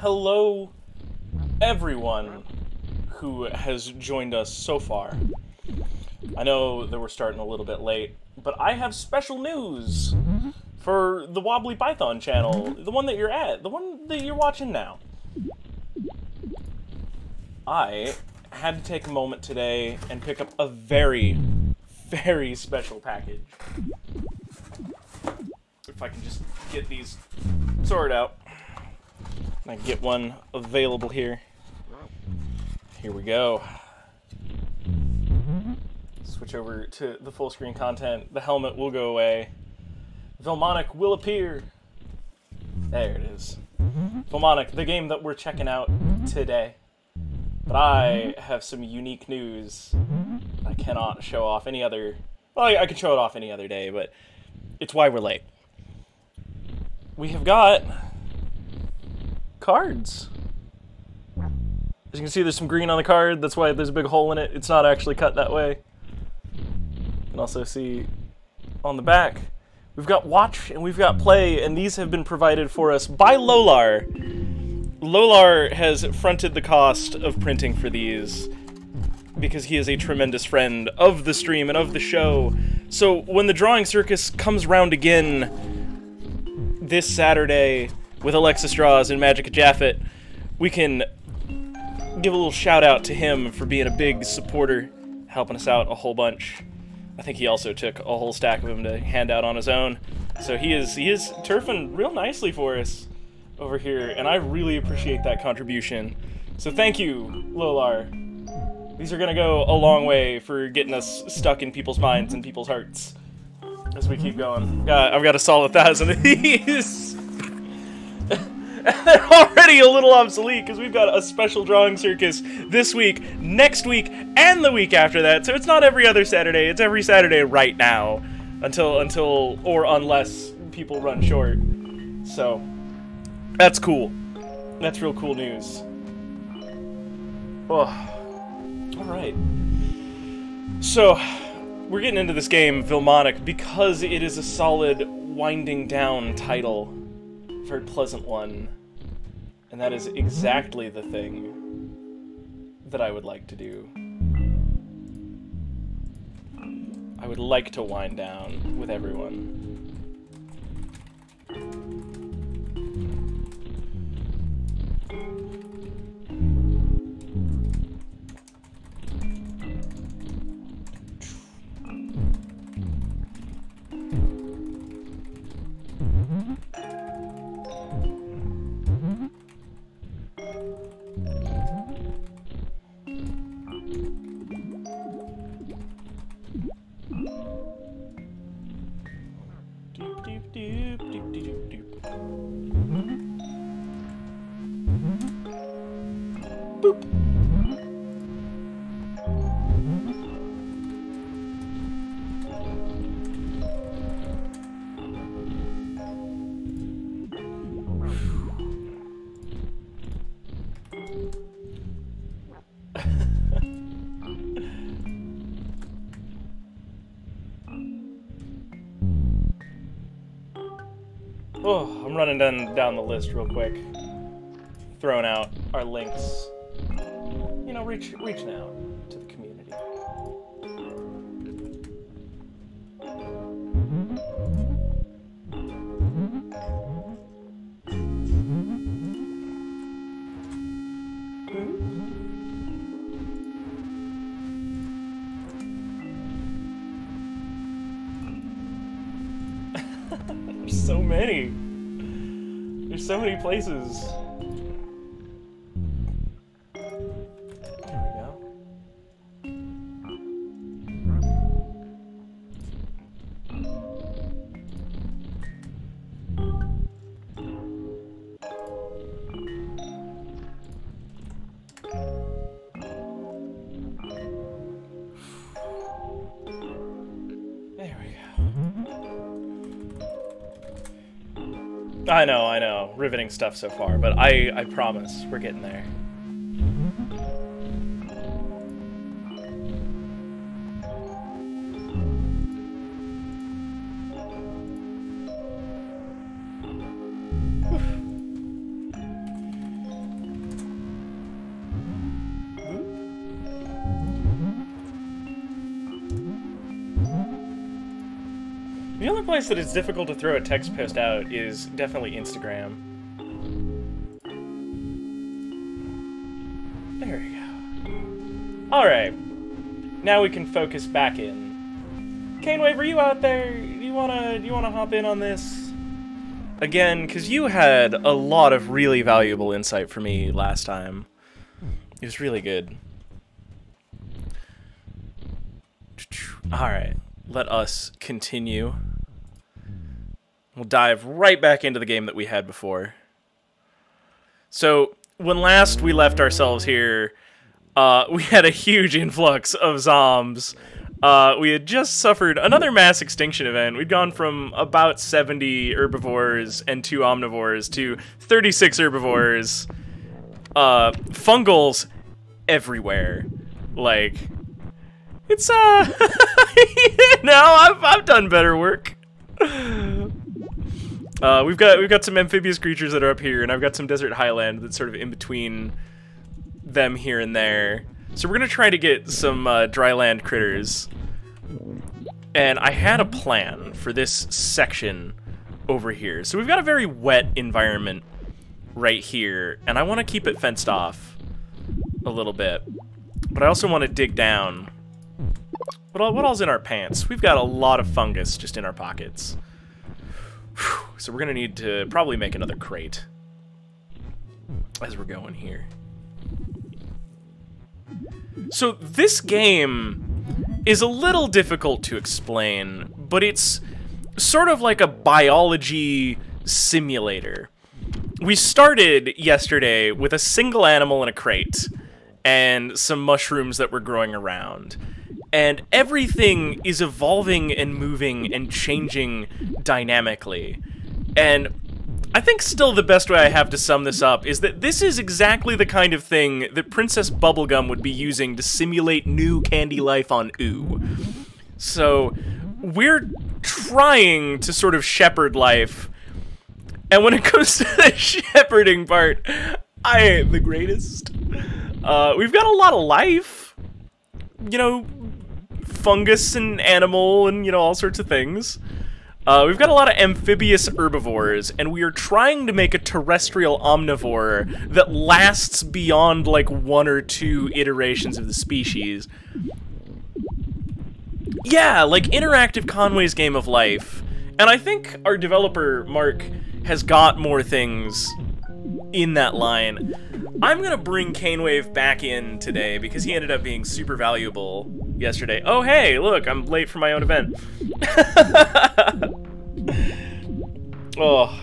hello everyone who has joined us so far. I know that we're starting a little bit late, but I have special news for the Wobbly Python channel, the one that you're at, the one that you're watching now. I had to take a moment today and pick up a very, very special package. If I can just get these sorted out. I can get one available here. Here we go. Switch over to the full screen content. The helmet will go away. Vilmonic will appear. There it is. Vilmonic, the game that we're checking out today. But I have some unique news I cannot show off any other... Well, I can show it off any other day, but it's why we're late. We have got cards. As you can see, there's some green on the card. That's why there's a big hole in it. It's not actually cut that way. You can also see on the back, we've got watch and we've got play, and these have been provided for us by Lolar. Lolar has fronted the cost of printing for these because he is a tremendous friend of the stream and of the show. So when the drawing circus comes round again this Saturday with Alexis Draws and Magic Jaffet, we can give a little shout out to him for being a big supporter, helping us out a whole bunch. I think he also took a whole stack of them to hand out on his own. So he is turfing real nicely for us over here, and I really appreciate that contribution. So thank you, Lolar. These are gonna go a long way for getting us stuck in people's minds and people's hearts as we keep going. I've got a solid 1,000 of these. They're already a little obsolete because we've got a special drawing circus this week, next week, and the week after that. So it's not every other Saturday, it's every Saturday right now until or unless people run short. So that's cool. That's real cool news. Oh. Alright. So we're getting into this game, Vilmonic, because it is a solid winding down title. Very pleasant one. And that is exactly the thing that I would like to do. I would like to wind down with everyone. Boop. Oh, I'm running down the list real quick. Throwing out our links. You know, reaching out to the community. There's so many. There's so many places. I know. Riveting stuff so far, but I promise we're getting there. The only place that it's difficult to throw a text post out is definitely Instagram. There we go. Alright. Now we can focus back in. Canewave, are you out there? Do you wanna hop in on this? Again, because you had a lot of really valuable insight for me last time. It was really good. Alright. Let us continue. We'll dive right back into the game that we had before. So, when last we left ourselves here, we had a huge influx of zombs. We had just suffered another mass extinction event. We'd gone from about 70 herbivores and 2 omnivores to 36 herbivores. Fungals everywhere. Like... It's, I've done better work. We've got some amphibious creatures that are up here, and I've got some desert highland that's sort of in between them here and there. So we're gonna try to get some dry land critters. And I had a plan for this section over here. So we've got a very wet environment right here, and I want to keep it fenced off a little bit. But I also want to dig down. What all's in our pants? We've got a lot of fungus just in our pockets. Whew. So we're going to need to probably make another crate as we're going here. So this game is a little difficult to explain, but it's sort of like a biology simulator. We started yesterday with a single animal in a crate and some mushrooms that were growing around. And everything is evolving and moving and changing dynamically. And I think still the best way I have to sum this up is that this is exactly the kind of thing that Princess Bubblegum would be using to simulate new candy life on Ooh. So we're trying to sort of shepherd life. And when it comes to the shepherding part, I ain't the greatest. We've got a lot of life. You know, fungus and animal and, you know, all sorts of things. We've got a lot of amphibious herbivores, and we are trying to make a terrestrial omnivore that lasts beyond, like, 1 or 2 iterations of the species. Yeah, like interactive Conway's Game of Life. And I think our developer, Mark, has got more things in that line. I'm gonna bring Canewave back in today because he ended up being super valuable yesterday. Oh, hey, look, I'm late for my own event. Oh.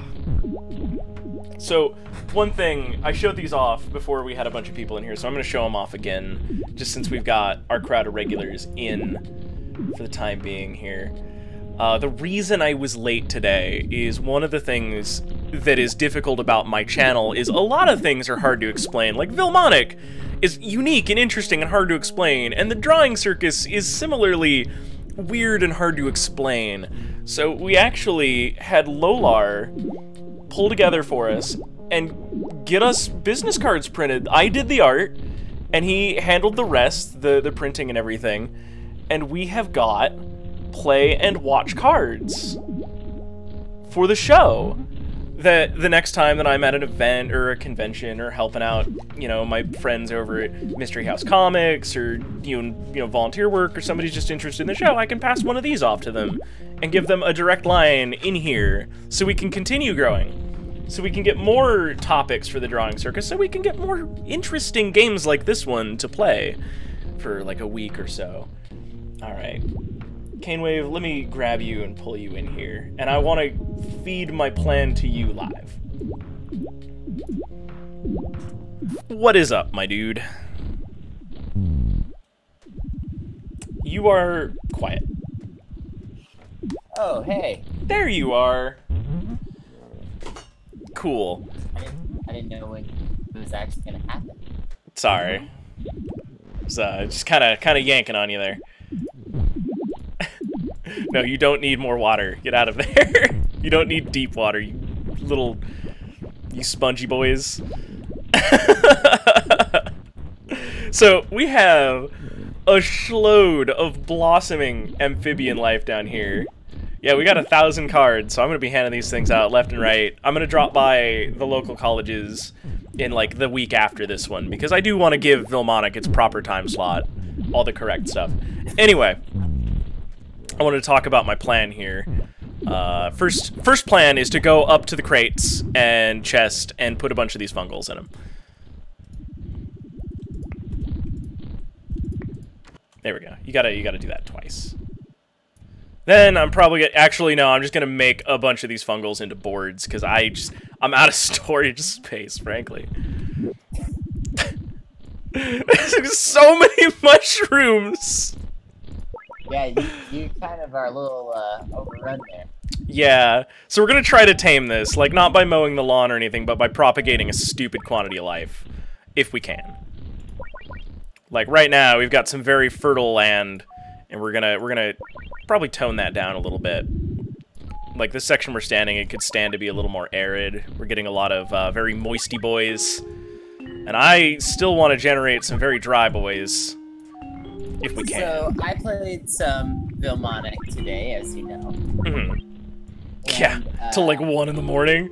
So, one thing, I showed these off before we had a bunch of people in here, so I'm gonna show them off again, just since we've got our crowd of regulars in for the time being here. The reason I was late today is one of the things that is difficult about my channel is a lot of things are hard to explain. Like Vilmonic is unique and interesting and hard to explain, and the Drawing Circus is similarly weird and hard to explain. So we actually had Lolar pull together for us and get us business cards printed. I did the art, and he handled the rest, the printing and everything, and we have got play and watch cards for the show. That the next time that I'm at an event or a convention or helping out, you know, my friends over at Mystery House Comics or you know volunteer work, or somebody's just interested in the show, I can pass one of these off to them and give them a direct line in here so we can continue growing, so we can get more topics for the Drawing Circus, so we can get more interesting games like this one to play for like a week or so. All right. Canewave, let me grab you and pull you in here, and I want to feed my plan to you live. What is up, my dude? You are quiet. Oh, hey. There you are. Cool. I didn't know when it was actually gonna happen. Sorry. Just kind of yanking on you there. No, you don't need more water. Get out of there. You don't need deep water, you spongy boys. So, we have a shload of blossoming amphibian life down here. Yeah, we got 1,000 cards, so I'm going to be handing these things out left and right. I'm going to drop by the local colleges in, like, the week after this one, because I do want to give Vilmonic its proper time slot. All the correct stuff. Anyway, I wanted to talk about my plan here. First plan is to go up to the crates and chest and put a bunch of these fungals in them. There we go. You gotta do that twice. Then I'm probably actually no, I'm just gonna make a bunch of these fungals into boards because I'm out of storage space, frankly. There's so many mushrooms. Yeah, you kind of are a little overrun there. Yeah, so we're gonna try to tame this, like not by mowing the lawn or anything, but by propagating a stupid quantity of life, if we can. Like right now, we've got some very fertile land, and we're gonna probably tone that down a little bit. Like this section we're standing, it could stand to be a little more arid. We're getting a lot of very moisty boys, and I still want to generate some very dry boys, if we can. So I played some Vilmonic today, as you know. Mm-hmm. Yeah, till like 1 in the morning.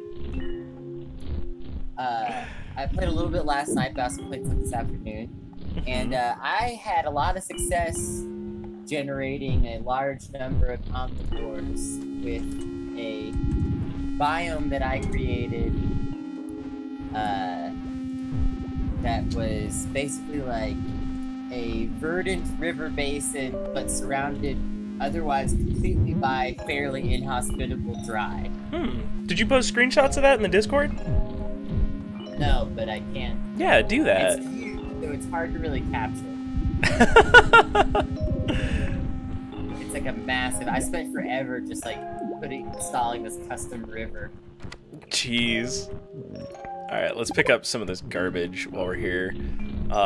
I played a little bit last night, but I also played some this afternoon. And I had a lot of success generating a large number of omnivores with a biome that I created that was basically like a verdant river basin, but surrounded otherwise completely by fairly inhospitable dry. Did you post screenshots of that in the Discord? No, but I can. Yeah, do that. It's huge, so it's hard to really capture. It's like a massive. I spent forever just like installing this custom river. Jeez. All right, let's pick up some of this garbage while we're here.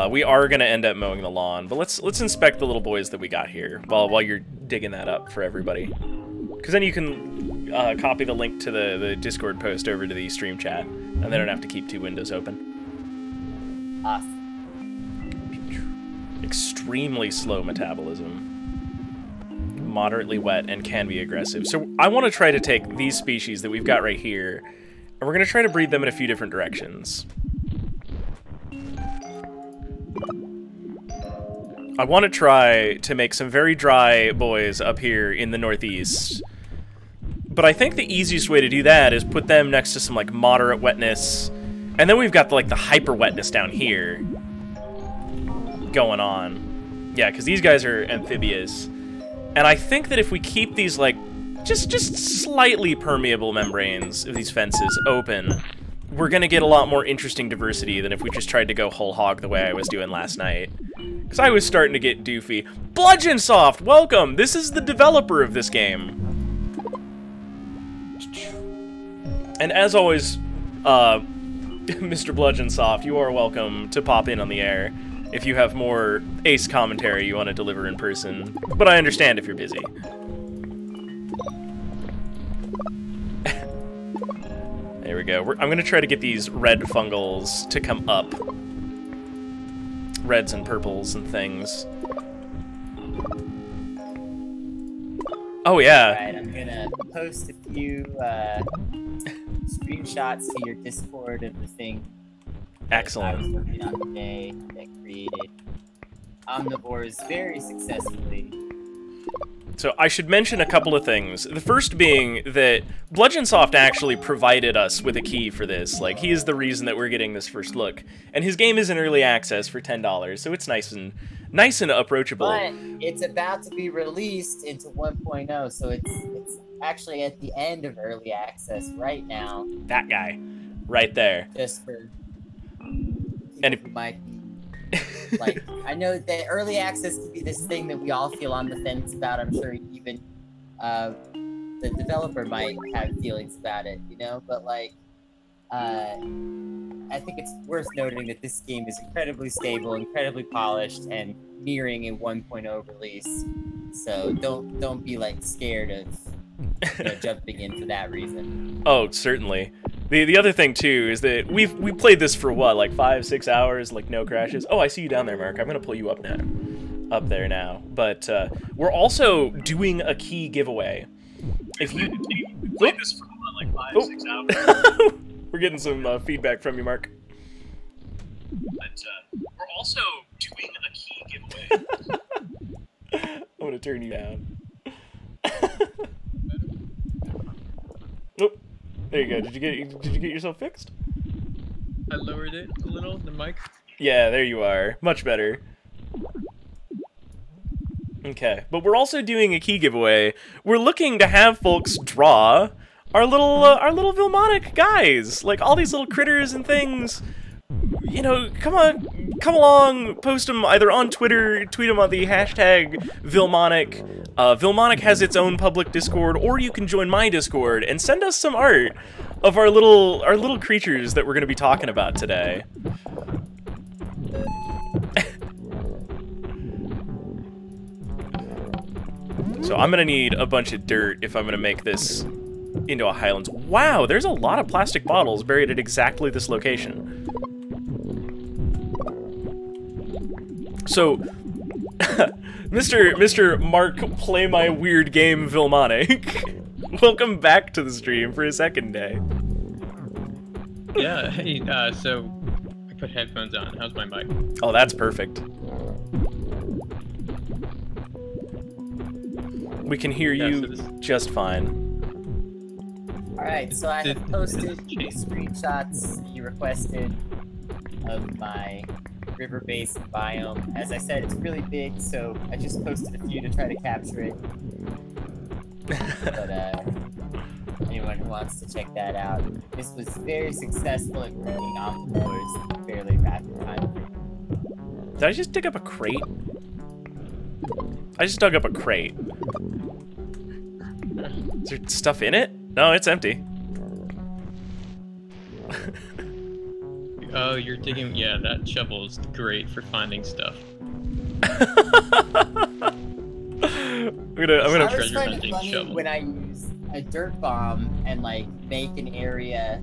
We are gonna end up mowing the lawn, but let's inspect the little boys that we got here while you're digging that up for everybody. Because then you can copy the link to the Discord post over to the stream chat, and they don't have to keep 2 windows open. Awesome. Extremely slow metabolism. Moderately wet and can be aggressive. So I want to try to take these species that we've got right here, and we're going to try to breed them in a few different directions. I want to try to make some very dry boys up here in the northeast. But I think the easiest way to do that is put them next to some like moderate wetness. And then we've got like the hyper wetness down here going on. Yeah, because these guys are amphibious. And I think that if we keep these like just slightly permeable membranes of these fences open, we're going to get a lot more interesting diversity than if we just tried to go whole hog the way I was doing last night. Because I was starting to get doofy. Bludgeonsoft, welcome! This is the developer of this game. And as always, Mr. Bludgeonsoft, you are welcome to pop in on the air if you have more ace commentary you want to deliver in person. But I understand if you're busy. There we go. I'm going to try to get these red fungals to come up. Reds and purples and things. Oh, yeah. Alright, I'm going to post a few screenshots to your Discord of the thing Excellent. I was working on today that created omnivores very successfully. So I should mention a couple of things. The first being that Bludgeonsoft actually provided us with a key for this. Like, he is the reason that we're getting this first look. And his game is in early access for $10, so it's nice and approachable. But it's about to be released into 1.0, so it's actually at the end of early access right now. That guy, right there. Just for And if who might be like, I know that early access could be this thing that we all feel on the fence about. I'm sure even the developer might have feelings about it, you know? But, like, I think it's worth noting that this game is incredibly stable, incredibly polished, and nearing a 1.0 release. So don't be, like, scared of jumping in for that reason. Oh, certainly. The other thing too is that we played this for what, like 5-6 hours, like no crashes. Oh, I see you down there, Mark. I'm gonna pull you up now, up there now. But we're also doing a key giveaway. If you played this for like 5-6 hours. We're getting some feedback from you, Mark. But we're also doing a key giveaway. I'm gonna turn you down. Nope. There you go. Did you get yourself fixed? I lowered it a little, the mic. Yeah, there you are. Much better. Okay, but we're also doing a key giveaway. We're looking to have folks draw our little Vilmonic guys, like all these little critters and things. You know, come along, post them either on Twitter, tweet them on the hashtag Vilmonic. Vilmonic has its own public Discord, or you can join my Discord and send us some art of our little creatures that we're going to be talking about today. So I'm gonna need a bunch of dirt if I'm gonna make this into a Highlands. Wow, there's a lot of plastic bottles buried at exactly this location. So, Mr. Mark Play My Weird Game Vilmonic, welcome back to the stream for a second day. Yeah, hey, so I put headphones on. How's my mic? Oh, that's perfect. We can hear Yeah, you so this- just fine. Alright, so I have posted Did- screenshots you requested of my river basin biome. As I said, it's really big, so I just posted a few to try to capture it. But anyone who wants to check that out, this was very successful at bringing omnivores in a fairly rapid time. Did I just dig up a crate? I just dug up a crate. Is there stuff in it? No, it's empty. Oh, you're digging. Yeah, that shovel is great for finding stuff. I'm I gonna. was treasure finding hunting funny shovel. when I use a dirt bomb and like make an area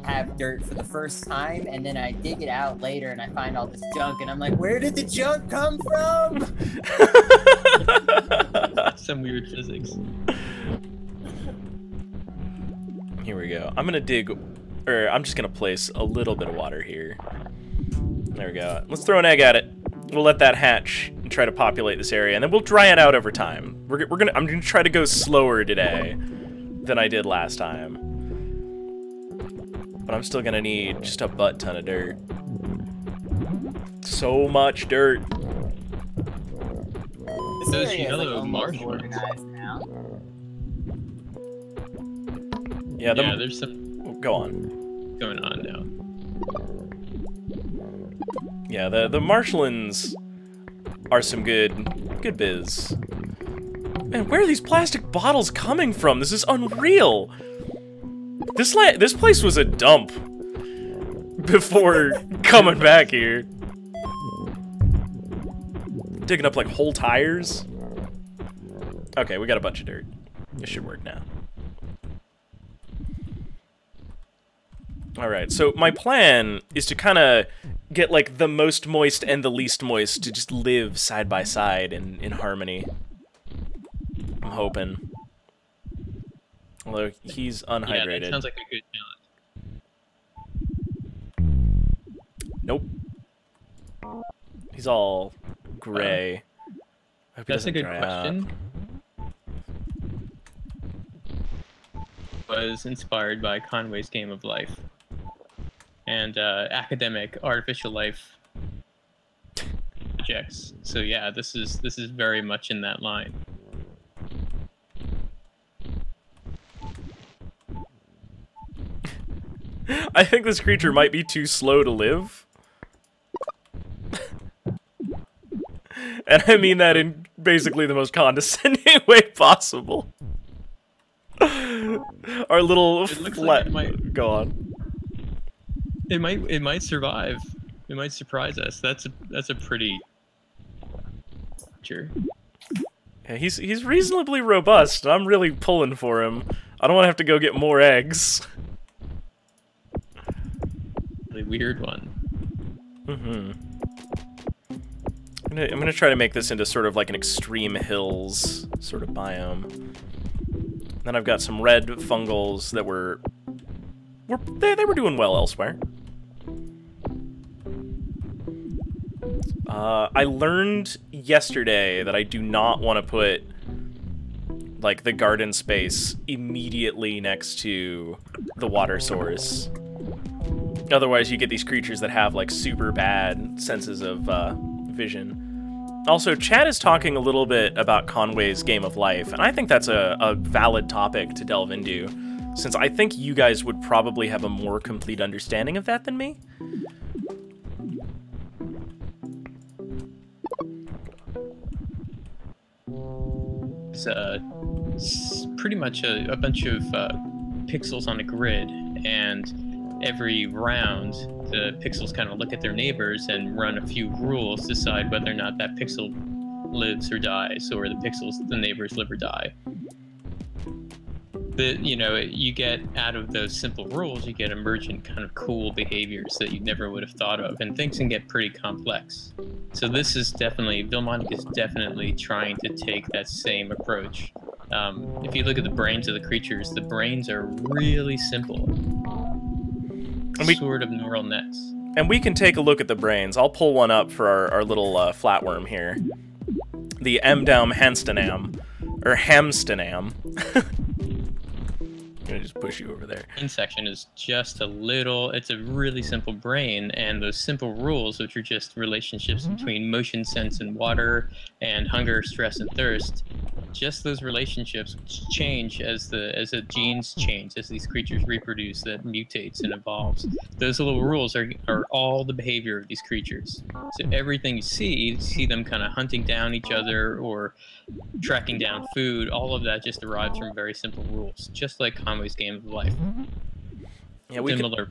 have dirt for the first time, and then I dig it out later and I find all this junk, and I'm like, where did the junk come from? Some weird physics. Here we go. I'm gonna dig, or I'm just gonna place a little bit of water here. There we go. Let's throw an egg at it. We'll let that hatch and try to populate this area, and then we'll dry it out over time. I'm gonna try to go slower today than I did last time. But I'm still gonna need just a butt ton of dirt. So much dirt. This Those area is like yellow almost marshmallows. organized now. Yeah, Yeah, there's some go on. going on now. Yeah, the Marshlands are some good biz. Man, where are these plastic bottles coming from? This is unreal. This place was a dump before coming back here. Digging up like whole tires. Okay, we got a bunch of dirt. This should work now. Alright, so my plan is to kind of get like the most moist and the least moist to just live side by side in harmony. I'm hoping. Although he's unhydrated. Yeah, that sounds like a good challenge. Nope. He's all gray. I hope he That's a doesn't good dry out. question. Was inspired by Conway's Game of Life and academic artificial life projects. So yeah, this is very much in that line. I think this creature might be too slow to live. And I mean that in basically the most condescending way possible. Our little It looks flat... like it might- Go on. It might survive. It might surprise us. That's a pretty sure. Yeah, he's reasonably robust. I'm really pulling for him. I don't want to have to go get more eggs. Really weird one. Mm-hmm. I'm gonna try to make this into sort of like an extreme hills sort of biome. Then I've got some red fungals that they were doing well elsewhere. I learned yesterday that I do not want to put, like, the garden space immediately next to the water source. Otherwise, you get these creatures that have, like, super bad senses of vision. Also, Chad is talking a little bit about Conway's Game of Life, and I think that's a valid topic to delve into, since I think you guys would probably have a more complete understanding of that than me. It's pretty much a bunch of pixels on a grid, and every round the pixels kind of look at their neighbors and run a few rules, decide whether or not that pixel lives or dies, or the neighbors live or die. You get out of those simple rules, you get emergent kind of cool behaviors that you never would have thought of, and things can get pretty complex. So this is definitely, Vilmonic is definitely trying to take that same approach. If you look at the brains of the creatures, the brains are really simple. Sort of neural nets. And we can take a look at the brains. I'll pull one up for our little flatworm here. The Mdaum Hamstanam, or Hamstanam. I'm gonna just push you over there. Brain section is just it's a really simple brain, and those simple rules, which are just relationships between motion, sense, and water, and hunger, stress, and thirst, just those relationships change as the genes change, as these creatures reproduce, that mutates and evolves. Those little rules are all the behavior of these creatures. So everything you see them kind of hunting down each other or tracking down food, all of that just derives from very simple rules, just like Conway's Game of Life. Yeah, similar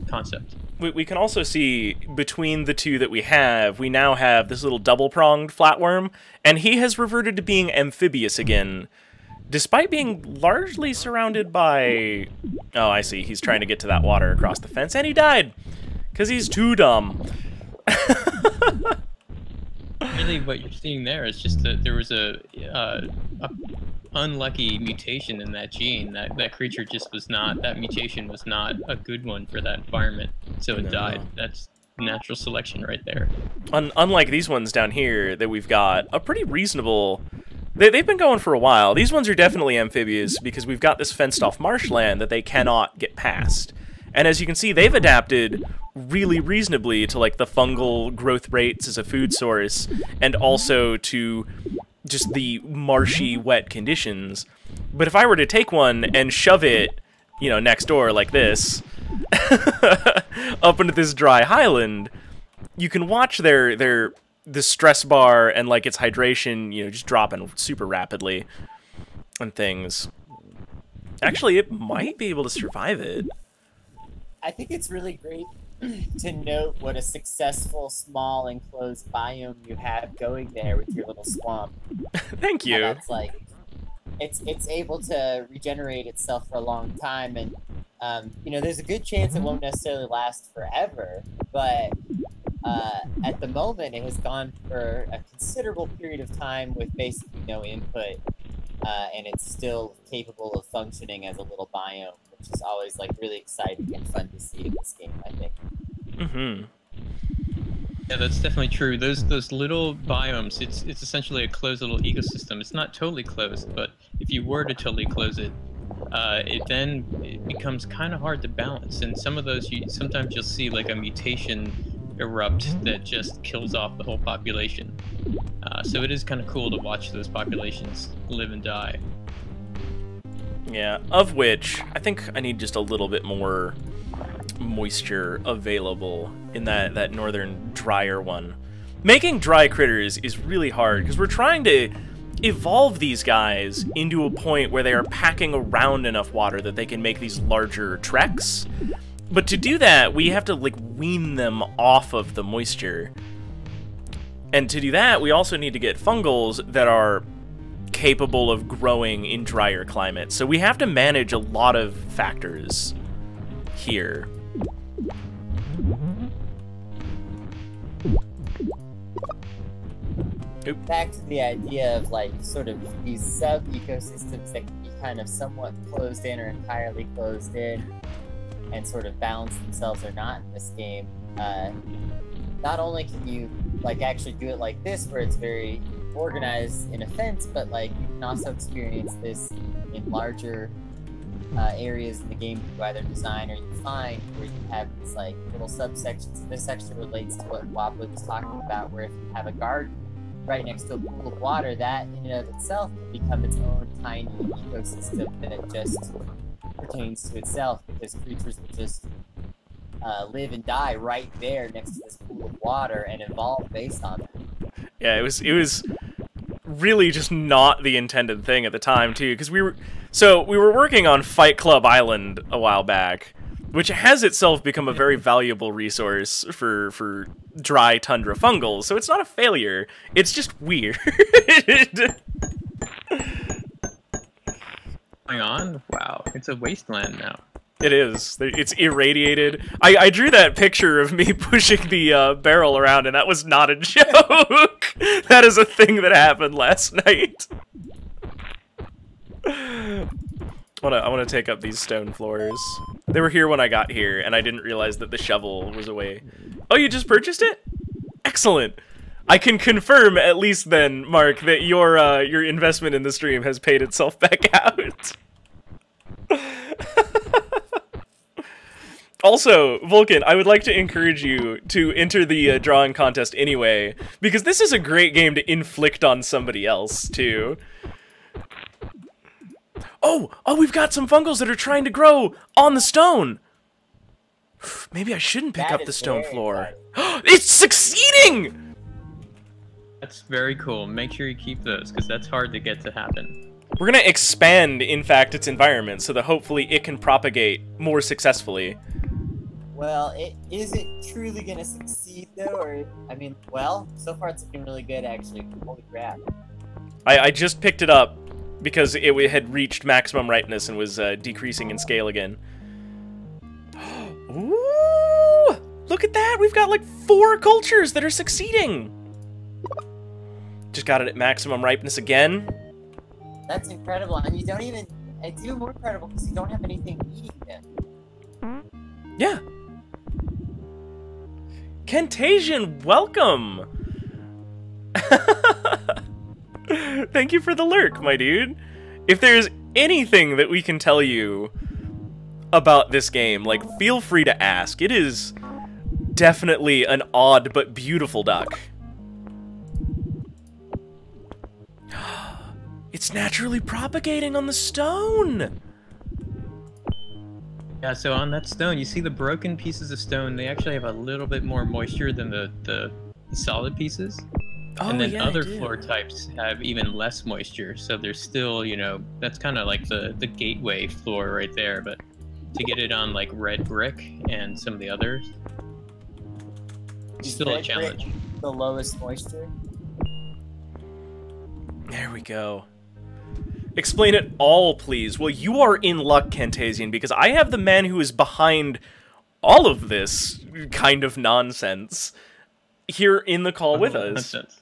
concept. We can also see between the two that we now have this little double-pronged flatworm, and he has reverted to being amphibious again, despite being largely surrounded by... Oh, I see. He's trying to get to that water across the fence, and he died, because he's too dumb. Really, what you're seeing there is just that there was a unlucky mutation in that gene. That creature just was not, that mutation was not a good one for that environment, so it died. That's natural selection right there. Unlike these ones down here that we've got, a pretty reasonable... They've been going for a while. These ones are definitely amphibious because we've got this fenced-off marshland that they cannot get past. And as you can see, they've adapted really reasonably to, like, the fungal growth rates as a food source, and also to just the marshy, wet conditions. But if I were to take one and shove it, you know, next door like this, up into this dry highland, you can watch the stress bar and, like, its hydration, you know, just dropping super rapidly and things. Actually, it might be able to survive it. I think it's really great to note what a successful, small, enclosed biome you have going there with your little swamp. Thank you. That's like, it's able to regenerate itself for a long time, and you know, there's a good chance it won't necessarily last forever, but at the moment it has gone for a considerable period of time with basically no input, and it's still capable of functioning as a little biome, which is always, like, really exciting and fun to see in this game, I think. Mm-hmm. Yeah, that's definitely true. Those little biomes, it's essentially a closed little ecosystem. It's not totally closed, but if you were to totally close it, it becomes kind of hard to balance. And some of those, sometimes you'll see, like, a mutation erupt that just kills off the whole population. So it is kind of cool to watch those populations live and die. Yeah, of which I think I need just a little bit more moisture available in that northern drier one. Making dry critters is really hard because we're trying to evolve these guys into a point where they are packing around enough water that they can make these larger treks. But to do that, we have to, like, wean them off of the moisture. And to do that, we also need to get fungals that are capable of growing in drier climates. So we have to manage a lot of factors here. Oop. back to the idea of like sort of these sub-ecosystems that can be kind of somewhat closed in or entirely closed in and sort of balance themselves or not in this game. Not only can you like actually do it like this where it's very organized in a fence, but like you can also experience this in larger areas in the game through either design or you find, where you have these like little subsections. And this actually relates to what Wobbly was talking about, where if you have a garden right next to a pool of water, that in and of itself can become its own tiny ecosystem that it just pertains to itself, because creatures will just live and die right there next to this pool of water and evolve based on it. Yeah, it was really just not the intended thing at the time too, because we were working on Fight Club Island a while back, which has itself become a very valuable resource for dry tundra fungals. So it's not a failure; it's just weird. Going on? Wow, it's a wasteland now. It is. It's irradiated. I drew that picture of me pushing the barrel around, and that was not a joke. That is a thing that happened last night. I want to take up these stone floors. They were here when I got here, and I didn't realize that the shovel was away. Oh, you just purchased it? Excellent. I can confirm, at least then, Mark, that your investment in the stream has paid itself back out. Also, Vulcan, I would like to encourage you to enter the drawing contest anyway, because this is a great game to inflict on somebody else, too. Oh, we've got some fungals that are trying to grow on the stone. Maybe I shouldn't pick up the stone floor. It's succeeding! That's very cool. Make sure you keep those, because that's hard to get to happen. We're going to expand, in fact, its environment so that hopefully it can propagate more successfully. Well, is it truly gonna succeed though, or I mean, well, so far it's looking really good actually. Holy crap! I just picked it up because it had reached maximum ripeness and was decreasing in scale again. Ooh! Look at that! We've got like 4 cultures that are succeeding. Just got it at maximum ripeness again. That's incredible, and you don't even. It's even more incredible because you don't have anything eating them. Yeah. Kentasian, welcome! Thank you for the lurk, my dude. If there's anything that we can tell you about this game, like, feel free to ask. It is definitely an odd but beautiful duck. It's naturally propagating on the stone! Yeah, so on that stone, you see the broken pieces of stone, they actually have a little bit more moisture than the solid pieces. Oh, and then yeah, other I do. floor types have even less moisture, so there's still, you know, that's kind of like the gateway floor right there, but to get it on like red brick and some of the others, it's still a Red challenge. brick the lowest moisture. There we go. Explain it all, please. Well, you are in luck, Kentasian, because I have the man who is behind all of this kind of nonsense here in the call with us. Nonsense.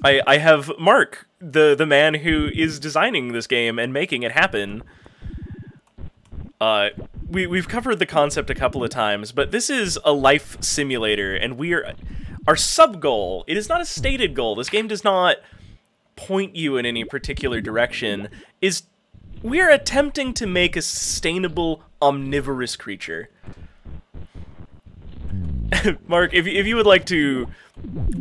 I have Mark, the man who is designing this game and making it happen. We've covered the concept a couple of times, but this is a life simulator, and our sub-goal, it is not a stated goal. This game does not point you in any particular direction, is we're attempting to make a sustainable omnivorous creature. Mark, if you would like to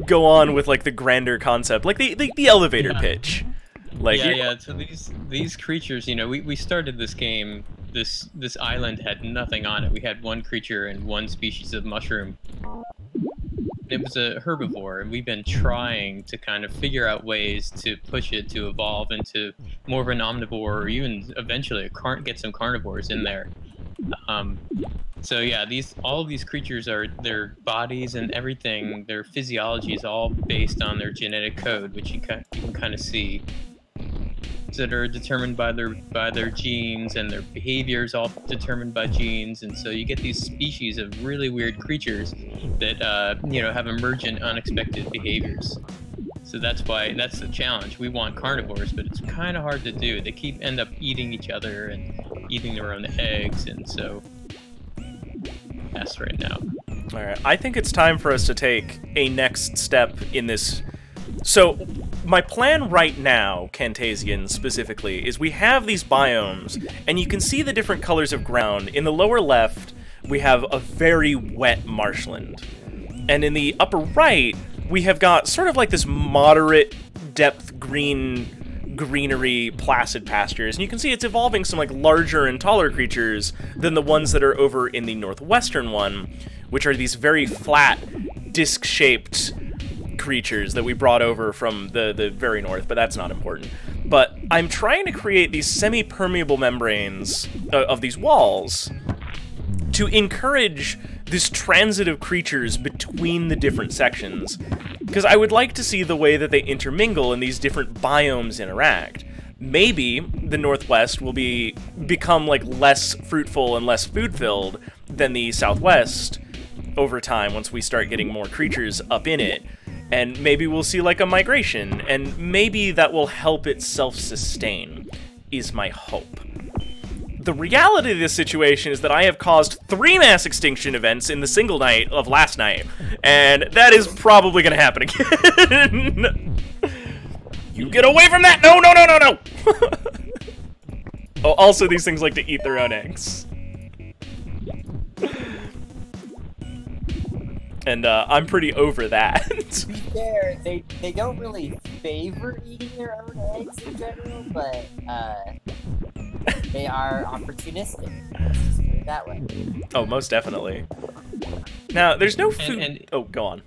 go on with like the grander concept, like the elevator pitch. Like Yeah. So these creatures, you know, we started this game. This island had nothing on it. We had one creature and one species of mushroom. It was a herbivore, and we've been trying to kind of figure out ways to push it to evolve into more of an omnivore, or even eventually get some carnivores in there. So yeah, all of these creatures are, their bodies and everything, their physiology is all based on their genetic code, which you can kind of see, that are determined by their genes, and their behavior is all determined by genes. And so you get these species of really weird creatures that you know, have emergent unexpected behaviors. So that's the challenge. We want carnivores, but it's kind of hard to do. They end up eating each other and eating their own eggs, and so yes, right now. All right, I think it's time for us to take a next step in this. So my plan right now, Cantasian specifically, is we have these biomes, and you can see the different colors of ground. In the lower left, we have a very wet marshland. And in the upper right, we have got sort of like this moderate depth greenery, placid pastures. And you can see it's evolving some like larger and taller creatures than the ones that are over in the northwestern one, which are these very flat, disc-shaped creatures that we brought over from the very north, but that's not important. But I'm trying to create these semi-permeable membranes of these walls to encourage this transit of creatures between the different sections, because I would like to see the way that they intermingle and these different biomes interact. Maybe the Northwest will become like less fruitful and less food-filled than the Southwest over time once we start getting more creatures up in it. And maybe we'll see like a migration, and maybe that will help it self-sustain, is my hope. The reality of this situation is that I have caused 3 mass extinction events in the single night of last night, and that is probably going to happen again. You get away from that! No, no, no, no, no! Oh, also these things like to eat their own eggs. And I'm pretty over that. To be fair, they don't really favor eating their own eggs in general, but they are opportunistic. Let's just put it that way. Oh, most definitely. Now, there's no food. Oh, go on.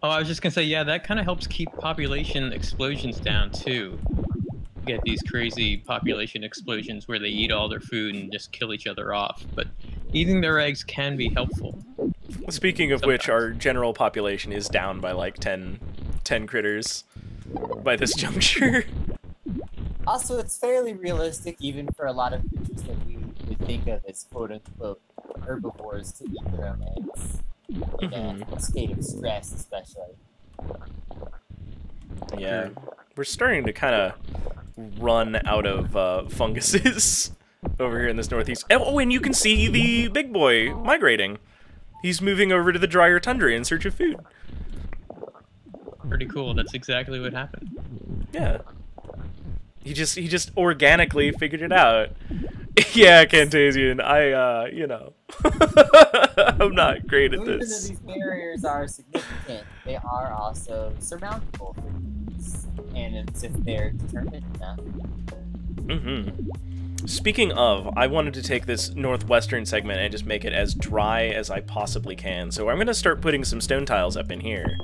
Oh, I was just gonna say, yeah, that kind of helps keep population explosions down too. Get these crazy population explosions where they eat all their food and just kill each other off. But eating their eggs can be helpful. Speaking of which, our general population is down by like 10 critters by this juncture. Also, it's fairly realistic even for a lot of creatures that we would think of as quote-unquote herbivores to eat their own eggs. In a state of stress, especially. Yeah, we're starting to kind of run out of funguses over here in this northeast. Oh, and you can see the big boy migrating. He's moving over to the drier tundra in search of food. Pretty cool. That's exactly what happened. Yeah. He just organically figured it out. Yeah, Cantasian, you know, I'm not great at Even this. though these barriers are significant, they are also surmountable for these cannons if they're determined enough. Speaking of, I wanted to take this northwestern segment and just make it as dry as I possibly can. So I'm going to start putting some stone tiles up in here.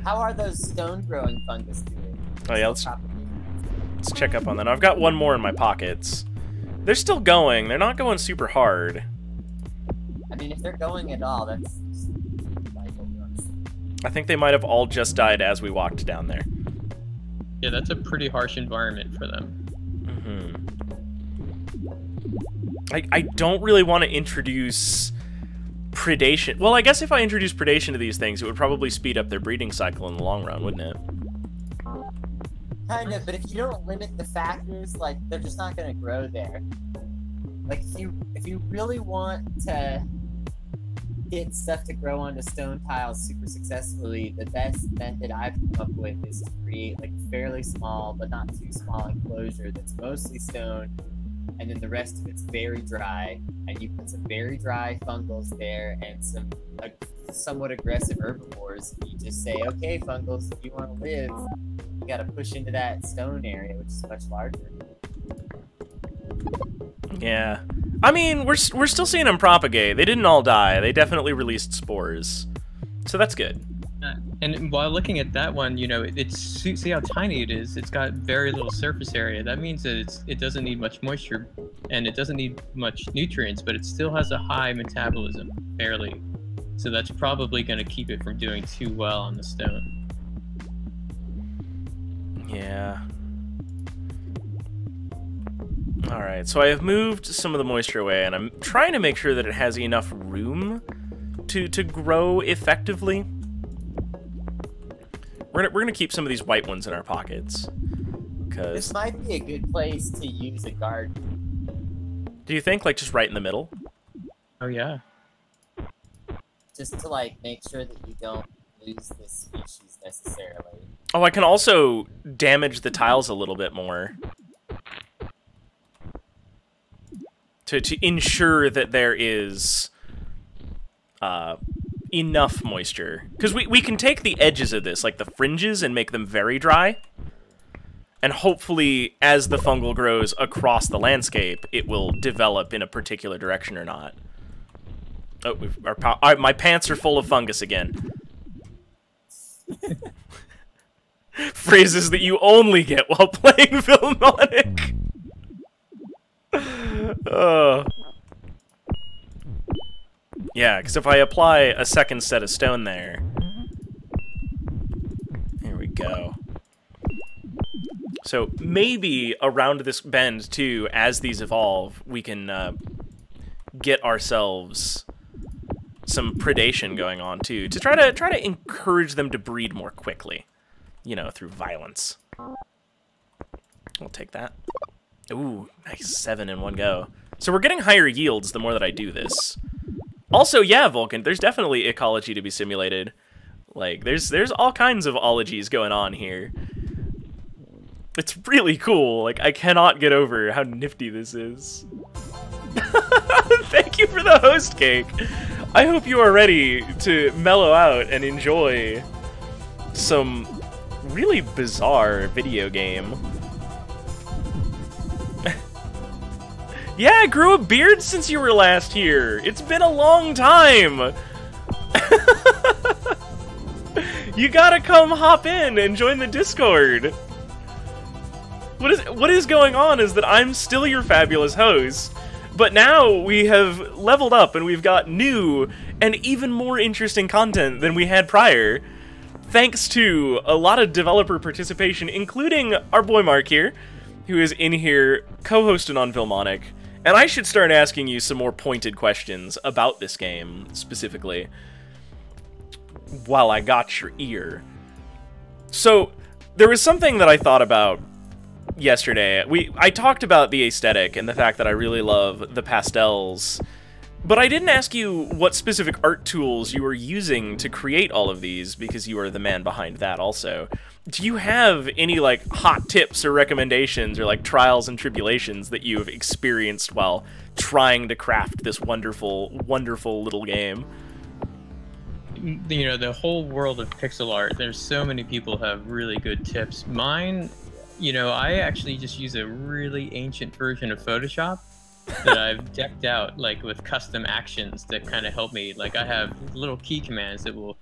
How are those stone-growing fungus doing? Oh yeah, let's check up on that. I've got one more in my pockets. They're still going. They're not going super hard. I mean, if they're going at all, that's like what we want to see. I think they might have all just died as we walked down there. Yeah, that's a pretty harsh environment for them. I don't really want to introduce predation. Well, I guess if I introduce predation to these things, it would probably speed up their breeding cycle in the long run, wouldn't it? Kind of, but if you don't limit the factors, like, they're just not going to grow there. Like, if you really want to get stuff to grow onto stone tiles super successfully, the best method I've come up with is to create, like, a fairly small, but not too small enclosure that's mostly stone, and then the rest of it's very dry, and you put some very dry fungals there and some somewhat aggressive herbivores. You just say, okay, fungals, if you want to live, you gotta push into that stone area, which is much larger. Yeah. I mean, we're still seeing them propagate. They didn't all die. They definitely released spores. So that's good. And while looking at that one, you know, see how tiny it is. It's got very little surface area. That means that it doesn't need much moisture, and it doesn't need much nutrients, but it still has a high metabolism, barely. So that's probably going to keep it from doing too well on the stone. Yeah. Alright, so I have moved some of the moisture away, and I'm trying to make sure that it has enough room to grow effectively. We're gonna keep some of these white ones in our pockets. This might be a good place to use a garden. Do you think, like, just right in the middle? Oh yeah. Just to, like, make sure that you don't lose this species necessarily. Oh, I can also damage the tiles a little bit more. To ensure that there is enough moisture. Because we can take the edges of this, like the fringes, and make them very dry. And hopefully, as the fungal grows across the landscape, it will develop in a particular direction or not. Oh, my pants are full of fungus again. Phrases that you only get while playing Philmonic. Yeah, because if I apply a second set of stone there... There we go. So maybe around this bend, too, as these evolve, we can get ourselves some predation going on, too, to try to encourage them to breed more quickly, you know, through violence. I'll take that. Ooh, nice, 7 in one go. So we're getting higher yields the more that I do this. Also, yeah, Vulcan, there's definitely ecology to be simulated. Like, there's all kinds of ologies going on here. It's really cool. Like, I cannot get over how nifty this is. Thank you for the host cake. I hope you are ready to mellow out and enjoy some really bizarre video game. Yeah, I grew a beard since you were last here. It's been a long time. You gotta come hop in and join the Discord. What is going on is that I'm still your fabulous host, but now we have leveled up and we've got new and even more interesting content than we had prior, thanks to a lot of developer participation, including our boy Mark here, who is in here co-hosting on Philmonic. And I should start asking you some more pointed questions about this game, specifically, while I got your ear. So, there was something that I thought about yesterday. I talked about the aesthetic and the fact that I really love the pastels, but I didn't ask you what specific art tools you were using to create all of these, because you are the man behind that also. Do you have any, like, hot tips or recommendations or, like, trials and tribulations that you have experienced while trying to craft this wonderful, wonderful little game? You know, the whole world of pixel art, there's so many people who have really good tips. Mine, you know, I actually just use a really ancient version of Photoshop that I've decked out, like, with custom actions that kind of help me. Like, I have little key commands that will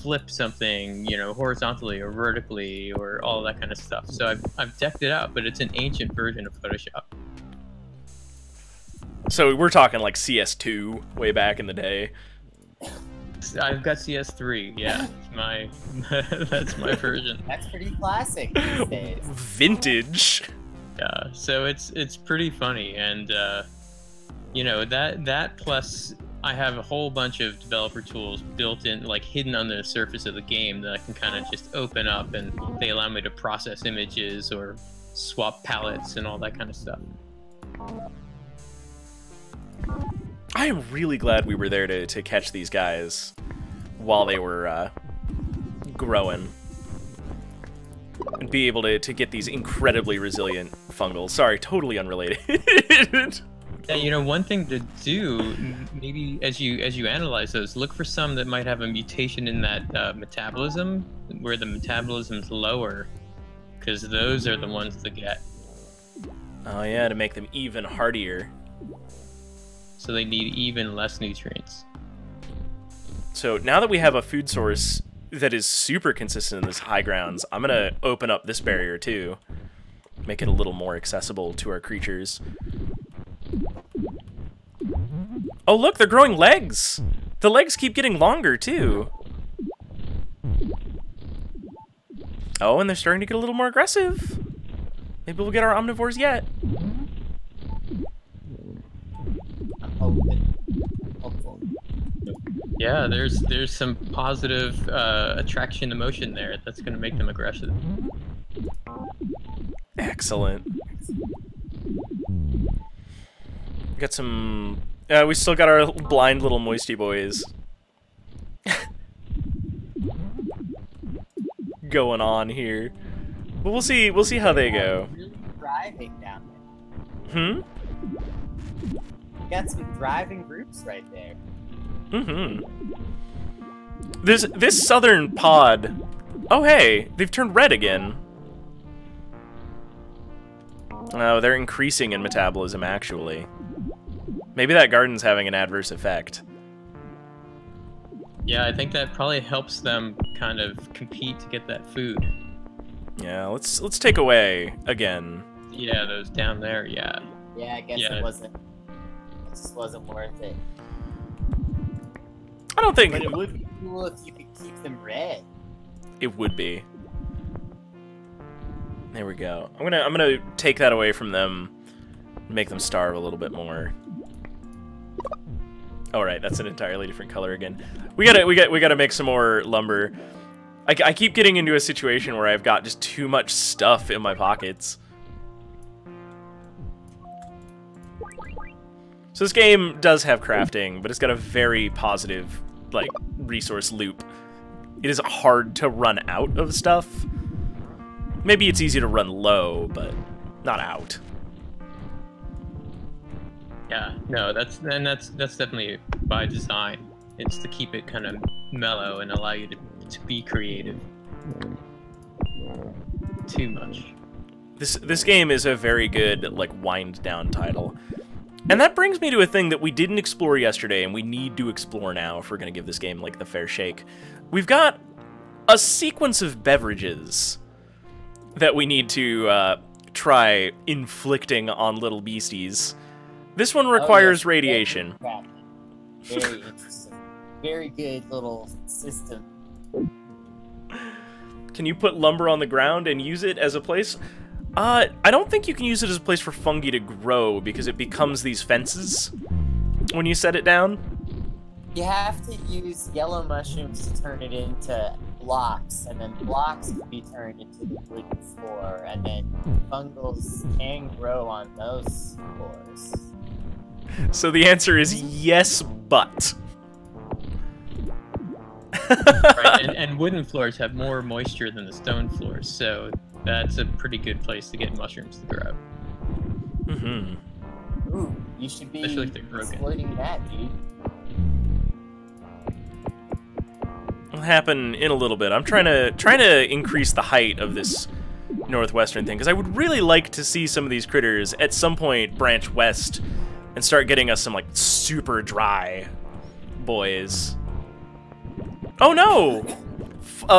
flip something, you know, horizontally or vertically or all that kind of stuff. So I've decked it out, but it's an ancient version of Photoshop. So we're talking like CS2 way back in the day. I've got CS3, yeah. That's my version. That's pretty classic these days. Vintage. Yeah, so it's pretty funny, and you know, that plus I have a whole bunch of developer tools built in, like hidden under the surface of the game, that I can kind of just open up, and they allow me to process images or swap palettes and all that kind of stuff. I am really glad we were there to catch these guys while they were growing. And be able to get these incredibly resilient fungals. Sorry, totally unrelated. Yeah, you know, one thing to do, maybe as you analyze those, look for some that might have a mutation in that metabolism, where the metabolism's lower, because those are the ones to get. Oh yeah, to make them even hardier. So they need even less nutrients. So now that we have a food source that is super consistent in this high grounds, I'm gonna open up this barrier too. Make it a little more accessible to our creatures. Oh look, they're growing legs! The legs keep getting longer too. Oh, and they're starting to get a little more aggressive. Maybe we'll get our omnivores yet. I'm hoping. Hopeful. Yeah, there's some positive attraction emotion there that's going to make them aggressive. Excellent. Got some... we still got our blind little moisty boys going on here. But we'll see how they go. Really thriving down Hmm? there. Got some thriving groups right there. Mm-hmm. This southern pod... Oh, hey, they've turned red again. Oh, they're increasing in metabolism, actually. Maybe that garden's having an adverse effect. Yeah, I think that probably helps them kind of compete to get that food. Yeah, let's take away again. Yeah, those down there, yeah. Yeah, I guess Yeah. it just wasn't worth it. I don't think But it would be cool if you could keep them red. it would be. There we go. I'm gonna take that away from them, make them starve a little bit more. All right, that's an entirely different color again. We gotta make some more lumber. I keep getting into a situation where I've got just too much stuff in my pockets. So this game does have crafting, but it's got a very positive, like, resource loop. It is hard to run out of stuff. Maybe it's easy to run low, but not out. Yeah, no, that's definitely by design. It's to keep it kind of mellow and allow you to be creative. Too much. This game is a very good, like, wind down title. And that brings me to a thing that we didn't explore yesterday and we need to explore now if we're going to give this game, like, the fair shake. We've got a sequence of beverages that we need to try inflicting on little beasties. This one requires radiation. Very interesting. Very good little system. Can you put lumber on the ground and use it as a place? I don't think you can use it as a place for fungi to grow because it becomes these fences when you set it down. You have to use yellow mushrooms to turn it into blocks, and then blocks can be turned into the wooden floor, and then fungals can grow on those floors. So the answer is yes, but. Right, and wooden floors have more moisture than the stone floors, so that's a pretty good place to get mushrooms to grow. Mm-hmm. Ooh, you should be Especially if they're broken. exploiting that, dude. It'll happen in a little bit. I'm trying to increase the height of this northwestern thing because I would really like to see some of these critters at some point branch west and start getting us some, like, super dry boys. Oh no!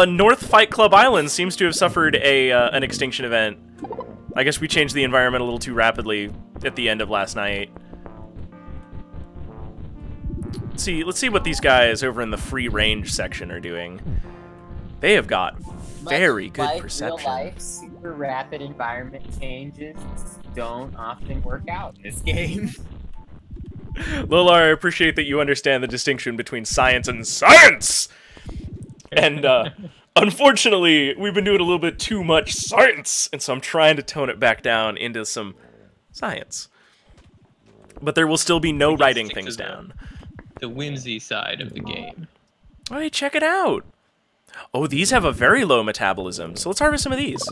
North Fight Club Island seems to have suffered an extinction event. I guess we changed the environment a little too rapidly at the end of last night. Let's see what these guys over in the free range section are doing. They have got very good perception. Real life, super rapid environment changes don't often work out in this game. Lolar, I appreciate that you understand the distinction between science and science! And, unfortunately, we've been doing a little bit too much science, and so I'm trying to tone it back down into some science. But there will still be no writing things down. The whimsy side of the game. Oh, hey, check it out! Oh, these have a very low metabolism, so let's harvest some of these.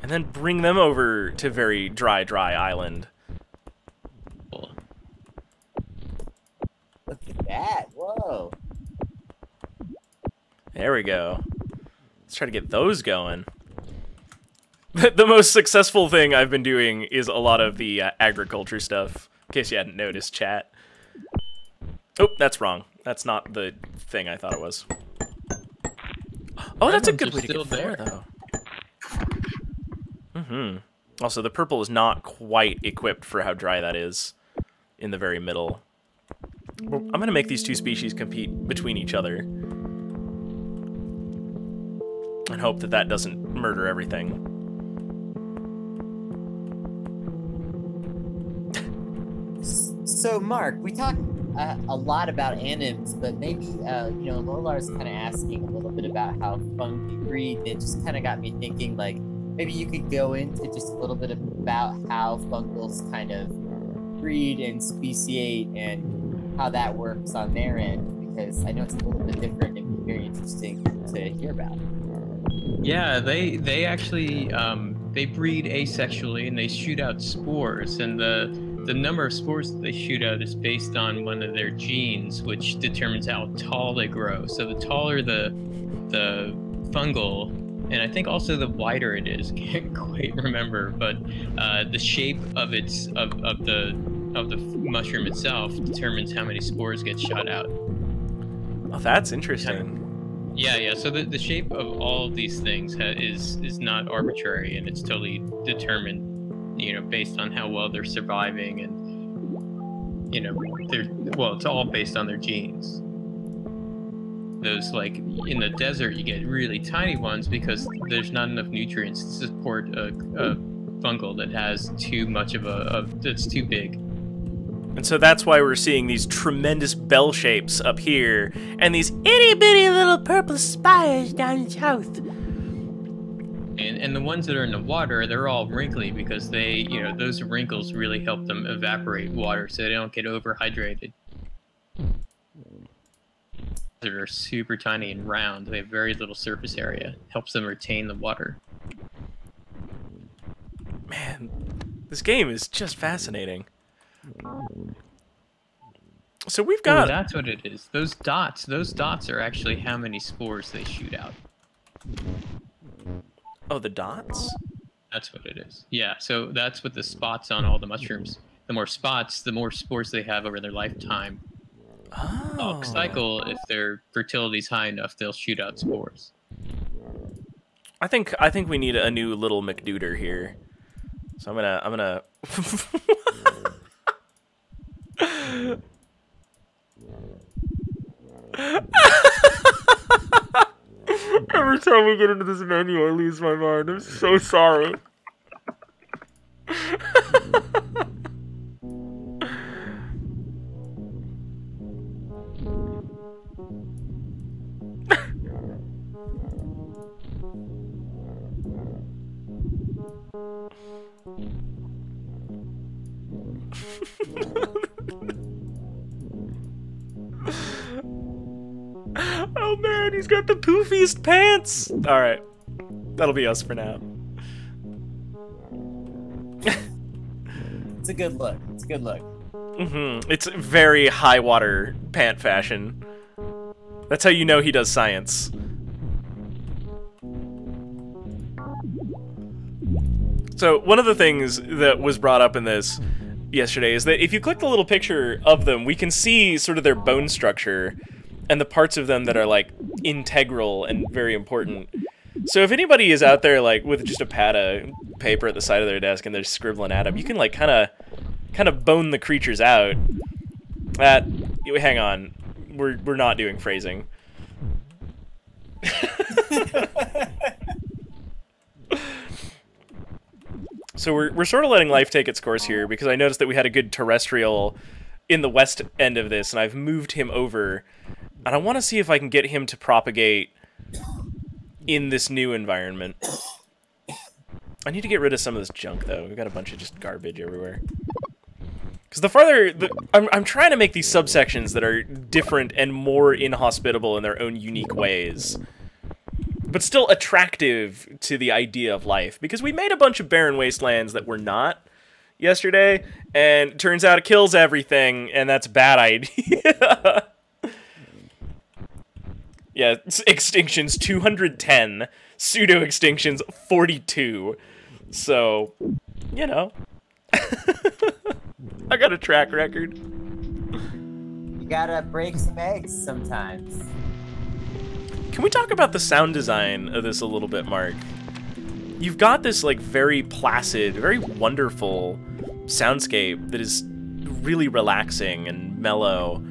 And then bring them over to very dry island. Cool. Look at that, whoa. There we go. Let's try to get those going. The most successful thing I've been doing is a lot of the agriculture stuff, in case you hadn't noticed, chat. Oh, that's wrong. That's not the thing I thought it was. Oh, that's a good way to get there, though. Mm-hmm. Also, the purple is not quite equipped for how dry that is in the very middle. I'm going to make these two species compete between each other. And hope that that doesn't murder everything. So, Mark, we talked a lot about anims, but maybe, Lolar's kind of asking a little bit about how fungi breed. It just kind of got me thinking, like, maybe you could go into just a little bit about how fungals kind of breed and speciate and how that works on their end, because I know it's a little bit different and very interesting to hear about. Yeah, they actually they breed asexually and they shoot out spores, and the number of spores that they shoot out is based on one of their genes, which determines how tall they grow. So the taller the fungal, and I think also the wider it is, can't quite remember, but the shape of the mushroom itself determines how many spores get shot out. Oh, that's interesting. Yeah. So the shape of all of these things is not arbitrary, and it's totally determined, based on how well they're surviving, and it's all based on their genes. Those, like in the desert, you get really tiny ones because there's not enough nutrients to support a fungal that has too much of that's too big. And so that's why we're seeing these tremendous bell shapes up here, and these itty-bitty little purple spires down south. And the ones that are in the water, they're all wrinkly because they, those wrinkles really help them evaporate water so they don't get overhydrated. They're super tiny and round. They have very little surface area. Helps them retain the water. Man, this game is just fascinating. So we've got... Oh, that's what it is. Those dots are actually how many spores they shoot out. Oh, the dots? That's what it is. Yeah, so that's what the spots on all the mushrooms. The more spots, the more spores they have over their lifetime. Oh. Cycle, if their fertility's high enough, they'll shoot out spores. I think we need a new little McDuder here. So I'm gonna Every time we get into this menu, I lose my mind. I'm so sorry. Oh man, he's got the poofiest pants! Alright, that'll be us for now. It's a good look. It's a good look. Mm-hmm. It's very high water pant fashion. That's how you know he does science. So one of the things that was brought up in this yesterday is that if you click the little picture of them, we can see sort of their bone structure and the parts of them that are like integral and very important. So if anybody is out there like with just a pad of paper at the side of their desk and they're scribbling at them, you can like kind of bone the creatures out. Hang on, we're not doing phrasing. So we're sort of letting life take its course here because I noticed that we had a good terrestrial in the west end of this, and I've moved him over. And I want to see if I can get him to propagate in this new environment. I need to get rid of some of this junk, though. We've got a bunch of just garbage everywhere. Because the farther... I'm trying to make these subsections that are different and more inhospitable in their own unique ways. But still attractive to the idea of life. Because we made a bunch of barren wastelands that were not yesterday, and it turns out it kills everything, and that's a bad idea. Yeah, extinctions 210, pseudo-extinctions 42. So, you know. I got a track record. You gotta break some eggs sometimes. Can we talk about the sound design of this a little bit, Mark? You've got this, like, very placid, very wonderful soundscape that is really relaxing and mellow.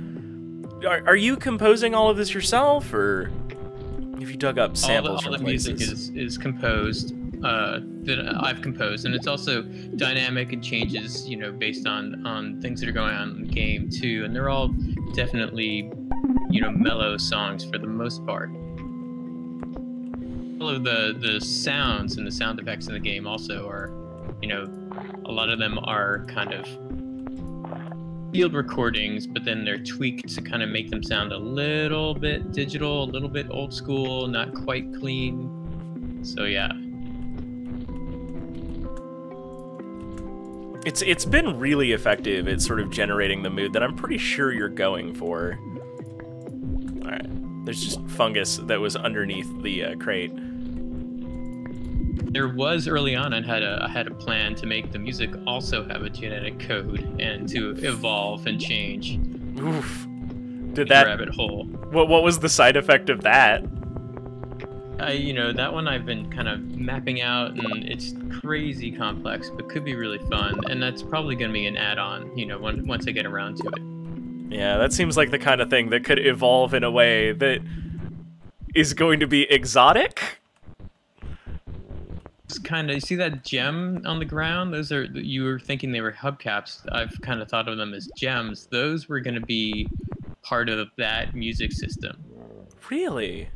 Are you composing all of this yourself, or have you dug up samples all from the music places? is composed that I've composed, and it's also dynamic and changes, you know, based on things that are going on in the game too. And they're all definitely, you know, mellow songs for the most part. All of the sounds and the sound effects in the game also are, you know, a lot of them are kind of field recordings, but then they're tweaked to kind of make them sound a little bit digital, a little bit old school, not quite clean. So yeah. It's been really effective at sort of generating the mood that I'm pretty sure you're going for. All right, there's just fungus that was underneath the crate. There was early on, I had a plan to make the music also have a genetic code and to evolve and change. Oof. Did that rabbit hole? What was the side effect of that? You know, that one I've been kind of mapping out, and it's crazy complex, but could be really fun. And that's probably going to be an add-on, you know, once I get around to it. Yeah, that seems like the kind of thing that could evolve in a way that is going to be exotic. It's kind of, you see that gem on the ground? Those are, you were thinking they were hubcaps. I've kind of thought of them as gems. Those were going to be part of that music system. Really?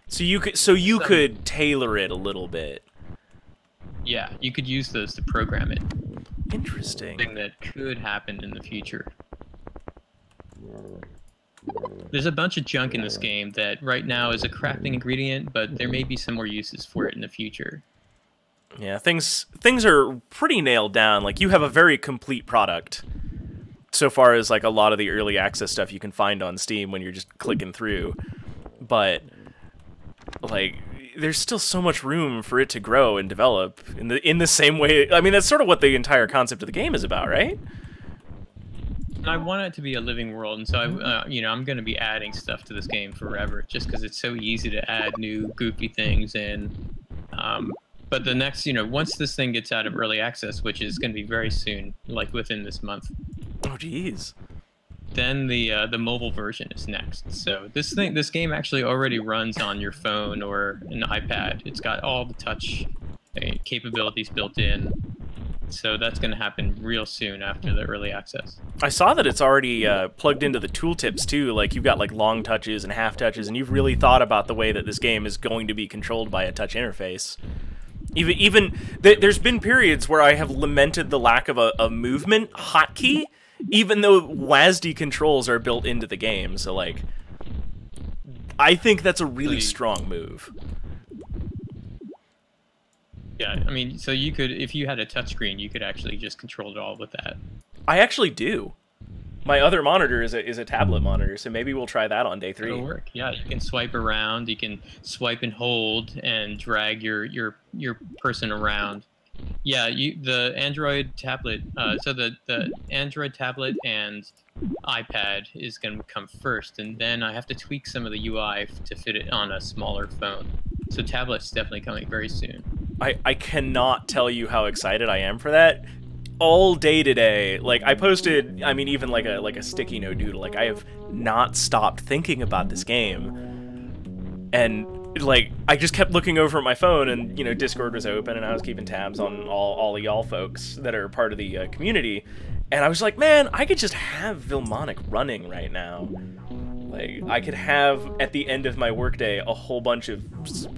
So you could tailor it a little bit. Yeah, you could use those to program it. Interesting. Something that could happen in the future. There's a bunch of junk in this game that right now is a crafting ingredient, but there may be some more uses for it in the future. Yeah, things are pretty nailed down. Like, you have a very complete product so far as like a lot of the early access stuff you can find on Steam when you're just clicking through. But like, there's still so much room for it to grow and develop in the same way. I mean, that's sort of what the entire concept of the game is about, right? And I want it to be a living world, and so I, you know, I'm going to be adding stuff to this game forever, just because it's so easy to add new goofy things in. But the next, you know, once this thing gets out of early access, which is going to be very soon, like within this month. Oh, geez. Then the mobile version is next. So this game actually already runs on your phone or an iPad. It's got all the touch capabilities built in. So that's going to happen real soon after the early access. I saw that it's already plugged into the tooltips too. Like, you've got like long touches and half touches, and you've really thought about the way that this game is going to be controlled by a touch interface. There's been periods where I have lamented the lack of a movement hotkey, even though WASD controls are built into the game. So like, I think that's a really strong move. Yeah, I mean, so you could, if you had a touchscreen, you could actually just control it all with that. I actually do. My other monitor is a tablet monitor, so maybe we'll try that on day 3. It'll work. Yeah, you can swipe around, you can swipe and hold and drag your person around. Yeah, the Android tablet, so the Android tablet and iPad is going to come first, and then I have to tweak some of the UI to fit it on a smaller phone. So tablet's definitely coming very soon. I cannot tell you how excited I am for that. All day today, like, I posted, I mean, even like a sticky note doodle, like, I have not stopped thinking about this game. And like, I just kept looking over at my phone, and you know, Discord was open, and I was keeping tabs on all of y'all folks that are part of the community, and I was like, man, I could just have Vilmonic running right now. Like, I could have, at the end of my workday, a whole bunch of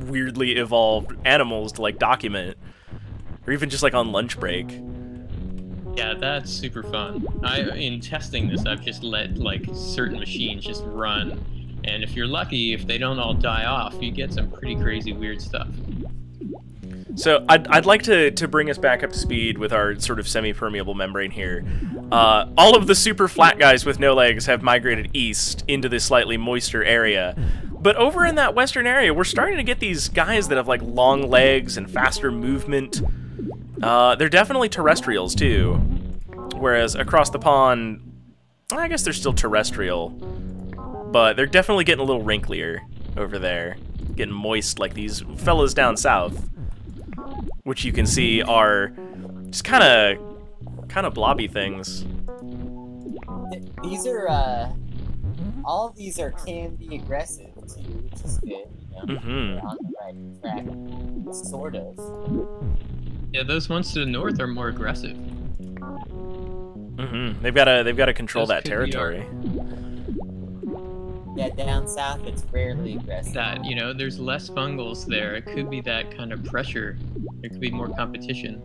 weirdly evolved animals to like document, or even just like on lunch break. Yeah, that's super fun. In testing this, I've just let like certain machines just run, and if you're lucky, if they don't all die off, you get some pretty crazy weird stuff. So I'd like to bring us back up to speed with our sort of semi-permeable membrane here. All of the super flat guys with no legs have migrated east into this slightly moister area. But over in that western area, we're starting to get these guys that have like long legs and faster movement. They're definitely terrestrials too. Whereas across the pond, I guess they're still terrestrial. But they're definitely getting a little wrinklier over there. Getting moist like these fellas down south. Which you can see are just kind of blobby things. These are all of these can be aggressive too, which is good. You know, Mhm. we're on the right track, sort of. Yeah, those ones to the north are more aggressive. They've got to control Those that could be our- territory. Yeah, down south it's rarely aggressive. That, you know, there's less fungals there. It could be that kind of pressure. There could be more competition.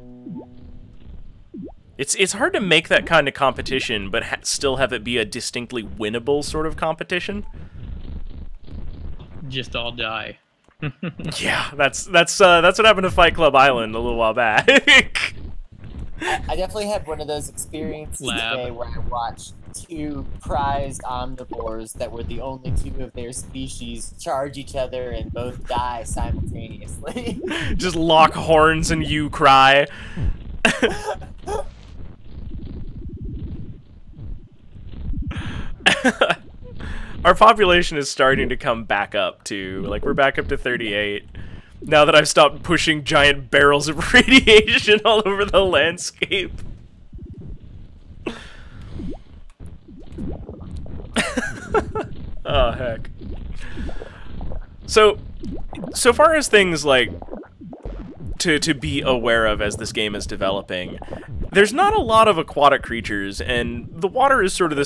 It's hard to make that kind of competition, but still have it be a distinctly winnable sort of competition. Just all die. Yeah, that's what happened to Fight Club Island a little while back. I definitely had one of those experiences today where I watched 2 prized omnivores that were the only 2 of their species charge each other and both die simultaneously. Just lock horns and you cry. Our population is starting to come back up too. Like, we're back up to 38. Now that I've stopped pushing giant barrels of radiation all over the landscape. Oh, heck. So far as things like to be aware of as this game is developing, there's not a lot of aquatic creatures, and the water is sort of the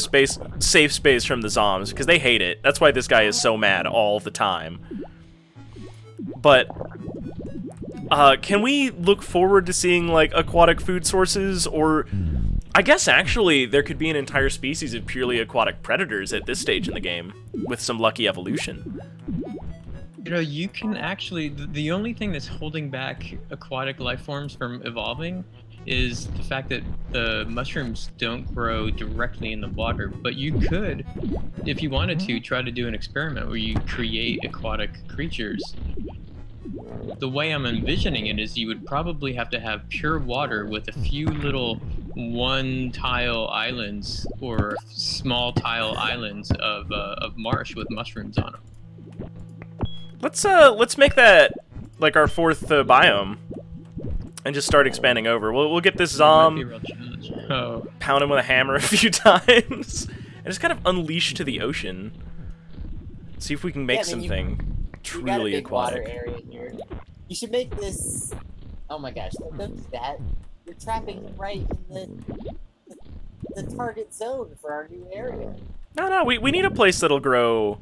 safe space from the zombies, because they hate it. That's why this guy is so mad all the time. But can we look forward to seeing like aquatic food sources, or I guess actually there could be an entire species of purely aquatic predators at this stage in the game with some lucky evolution? You know, you can actually, the only thing that's holding back aquatic life forms from evolving is the fact that the mushrooms don't grow directly in the water. But you could, if you wanted to, try to do an experiment where you create aquatic creatures. The way I'm envisioning it is you would probably have to have pure water with a few little one-tile islands or small tile islands of marsh with mushrooms on them. Let's make that like our 4th biome, and just start expanding over. We'll get this Might be a zom, real challenge. Oh, pound him with a hammer a few times, and just kind of unleash to the ocean. See if we can make Yeah, I mean, something You got a truly big water aquatic. area here. You should make this. Oh my gosh! Don't do that. You're trapping right in the target zone for our new area. No, we need a place that'll grow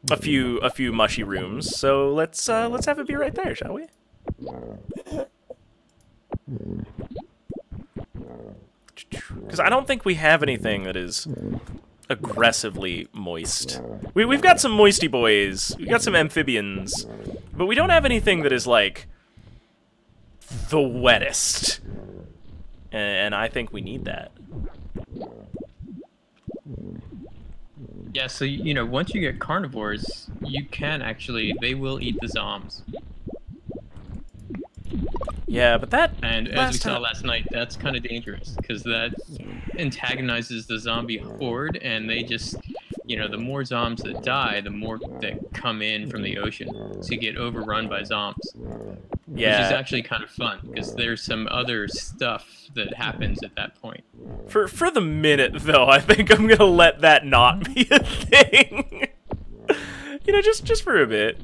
a few mushy rooms. So let's have it be right there, shall we? Because I don't think we have anything that is aggressively moist. We've got some moisty boys, we got some amphibians, but we don't have anything that is like the wettest. And I think we need that. yeah, so, you know, once you get carnivores, you can actually, they will eat the zombs. Yeah, but that And as last we saw time- last night, that's kind of dangerous, because that antagonizes the zombie horde, and they just, you know, the more zombies that die, the more that come in from the ocean. So you get overrun by zombies. Which is yeah, actually kind of fun, because there's some other stuff that happens at that point. for the minute though, I think I'm gonna let that not be a thing. You know, just for a bit.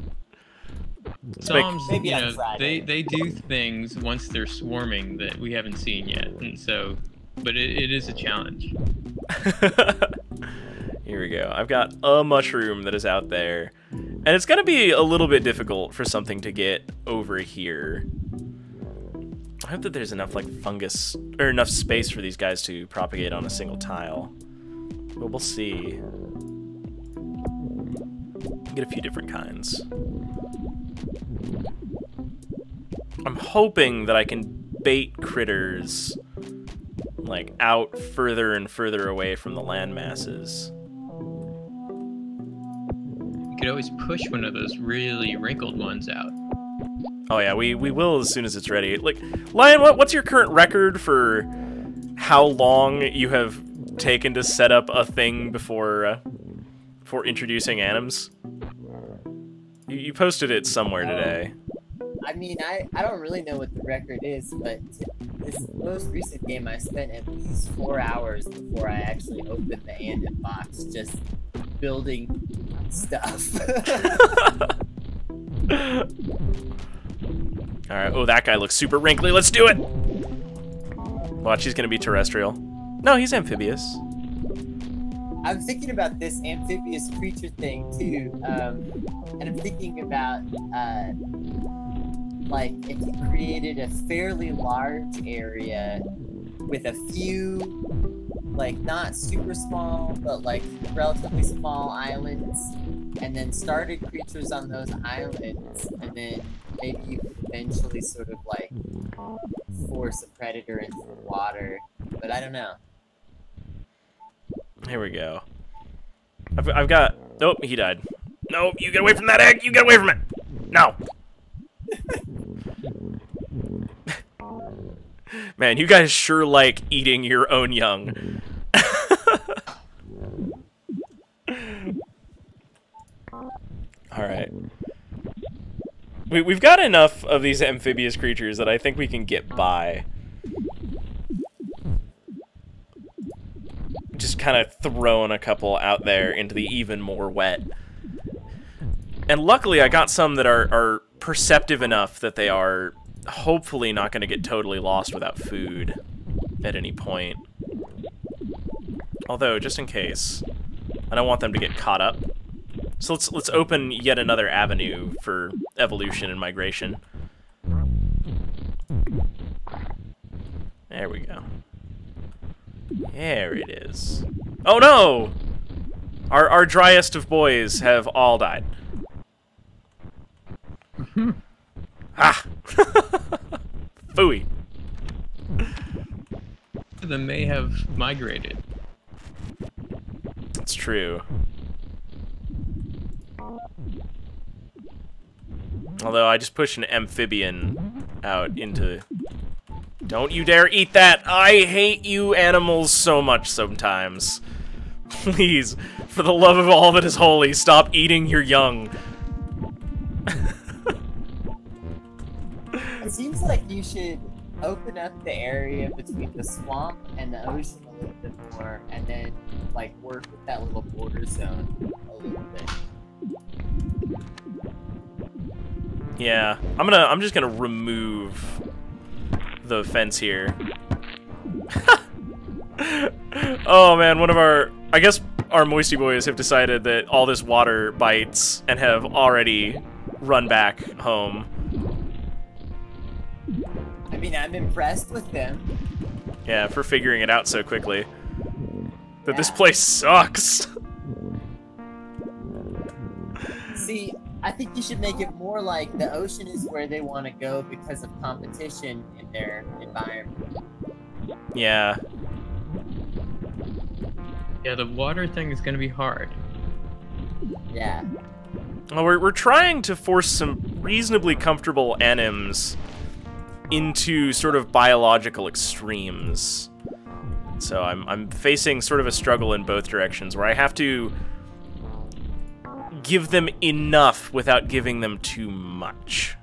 Let's make- Zombies, Maybe you on know, Friday. they do things once they're swarming that we haven't seen yet, and so, but it is a challenge. Here we go. I've got a mushroom that is out there, and it's gonna be a little bit difficult for something to get over here. I hope that there's enough like fungus or enough space for these guys to propagate on a single tile, but we'll see. Get a few different kinds. I'm hoping that I can bait critters like out further and further away from the land masses. You could always push one of those really wrinkled ones out. Oh yeah, we will as soon as it's ready. Like, Lion, what's your current record for how long you have taken to set up a thing before introducing anims? You posted it somewhere today. I mean, I don't really know what the record is, but this most recent game I spent at least 4 hours before I actually opened the Andon box, just building stuff. Alright, oh, that guy looks super wrinkly. Let's do it! Watch, he's gonna be terrestrial. No, he's amphibious. I'm thinking about this amphibious creature thing too, and I'm thinking about like if you created a fairly large area with a few, like not super small, but like relatively small islands, and then started creatures on those islands, and then maybe you could eventually sort of like force a predator into the water, but I don't know. Here we go. I've got... Oh, he died. No, you get away from that egg! You get away from it! No! Man, you guys sure like eating your own young. Alright. We've got enough of these amphibious creatures that I think we can get by. Just kind of throwing a couple out there into the even more wet. And luckily I got some that are perceptive enough that they are hopefully not going to get totally lost without food at any point. Although, just in case, I don't want them to get caught up. So let's open yet another avenue for evolution and migration. There we go. There it is. Oh no! Our driest of boys have all died. Ah! Phooey. They may have migrated. It's true. Although I just pushed an amphibian out into... Don't you dare eat that! I hate you animals so much sometimes. Please, for the love of all that is holy, stop eating your young. It seems like you should open up the area between the swamp and the ocean a little bit more, and then like work with that little border zone a little bit. Yeah, I'm just gonna remove the fence here. Oh man, I guess our Moisty Boys have decided that all this water bites and have already run back home. I mean, I'm impressed with them. Yeah, for figuring it out so quickly. That this Yeah. place sucks. See, I think you should make it more like the ocean is where they want to go because of competition in their environment. Yeah. Yeah, the water thing is gonna be hard. Yeah. Well, we're trying to force some reasonably comfortable anims into sort of biological extremes. So I'm facing sort of a struggle in both directions, where I have to give them enough without giving them too much.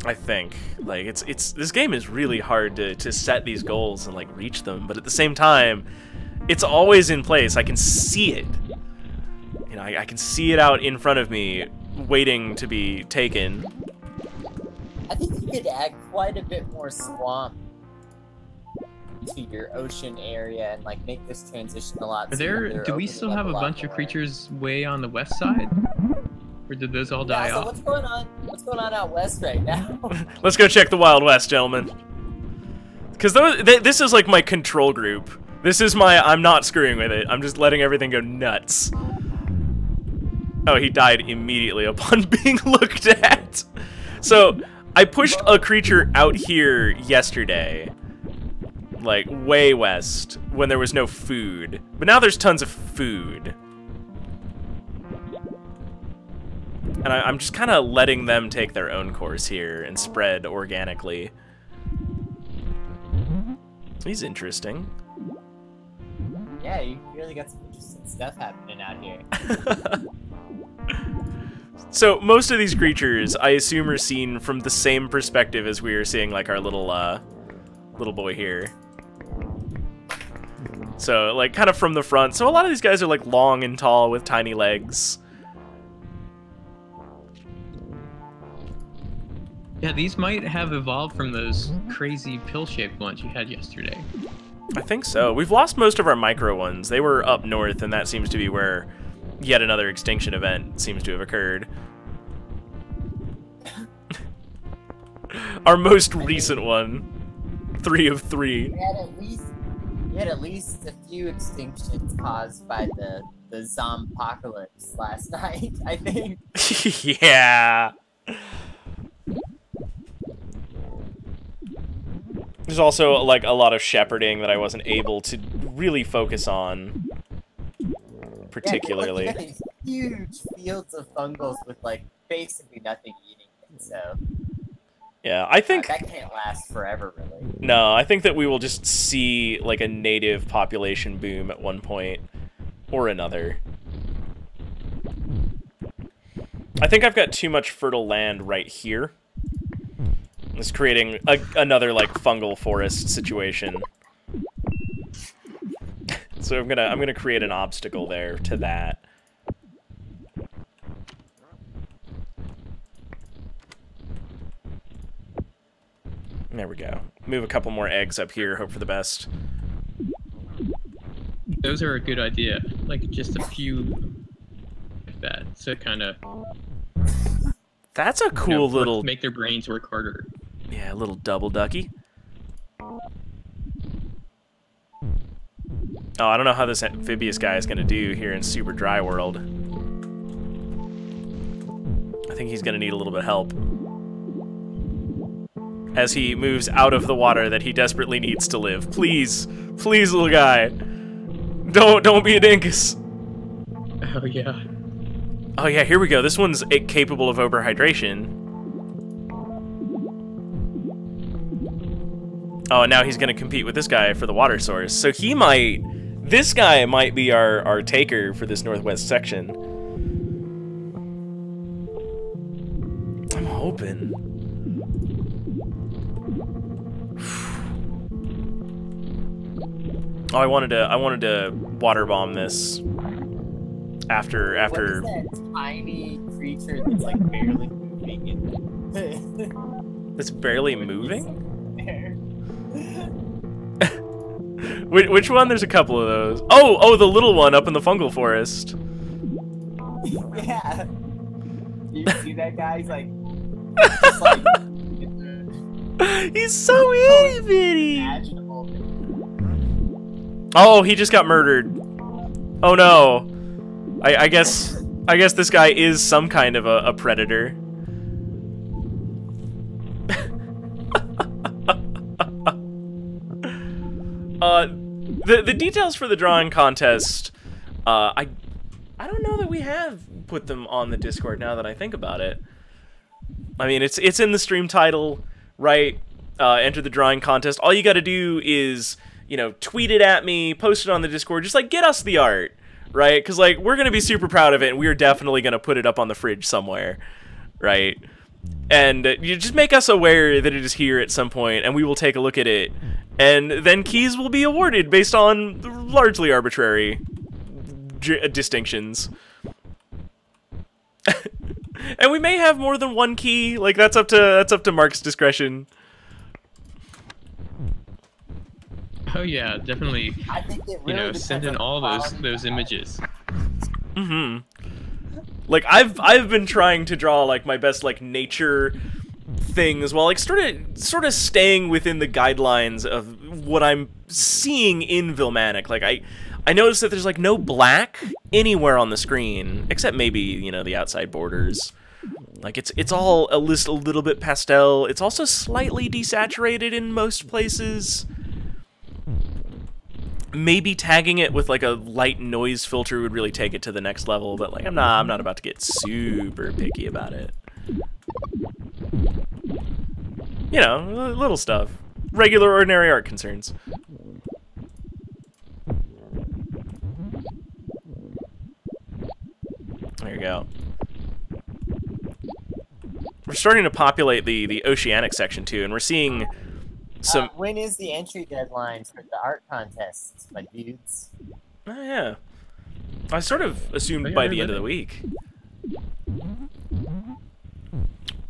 I think. Like, this game is really hard to set these goals and, like, reach them, but at the same time, it's always in place. I can see it. You know, I can see it out in front of me, waiting to be taken. I think you could add quite a bit more swamp to your ocean area and like make this transition a lot smoother. Do we still have a bunch of creatures way on the west side? Or did those all die so off? what's going on? What's going on out west right now? Let's go check the Wild West, gentlemen. Because this is like my control group. This is my, I'm not screwing with it. I'm just letting everything go nuts. Oh, he died immediately upon being looked at. So, I pushed a creature out here yesterday. Like, way west, when there was no food. But now there's tons of food. And I'm just kind of letting them take their own course here and spread organically. He's interesting. Yeah, you really got some interesting stuff happening out here. So, most of these creatures, I assume, are seen from the same perspective as we are seeing, like, our little boy here. So, like, kind of from the front. So a lot of these guys are, like, long and tall with tiny legs. Yeah, these might have evolved from those crazy pill-shaped ones you had yesterday. I think so. We've lost most of our micro ones. They were up north, and that seems to be where yet another extinction event seems to have occurred. Our most recent one. 3 of 3. We had at least a few extinctions caused by the zompocalypse last night, I think. Yeah. There's also, like, a lot of shepherding that I wasn't able to really focus on particularly. Yeah, like, these huge fields of fungals with, like, basically nothing eating it, so... Yeah, I think... that can't last forever, really. No, I think that we will just see, like, a native population boom at one point or another. I think I've got too much fertile land right here. It's creating another, like, fungal forest situation. So I'm gonna create an obstacle there to that. There we go. Move a couple more eggs up here, hope for the best. Those are a good idea. Like, just a few like that. So kind of... That's a cool little... Make their brains work harder. Yeah, a little double ducky. Oh, I don't know how this amphibious guy is going to do here in Super Dry World. I think he's going to need a little bit of help. As he moves out of the water that he desperately needs to live. Please, please, little guy. Don't be a dinkus. Oh, yeah. Oh, yeah, here we go. This one's capable of overhydration. Oh, and now he's going to compete with this guy for the water source. So he might... This guy might be our taker for this northwest section. I'm hoping. Oh, I wanted to water bomb this after. What is that tiny creature that's like barely moving? It's barely moving? There. Which one? There's a couple of those. Oh, the little one up in the fungal forest. Yeah. You see that guy? He's like, just like he's so itty bitty. imaginable. Oh, he just got murdered. Oh no. I guess this guy is some kind of a predator. The details for the drawing contest, I don't know that we have put them on the Discord now that I think about it. I mean, it's in the stream title, right? Enter the drawing contest. All you got to do is, you know, tweet it at me, post it on the Discord, just like get us the art, right? Because like we're gonna be super proud of it, and we're definitely gonna put it up on the fridge somewhere, right? And you just make us aware that it is here at some point, and we will take a look at it. And then keys will be awarded based on largely arbitrary distinctions. And we may have more than one key. Like that's up to Mark's discretion. Oh yeah, definitely. I think it really Send in all those images. Mm-hmm. Like I've been trying to draw like my best like nature things while like sort of staying within the guidelines of what I'm seeing in Vilmanic. Like I noticed that there's like no black anywhere on the screen except maybe, you know, the outside borders. Like it's all a little bit pastel. It's also slightly desaturated in most places. Maybe tagging it with like a light noise filter would really take it to the next level, but like I'm not about to get super picky about it. You know, little stuff. Regular, ordinary art concerns. There you go. We're starting to populate the oceanic section too, and we're seeing some. When is the entry deadline for the art contests, my dudes? Oh yeah, I sort of assumed Oh, yeah, by they're the end of the living. week.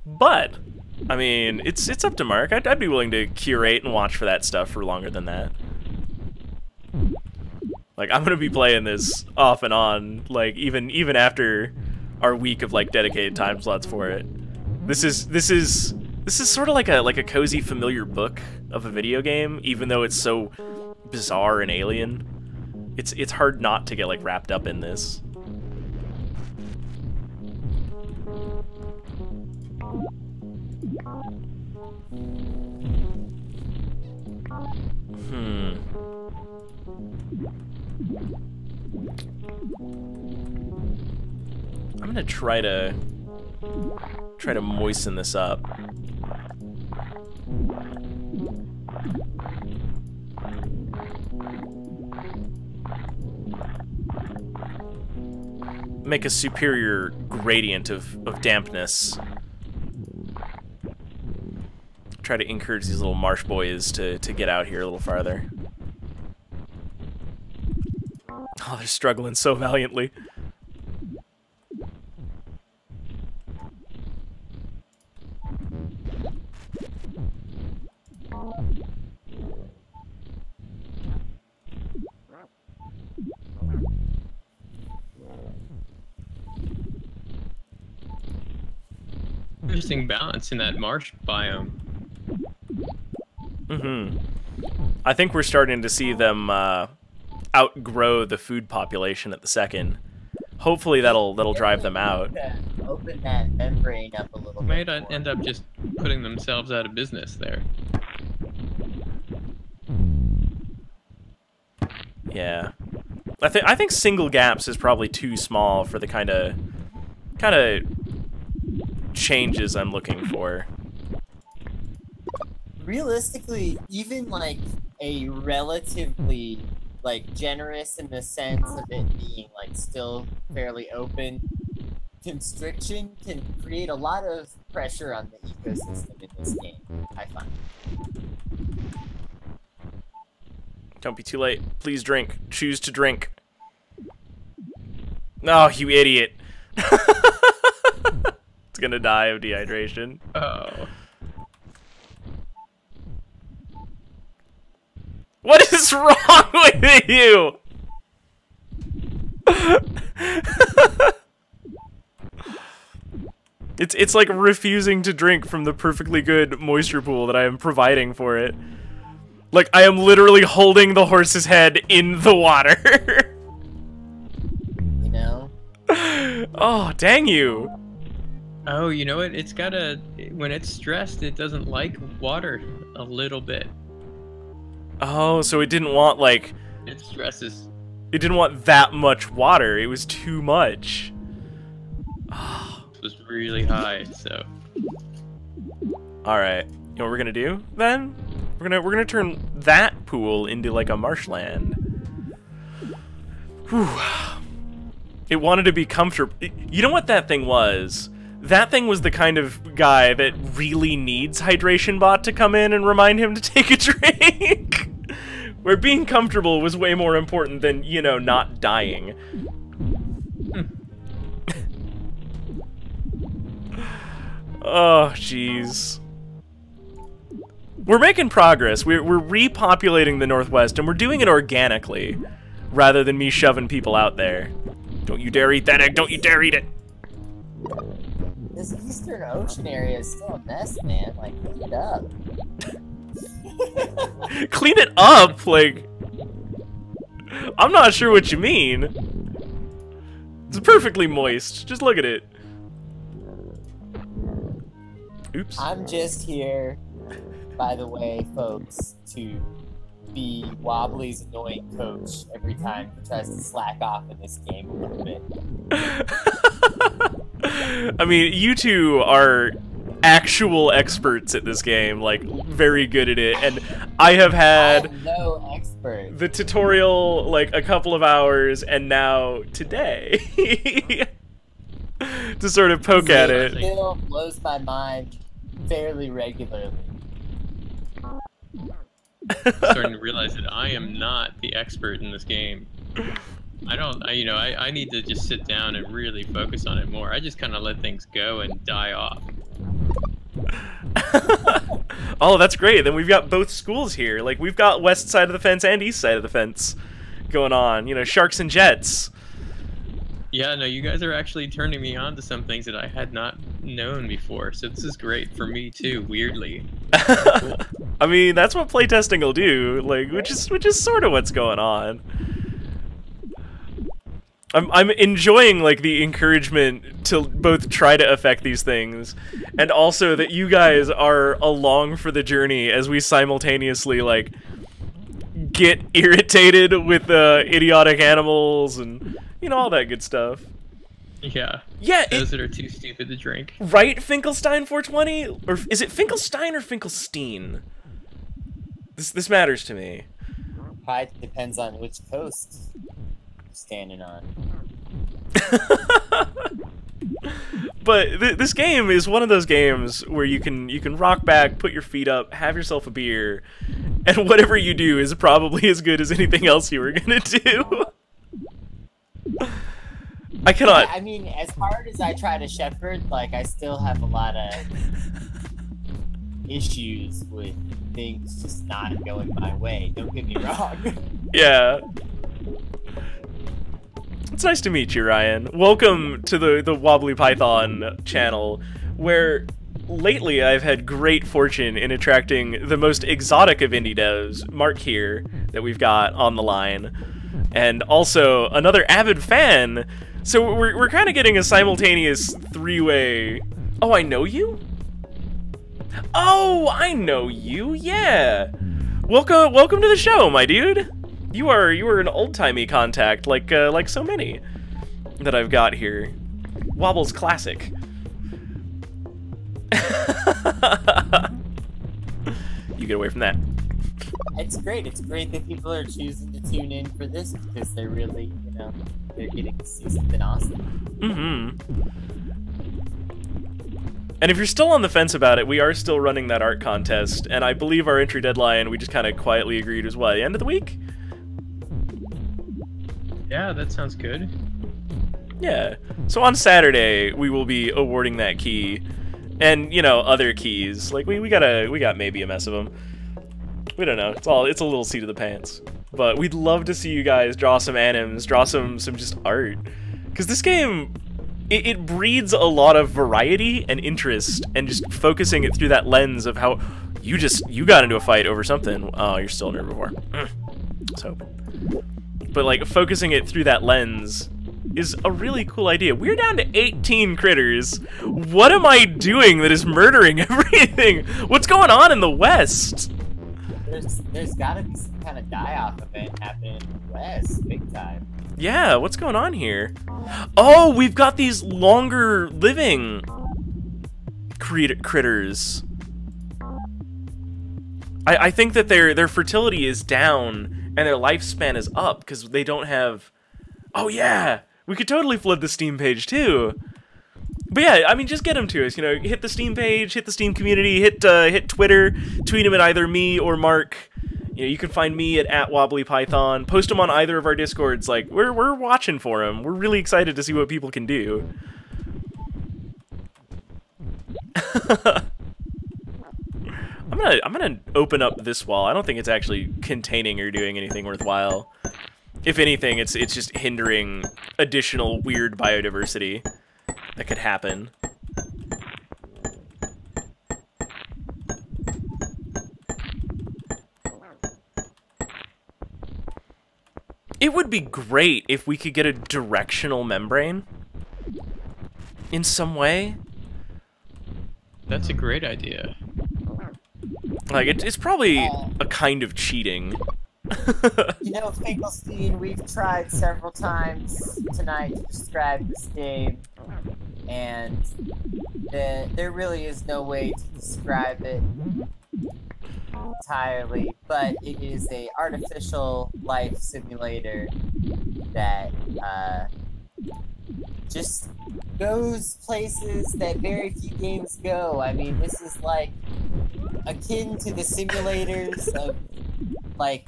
But I mean, it's up to Mark. I'd be willing to curate and watch for that stuff for longer than that. Like, I'm gonna be playing this off and on, like even after our week of like dedicated time slots for it. This is sort of like a cozy, familiar book of a video game, even though it's so bizarre and alien. It's hard not to get like wrapped up in this. I'm gonna try to moisten this up. Make a superior gradient of dampness. Try to encourage these little marsh boys to get out here a little farther. Oh, they're struggling so valiantly. Interesting balance in that marsh biome. Mm-hmm. I think we're starting to see them outgrow the food population at the second. Hopefully that'll drive them out. Open that membrane up a little Might bit. end up just putting themselves out of business there. Yeah. I think single gaps is probably too small for the kind of changes I'm looking for. Realistically, even like a relatively like generous in the sense of it being like still fairly open constriction can create a lot of pressure on the ecosystem in this game, I find. Don't be too late. Please drink. Choose to drink. No, you idiot. It's gonna die of dehydration. Oh. What is wrong with you? It's like refusing to drink from the perfectly good moisture pool that I am providing for it. Like, I am literally holding the horse's head in the water. You know? Oh, dang you. Oh, you know what? It's got a... When it's stressed, it doesn't like water a little bit. Oh, so it didn't want, like... It stresses. It didn't want that much water. It was too much. It was really high, so... Alright. You know what we're gonna do, then? We're gonna turn that pool into, like, a marshland. Whew. It wanted to be comfortable. You know what that thing was? That thing was the kind of guy that really needs Hydration Bot to come in and remind him to take a drink. Where being comfortable was way more important than, you know, not dying. Oh, jeez. We're making progress. We're repopulating the Northwest, and we're doing it organically, rather than me shoving people out there. Don't you dare eat that egg! Don't you dare eat it! This Eastern Ocean area is still a mess, man. Like, clean it up. Clean it up? Like... I'm not sure what you mean. It's perfectly moist. Just look at it. Oops. I'm just here, by the way, folks, to be Wobbly's annoying coach every time he tries to slack off in this game a little bit. I mean, you two are actual experts at this game, like, very good at it, and I have had I'm no expert. the tutorial, like, a couple of hours, and now today, to sort of poke at It it. still blows my mind fairly regularly. starting to realize that I am not the expert in this game. I need to just sit down and really focus on it more. I just kind of let things go and die off. Oh, that's great. Then we've got both schools here. Like, we've got west side of the fence and east side of the fence going on. You know, Sharks and Jets. Yeah, no, you guys are actually turning me on to some things that I had not known before. So this is great for me too, weirdly. Cool. I mean, that's what playtesting will do. Like, which is sort of what's going on. I'm enjoying, like, the encouragement to both try to affect these things, and also that you guys are along for the journey as we simultaneously, like, get irritated with idiotic animals and, you know, all that good stuff. Yeah. Yeah. Those that are too stupid to drink. Right, Finkelstein420? Or is it Finkelstein or Finkelstein? This matters to me. Probably depends on which coast you're standing on. But this game is one of those games where you can rock back, put your feet up, have yourself a beer, and whatever you do is probably as good as anything else you were gonna do. I cannot. Yeah, I mean, as hard as I try to shepherd, like, I still have a lot of issues with things just not going my way. Don't get me wrong. Yeah. It's nice to meet you, Ryan. Welcome to the Wobbly Python channel, where lately I've had great fortune in attracting the most exotic of indie devs, Mark here, that we've got on the line, and also another avid fan. So we're kind of getting a simultaneous three-way. Oh, I know you? Oh, I know you. Yeah. Welcome to the show, my dude. You are an old-timey contact, like so many that I've got here. Wobble's classic. You get away from that. It's great. It's great that people are choosing to tune in for this because they're really, you know, they're getting to see something awesome. Mm-hmm. And if you're still on the fence about it, we are still running that art contest, and I believe our entry deadline, we just kind of quietly agreed, was what, the end of the week? Yeah, that sounds good. Yeah. So on Saturday, we will be awarding that key, and, you know, other keys. Like, we got maybe a mess of them. We don't know. It's a little seat of the pants. But we'd love to see you guys draw some anims, draw some just art. Because this game, it breeds a lot of variety and interest, and just focusing it through that lens of how you got into a fight over something. Oh, you're still an herbivore. I was hoping. But, like, focusing it through that lens is a really cool idea. We're down to 18 critters. What am I doing that is murdering everything? What's going on in the West? There's gotta be some kind of die-off event happening in the West, big time. Yeah, what's going on here? Oh, we've got these longer living critters. I think that their fertility is down and their lifespan is up because they don't have... Oh yeah, we could totally flood the Steam page too. But yeah, I mean, just get them to us. You know, hit the Steam page, hit the Steam community, hit Twitter, tweet them at either me or Mark. You know, you can find me at WobblyPython. Post them on either of our Discords. Like, we're watching for them. We're really excited to see what people can do. I'm gonna open up this wall. I don't think it's actually containing or doing anything worthwhile. If anything, it's just hindering additional weird biodiversity that could happen. It would be great if we could get a directional membrane in some way. That's a great idea. Like, it's probably a kind of cheating. You know, Finkelstein, we've tried several times tonight to describe this game, and there really is no way to describe it entirely, but it is a artificial life simulator that just goes places that very few games go. I mean, this is like akin to the simulators of like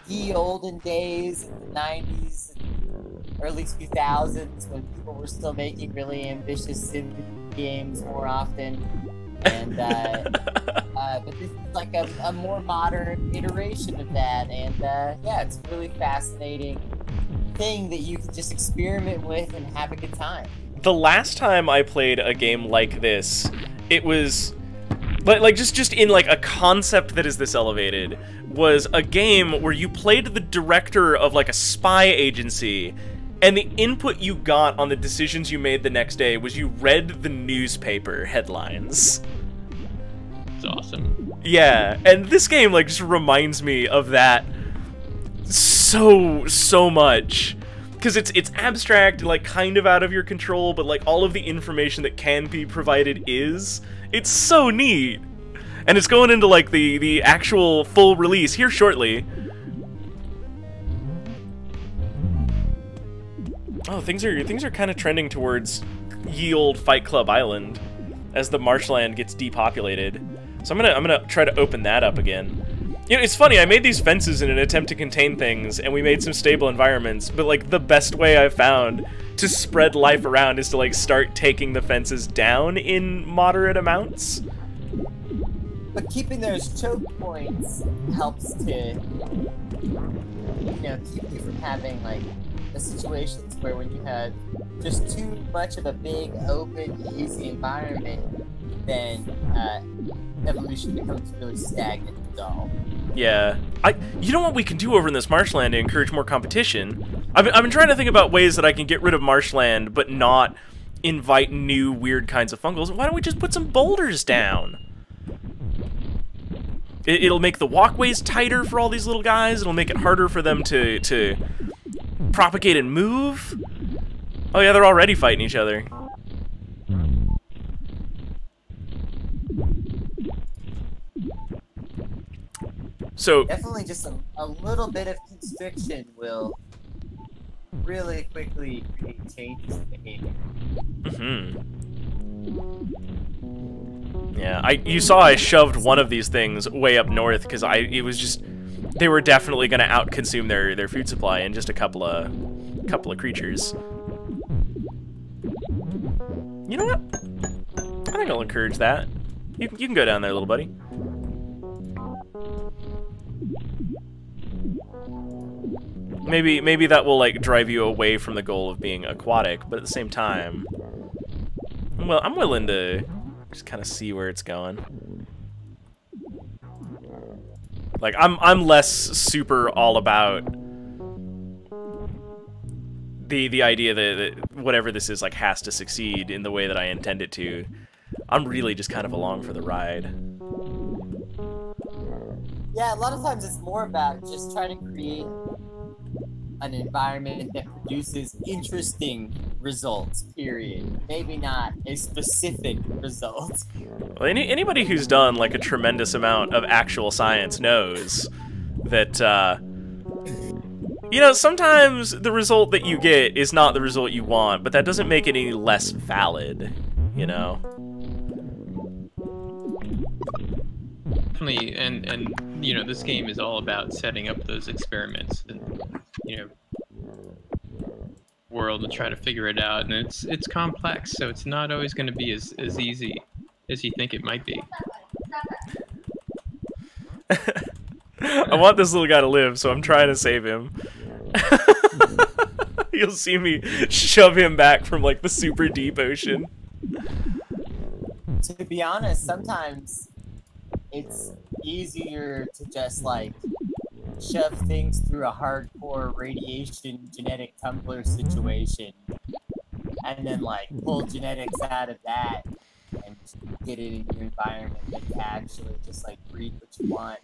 the olden days, in the 90s, early 2000s, when people were still making really ambitious sim games more often. And but this is like a more modern iteration of that, and yeah, it's a really fascinating thing that you can just experiment with and have a good time. The last time I played a game like this, it was like just in like a concept that is this elevated, was a game where you played the director of like a spy agency, and the input you got on the decisions you made the next day was you read the newspaper headlines. It's awesome. Yeah, and this game like just reminds me of that so much, because it's abstract, like kind of out of your control, but like all of the information that can be provided it's so neat. And it's going into like the actual full release here shortly. Oh, things are kind of trending towards ye olde Fight Club Island as the marshland gets depopulated. So I'm gonna try to open that up again. You know, it's funny, I made these fences in an attempt to contain things, and we made some stable environments, but like the best way I've found to spread life around is to like start taking the fences down in moderate amounts. But keeping those choke points helps to, you know, keep you from having like the situations where when you have just too much of a big, open, easy environment, then evolution becomes really stagnant and dull. Yeah, you know what we can do over in this marshland to encourage more competition? I've been trying to think about ways that I can get rid of marshland but not invite new weird kinds of fungals. Why don't we just put some boulders down? It'll make the walkways tighter for all these little guys. It'll make it harder for them to propagate and move. Oh yeah, they're already fighting each other. So definitely just a little bit of constriction will really quickly create changes in behavior. Yeah, you saw I shoved one of these things way up north because it was just, they were definitely going to out-consume their food supply in just a couple of creatures. You know what? I think I'll encourage that. You can go down there, little buddy. Maybe that will like drive you away from the goal of being aquatic, but at the same time, well, I'm willing to just kind of see where it's going. Like I'm less super all about the idea that whatever this is like has to succeed in the way that I intend it to. I'm really just kind of along for the ride. Yeah, a lot of times it's more about just trying to create an environment that produces interesting results, period. Maybe not a specific result. Well, anybody who's done like a tremendous amount of actual science knows that, you know, sometimes the result that you get is not the result you want, but that doesn't make it any less valid, you know? Definitely, and you know, this game is all about setting up those experiments and, you know, world and try to figure it out, and it's complex, so it's not always going to be as easy as you think it might be. I want this little guy to live, so I'm trying to save him. You'll see me shove him back from like the super deep ocean. To be honest, sometimes it's easier to just like shove things through a hardcore radiation genetic tumbler situation and then like pull genetics out of that and get it in your environment that can actually just like breed what you want.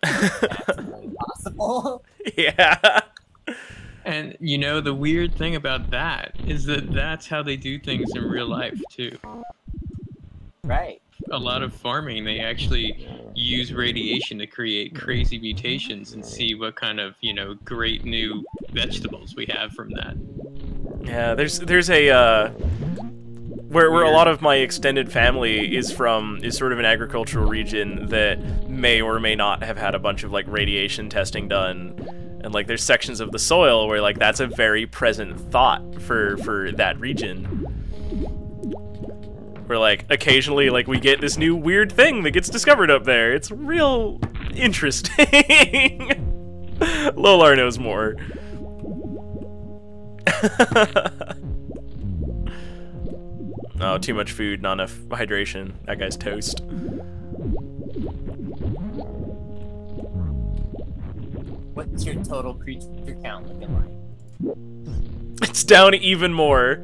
That's really possible. Yeah. And you know, the weird thing about that is that that's how they do things in real life too. Right. A lot of farming, they actually use radiation to create crazy mutations and see what kind of, you know, great new vegetables we have from that. Yeah, there's a where a lot of my extended family is from is sort of an agricultural region that may or may not have had a bunch of like radiation testing done, and like there's sections of the soil where like that's a very present thought for that region, where like occasionally like we get this new weird thing that gets discovered up there. It's real interesting. Lolar knows more. Oh, too much food, not enough hydration. That guy's toast. What's your total creature count looking like? It's down even more.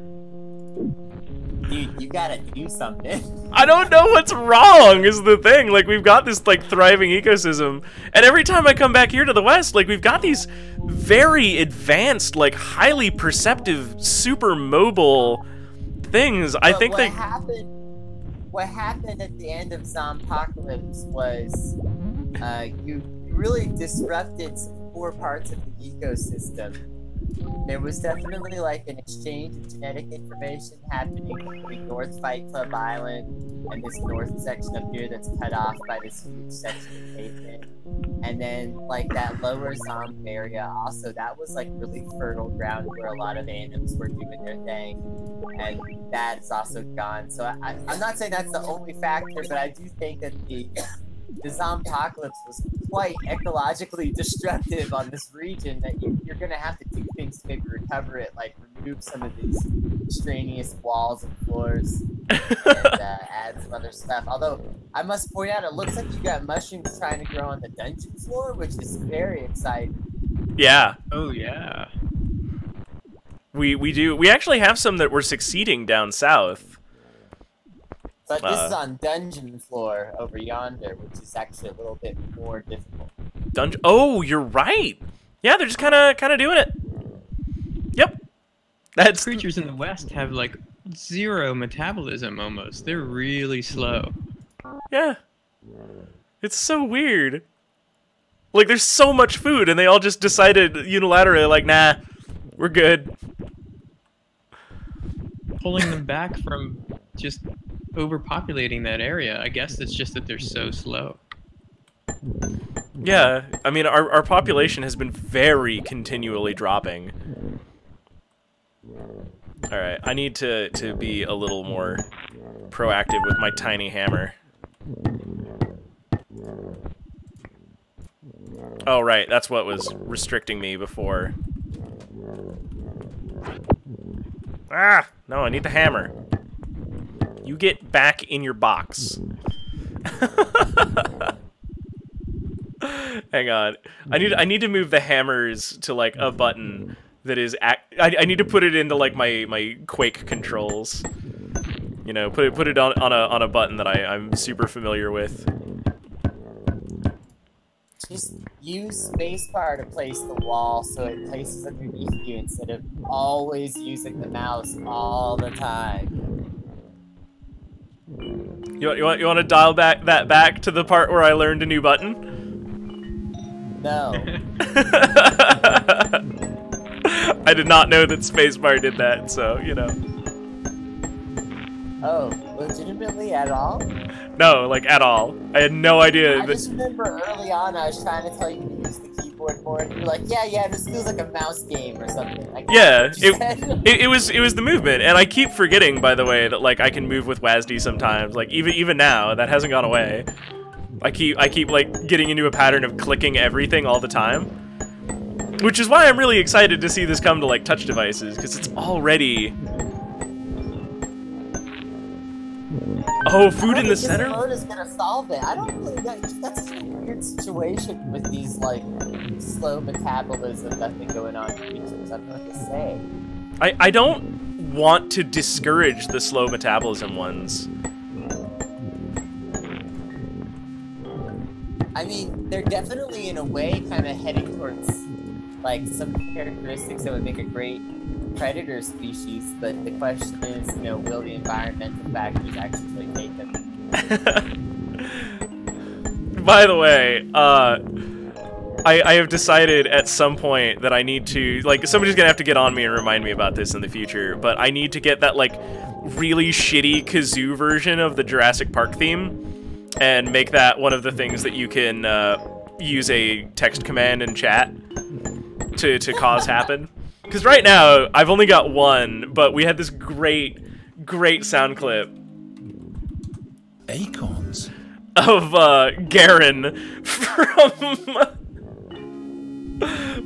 Dude, you gotta do something. I don't know what's wrong is the thing. Like, we've got this, like, thriving ecosystem. And every time I come back here to the west, like, we've got these very advanced, like, highly perceptive, super mobile things. I think what happened at the end of Zompocalypse was you really disrupted some core parts of the ecosystem. There was definitely like an exchange of genetic information happening between North Fight Club Island and this north section up here that's cut off by this huge section of pavement. And then like that lower Zom area also, that was like really fertile ground where a lot of animals were doing their thing. And that's also gone. So I'm not saying that's the only factor, but I do think that the Zompocalypse was quite ecologically destructive on this region that you're going to have to do things to maybe recover it, like remove some of these extraneous walls and floors and add some other stuff. Although, I must point out, it looks like you got mushrooms trying to grow on the dungeon floor, which is very exciting. Yeah. Oh, yeah. We do. We actually have some that we're succeeding down south. But this is on dungeon floor over yonder, which is actually a little bit more difficult. Dungeon. Oh, you're right. Yeah, they're just kind of doing it. Yep. That's Creatures in the west have like zero metabolism almost. They're really slow. Yeah. It's so weird. Like, there's so much food, and they all just decided unilaterally, like, nah, we're good. Pulling them back from just overpopulating that area. I guess it's just that they're so slow. Yeah, I mean, our population has been very continually dropping. Alright, I need to be a little more proactive with my tiny hammer. Oh, right, that's what was restricting me before. Ah! No, I need the hammer. You get back in your box. Hang on. I need to move the hammers to like a button that is I need to put it into like my Quake controls. You know, put it on a button that I'm super familiar with. Just use spacebar to place the wall so it places underneath you instead of always using the mouse all the time. You want to dial that back to the part where I learned a new button? No. I did not know that spacebar did that, so, you know. Oh, legitimately at all? No, like, at all. I had no idea. I just remember early on I was trying to tell you to use the keyboard more, and you were like, yeah, this feels like a mouse game or something. Like, yeah, it was the movement, and I keep forgetting, by the way, that like I can move with WASD sometimes. Like even now, that hasn't gone away. I keep like getting into a pattern of clicking everything all the time, which is why I'm really excited to see this come to like touch devices, because it's already. Oh, food in the center? This mode is gonna solve it. I don't really know. That's a weird situation with these, like, slow metabolism that's been going on in creatures. I don't know what to say. I don't want to discourage the slow metabolism ones. I mean, they're definitely, in a way, kind of heading towards, like, some characteristics that would make a great predator species, but the question is, you know, will the environmental factors actually take them? By the way, I have decided at some point that I need to, like, somebody's gonna have to get on me and remind me about this in the future, but I need to get that, like, really shitty kazoo version of the Jurassic Park theme and make that one of the things that you can use a text command in chat to cause happen. Because right now, I've only got one, but we had this great sound clip. Acorns. Of Garen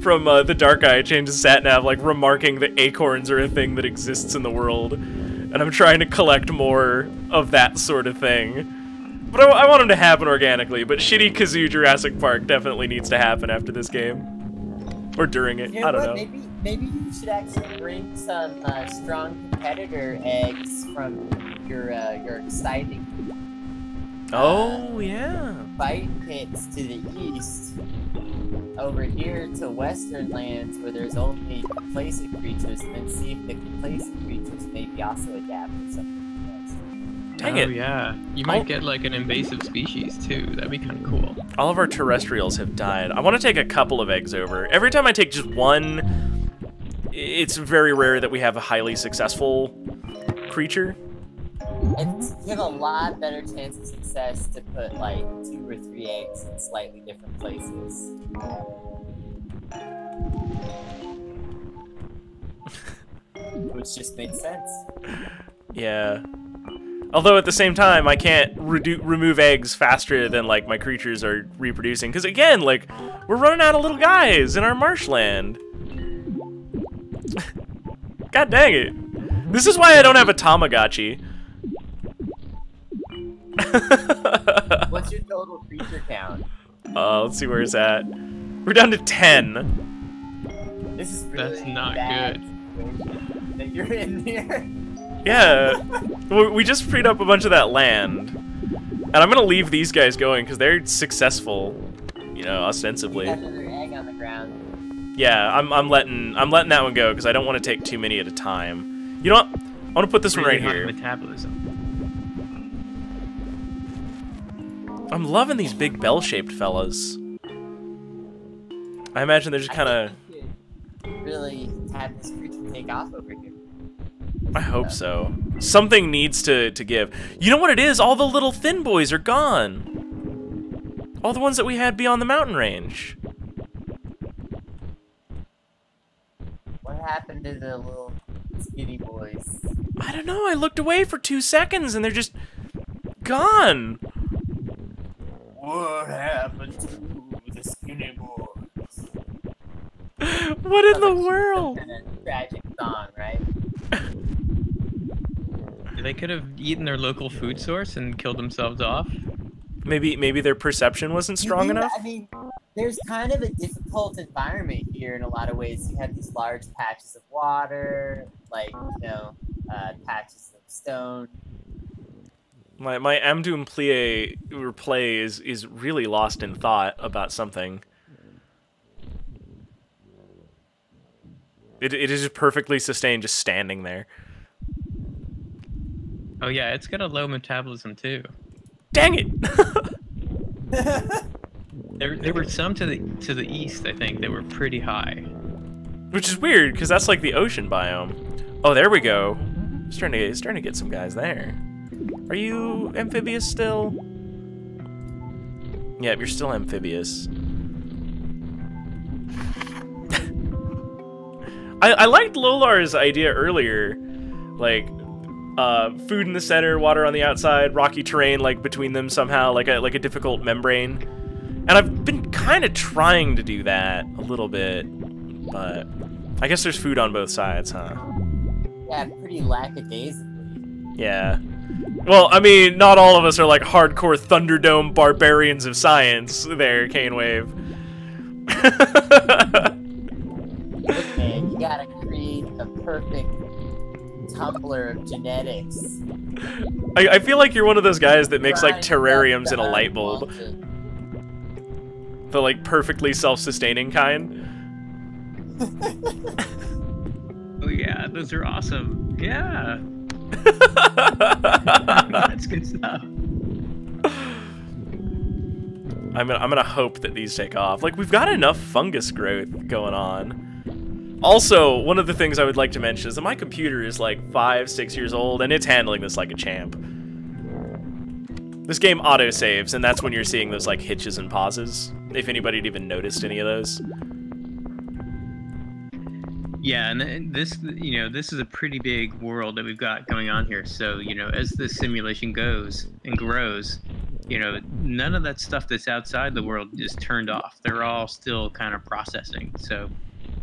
from the Dark Eye changes sat nav, like remarking that acorns are a thing that exists in the world, and I'm trying to collect more of that sort of thing. But I want them to happen organically. But shitty kazoo Jurassic Park definitely needs to happen after this game, or during it. You know I don't what? know. Maybe you should actually bring some strong competitor eggs from your exciting. Oh yeah. Fight pits to the east, over here to western lands where there's only complacent creatures, and then see if the complacent creatures maybe also adapt to something else. Dang it. Oh yeah, you might get like an invasive species too. That'd be kind of cool. All of our terrestrials have died. I want to take a couple of eggs over. Every time I take just one, it's very rare that we have a highly successful creature. And you have a lot better chance of success to put like 2 or 3 eggs in slightly different places. Which just makes sense. Yeah. Although at the same time, I can't remove eggs faster than like my creatures are reproducing. Because again, like, we're running out of little guys in our marshland. God dang it. This is why I don't have a Tamagotchi. What's your total creature count? Let's see where it's at. We're down to 10. This is really That's not bad good. that you're in here. Yeah. We just freed up a bunch of that land. And I'm gonna leave these guys going because they're successful, you know, ostensibly. You have another egg on the ground. Yeah, I'm letting that one go because I don't want to take too many at a time. You know what? I want to put this one right Really high here. Metabolism. I'm loving these big bell-shaped fellas. I imagine they're just kind of... You could really have this creature take off over here. I hope so. Something needs to give. You know what it is? All the little thin boys are gone. All the ones that we had beyond the mountain range. What happened to the little skinny boys? I don't know. I looked away for 2 seconds and they're just gone. What happened to the skinny boys? What in the world? Tragic song, right? They could have eaten their local food source and killed themselves off. Maybe their perception wasn't strong enough? I mean, there's kind of a difficult environment here in a lot of ways. You have these large patches of water, like, you know, patches of stone. My Amdoum play is really lost in thought about something. It is just perfectly sustained, just standing there. Oh yeah, it's got a low metabolism too. Dang it! There were some to the east, I think, that were pretty high. Which is weird, because that's like the ocean biome. Oh, there we go. Starting to get some guys there. Are you amphibious still? Yeah, you're still amphibious. I liked Lolar's idea earlier, like food in the center, water on the outside, rocky terrain like between them somehow, like a difficult membrane. And I've been kind of trying to do that a little bit, but I guess there's food on both sides, huh? Yeah, pretty lackadaisically. Yeah. Well, I mean, not all of us are like hardcore Thunderdome barbarians of science there, Cane Wave. Look, man, you gotta create a perfect tumbler of genetics. I feel like you're one of those guys that makes like terrariums in a light bulb. The like perfectly self-sustaining kind. Oh yeah, those are awesome. Yeah. That's good stuff. I'm gonna hope that these take off. Like, we've got enough fungus growth going on. Also, one of the things I would like to mention is that my computer is like 5-6 years old, and it's handling this like a champ. This game auto-saves, and that's when you're seeing those like hitches and pauses, if anybody had even noticed any of those. Yeah, and this, you know, this is a pretty big world that we've got going on here. So, you know, as the simulation goes and grows, you know, none of that stuff that's outside the world is turned off. They're all still kind of processing. So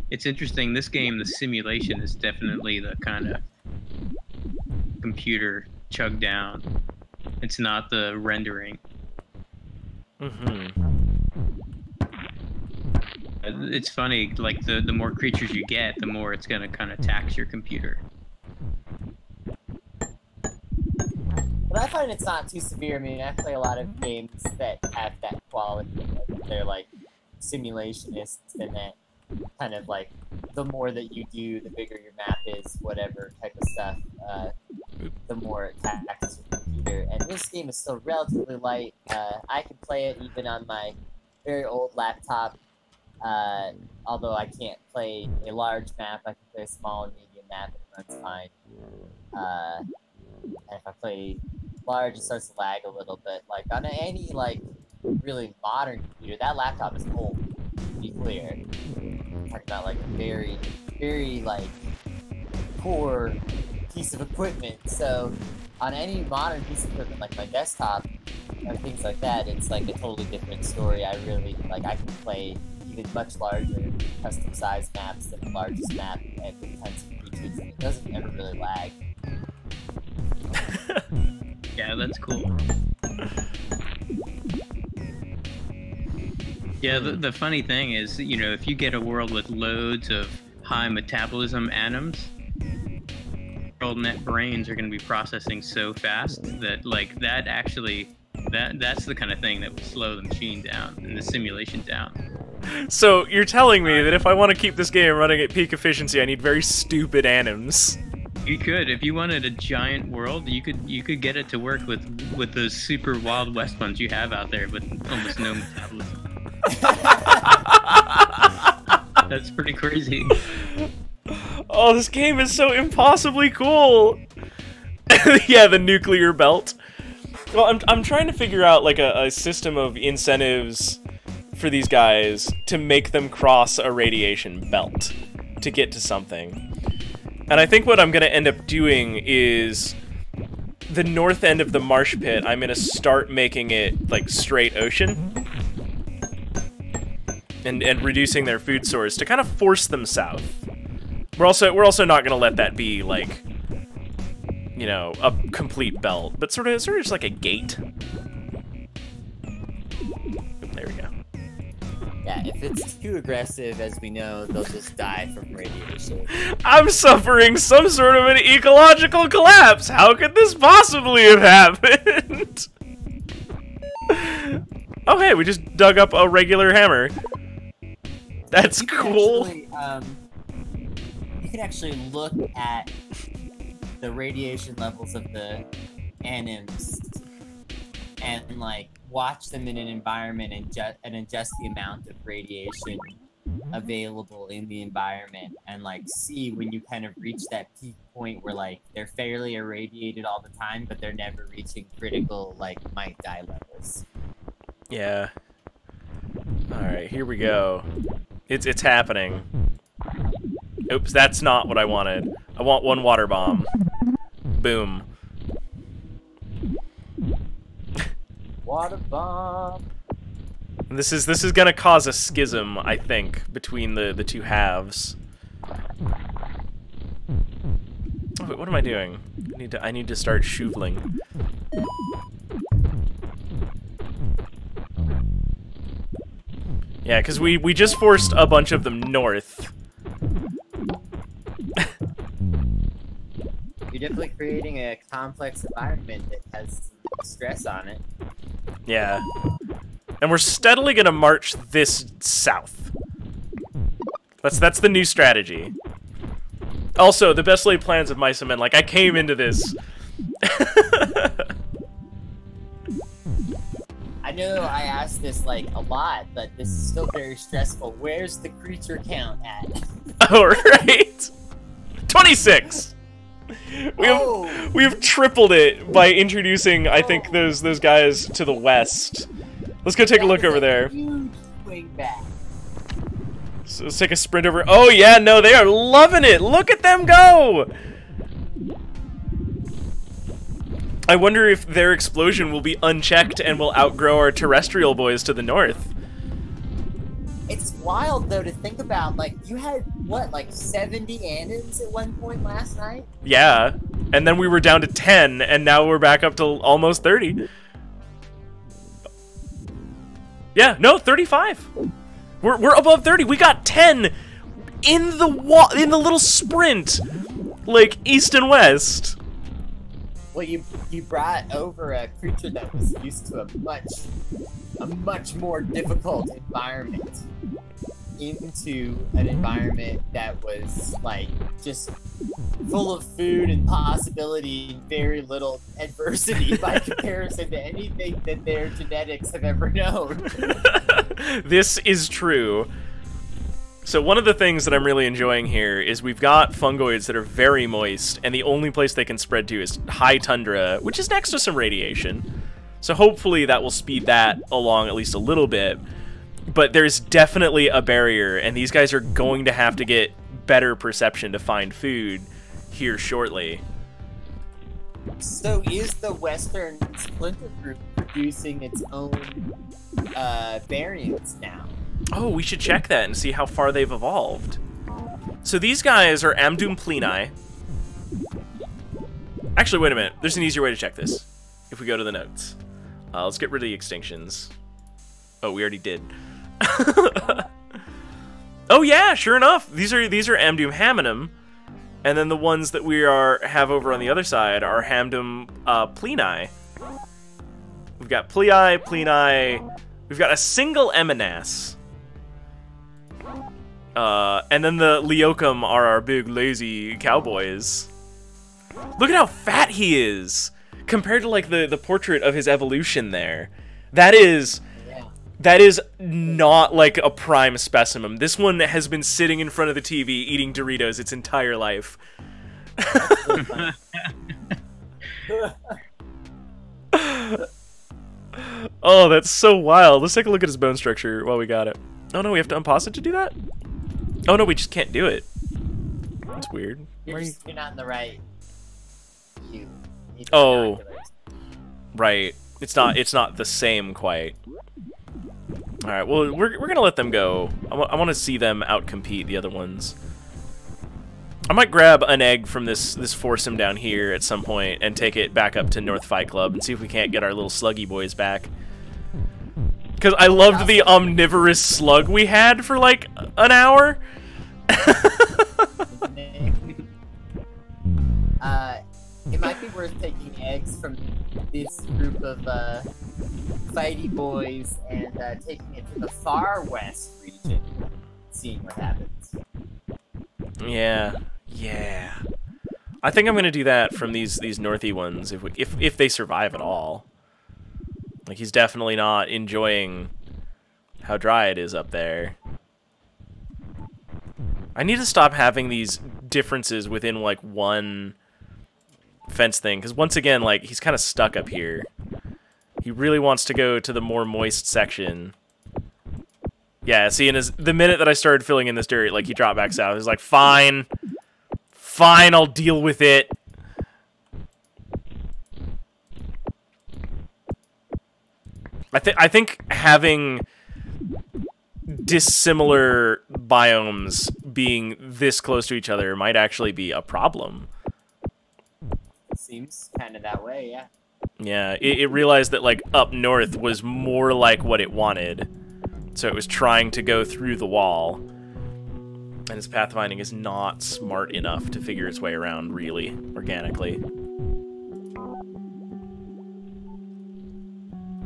it's interesting. This game, the simulation is definitely the kind of computer chugged down. It's not the rendering. Mm-hmm. It's funny, like the more creatures you get, the more it's going to kind of tax your computer. But I find it's not too severe. I mean, I play a lot of games that have that quality. They're like simulationists, and that kind of like the more that you do, the bigger your map is, whatever type of stuff, the more it taxes your computer. And this game is still relatively light. I can play it even on my very old laptop. Although I can't play a large map, I can play a small and medium map, and it runs fine. And if I play large, it starts to lag a little bit. Like on any like really modern computer, that laptop is old. To be clear, I'm talking about like a very, very like poor piece of equipment. So on any modern piece of equipment, like my desktop or things like that, it's like a totally different story. I really like. I can play much larger custom sized maps than the largest map and with tons of features, and it doesn't ever really lag. Yeah, that's cool. Yeah, the funny thing is, you know, if you get a world with loads of high metabolism atoms, neural net brains are going to be processing so fast that like that actually that's the kind of thing that will slow the machine down and the simulation down. So you're telling me that if I want to keep this game running at peak efficiency, I need very stupid anims. You could, if you wanted a giant world, you could get it to work with those super Wild West ones you have out there with almost no metabolism. That's pretty crazy. Oh, this game is so impossibly cool. Yeah, the nuclear belt. Well, I'm trying to figure out like a system of incentives for these guys to make them cross a radiation belt to get to something. And I think what I'm going to end up doing is the north end of the marsh pit, I'm going to start making it like straight ocean and reducing their food source to kind of force them south. We're also not going to let that be like, you know, a complete belt, but sort of just like a gate. There we go. Yeah, if it's too aggressive, as we know, they'll just die from radiation. I'm suffering some sort of an ecological collapse. How could this possibly have happened? Oh, hey, we just dug up a regular hammer. That's cool. You can actually look at the radiation levels of the anims and like watch them in an environment and adjust the amount of radiation available in the environment, and like see when you kind of reach that peak point where like they're fairly irradiated all the time, but they're never reaching critical like might die levels. Yeah. All right, here we go. It's happening. Oops, that's not what I wanted. I want one water bomb. Boom. Water bomb. This is gonna cause a schism, I think, between the two halves. Oh, wait, what am I doing? I need to start shoveling. Yeah, because we just forced a bunch of them north. You're definitely creating a complex environment that has stress on it. Yeah. And we're steadily gonna march this south. That's the new strategy. Also, the best laid plans of Mice and Men, like, I came into this. I know I asked this, like, a lot, but this is still very stressful. Where's the creature count at? Oh, right. 26. We've tripled it by introducing, I think, those guys to the west. Let's go take a look over there. Huge swing back. So let's take a sprint over. Oh yeah, no, they are loving it. Look at them go. I wonder if their explosion will be unchecked and will outgrow our terrestrial boys to the north. It's wild though to think about. Like you had what, like 70 Annans at one point last night? Yeah, and then we were down to 10, and now we're back up to almost 30. Yeah, no, 35. We're above 30. We got 10 in the little sprint, like east and west. Well, you brought over a creature that was used to a much more difficult environment into an environment that was like just full of food and possibility and very little adversity by comparison to anything that their genetics have ever known. This is true. So one of the things that I'm really enjoying here is we've got fungoids that are very moist, and the only place they can spread to is high tundra, which is next to some radiation. So hopefully that will speed that along at least a little bit. But there's definitely a barrier, and these guys are going to have to get better perception to find food here shortly. So is the Western Splinter Group producing its own variants now? Oh, we should check that and see how far they've evolved. So these guys are Amdum Pleni. Actually, wait a minute. There's an easier way to check this. If we go to the notes. Let's get rid of the extinctions. Oh, we already did. Oh yeah, sure enough. These are Amdum Haminum. And then the ones that we have over on the other side are Hamdum Pleni. We've got Pleni. We've got a single Eminas. And then the Leocum are our big lazy cowboys. Look at how fat he is compared to like the portrait of his evolution there. That is not like a prime specimen. This one has been sitting in front of the TV eating Doritos its entire life. Oh, that's so wild. Let's take a look at his bone structure while we got it. Oh no, we have to unpause it to do that? Oh no, we just can't do it. That's weird. You're not in the right view. Oh, right. It's not the same quite. All right. Well, we're gonna let them go. I want to see them outcompete the other ones. I might grab an egg from this foursome down here at some point and take it back up to North Fight Club and see if we can't get our little sluggy boys back. Because I loved the omnivorous slug we had for like an hour. It might be worth taking eggs from this group of fighty boys and taking it to the far west region, seeing what happens. Yeah. I think I'm gonna do that from these northy ones if they survive at all. Like he's definitely not enjoying how dry it is up there. I need to stop having these differences within like one fence thing, because once again, like he's kind of stuck up here. He really wants to go to the more moist section. Yeah, see, the minute that I started filling in this dirt, like he dropped back south. He's like, fine, I'll deal with it. I think having dissimilar biomes being this close to each other might actually be a problem. Seems kind of that way, yeah. Yeah, it realized that like up north was more like what it wanted, so it was trying to go through the wall, and its pathfinding is not smart enough to figure its way around really organically.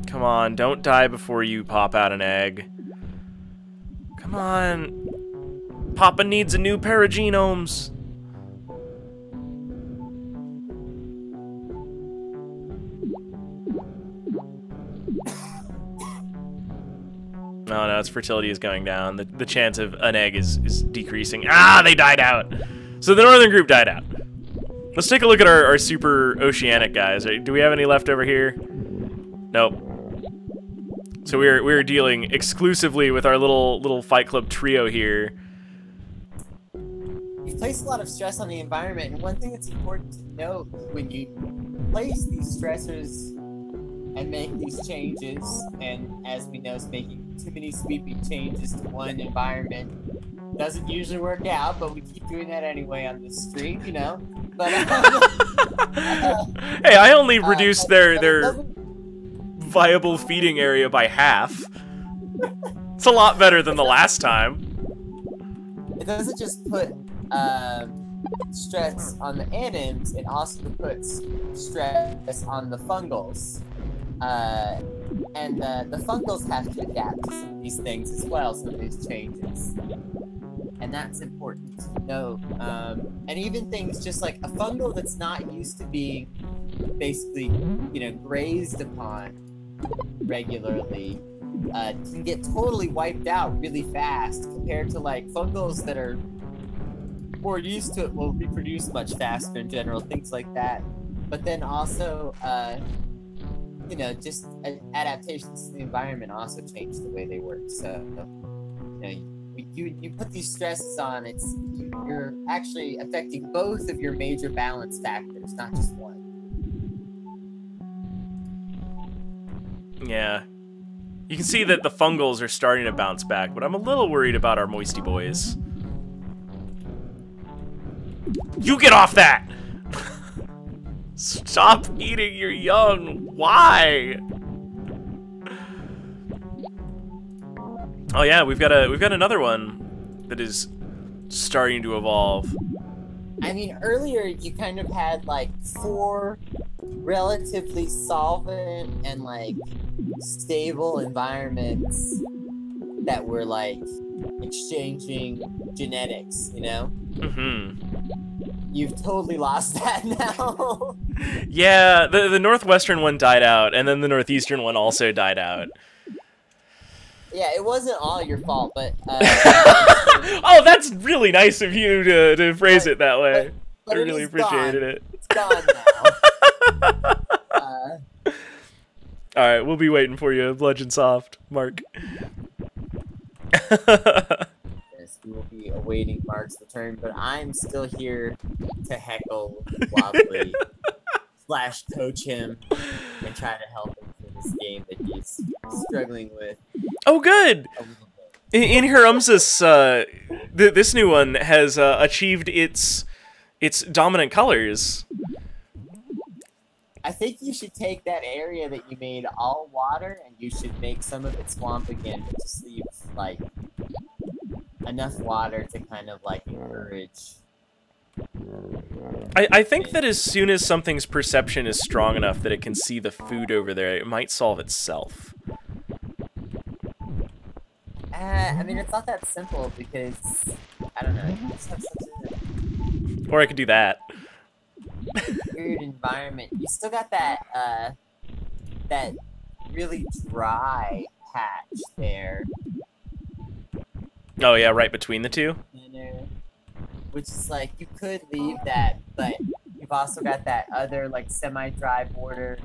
Come on, don't die before you pop out an egg. Come on. Papa needs a new pair of genomes. Oh no, its fertility is going down. The chance of an egg is decreasing. Ah, they died out. So the northern group died out. Let's take a look at our super oceanic guys. Do we have any left over here? Nope. So we're dealing exclusively with our little Fight Club trio here. You place a lot of stress on the environment, and one thing that's important to note when you place these stressors and make these changes, and as we know, making too many sweeping changes to one environment doesn't usually work out, but we keep doing that anyway on this stream, you know. But hey, I only reduced their viable feeding area by half. It's a lot better than the last time. It doesn't just put stress on the anims, it also puts stress on the fungals. And the fungals have to adapt to some of these things as well, some of these changes. And that's important to note. And even things just like a fungal that's not used to being basically, grazed upon regularly can get totally wiped out really fast compared to like fungals that are more used to it will reproduce much faster in general, things like that. But then also, just adaptations to the environment also change the way they work. So, you put these stresses on, you're actually affecting both of your major balance factors, not just one. Yeah. You can see that the fungals are starting to bounce back, but I'm a little worried about our moisty boys. You get off that! Stop eating your young. Why? Oh yeah, we've got another one that is starting to evolve. I mean, earlier you kind of had like 4 relatively solvent and like stable environments that were like exchanging genetics, you know? Mm-hmm. You've totally lost that now. Yeah, the northwestern one died out, and then the northeastern one also died out. Yeah, it wasn't all your fault, but... oh, that's really nice of you to phrase it that way. But I really appreciated it. It's gone now. Alright, we'll be waiting for you, Bludgeon Soft, Mark. Yes, we will be awaiting Mark's return, but I'm still here to heckle Wobbly / coach him and try to help him through this game that he's struggling with. Oh, good! In Herumzus, this new one has achieved its dominant colors. I think you should take that area that you made all water and you should make some of it swamp again, but just leave, like, enough water to kind of, like, encourage. I think that as soon as something's perception is strong enough that it can see the food over there, it might solve itself. I mean, it's not that simple because, I don't know, you just have such a... Or I could do that. weird environment. You still got that, that really dry patch there. Oh yeah, right between the two? Which is like, you could leave that, but you've also got that other, like, semi-dry border,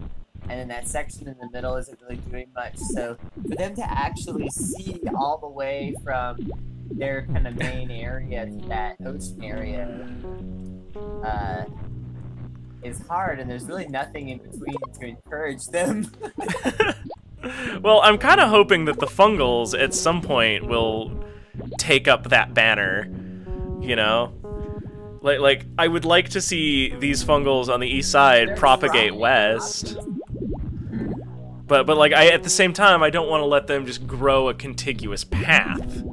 and then that section in the middle isn't really doing much. So for them to actually see all the way from their kind of main area to that ocean area is hard, and there's really nothing in between to encourage them. Well, I'm kind of hoping that the fungals at some point will take up that banner, you know? Like I would like to see these fungals on the east side propagate west. But like, at the same time, I don't want to let them just grow a contiguous path.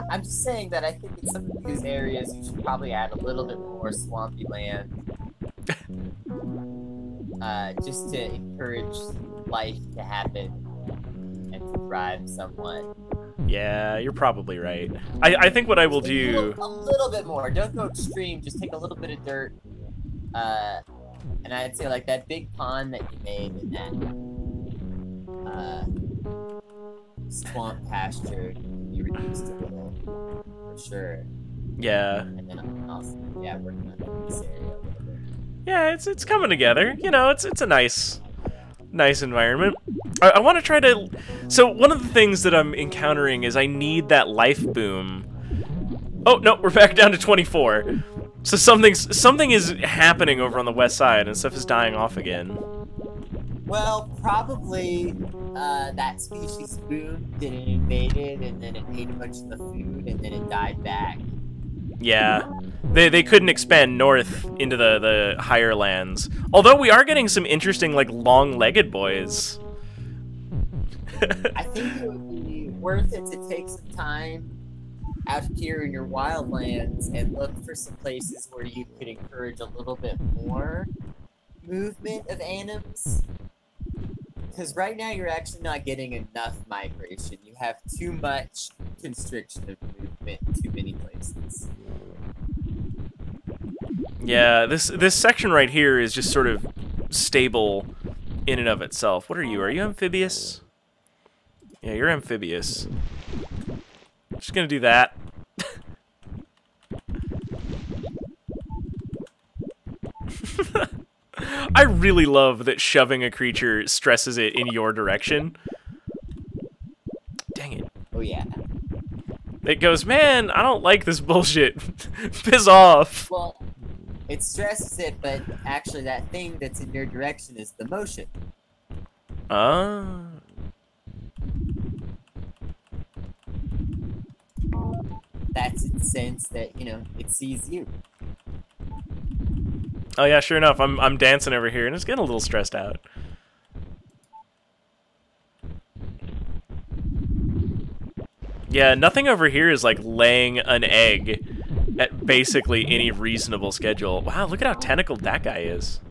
I'm just saying that I think in some of these areas you should probably add a little bit more swampy land. Just to encourage life to happen and to thrive somewhat. Yeah, you're probably right. I think what I will do... A little bit more. Don't go extreme. Just take a little bit of dirt. And I'd say like that big pond that you made in that swamp pasture be reduced a little, for sure. Yeah. And then I'm also, yeah, working on this area a little bit. Yeah, it's coming together. You know, it's a nice environment. I want to try to. So one of the things that I'm encountering is I need that life boom. Oh no, we're back down to 24. So something is happening over on the west side, and stuff is dying off again. Well, probably that species boomed and it invaded, and then it ate a bunch of the food, and then it died back. Yeah, they couldn't expand north into the higher lands. Although we are getting some interesting like long-legged boys. I think it would be worth it to take some time out here in your wildlands and look for some places where you could encourage a little bit more movement of animals. Because right now you're actually not getting enough migration. You have too much constriction of movement in too many places. Yeah, this section right here is just sort of stable in and of itself. What are you? Are you amphibious? Yeah, you're amphibious. Just gonna do that. I really love that shoving a creature stresses it in your direction. Dang it. Oh yeah. It goes, man, I don't like this bullshit. Piss off. Well, it stresses it, but actually that thing that's in your direction is the motion. That's its sense that, you know, it sees you. Oh yeah, sure enough. I'm dancing over here and it's getting a little stressed out. Yeah, nothing over here is like laying an egg at basically any reasonable schedule. Wow, look at how tentacled that guy is.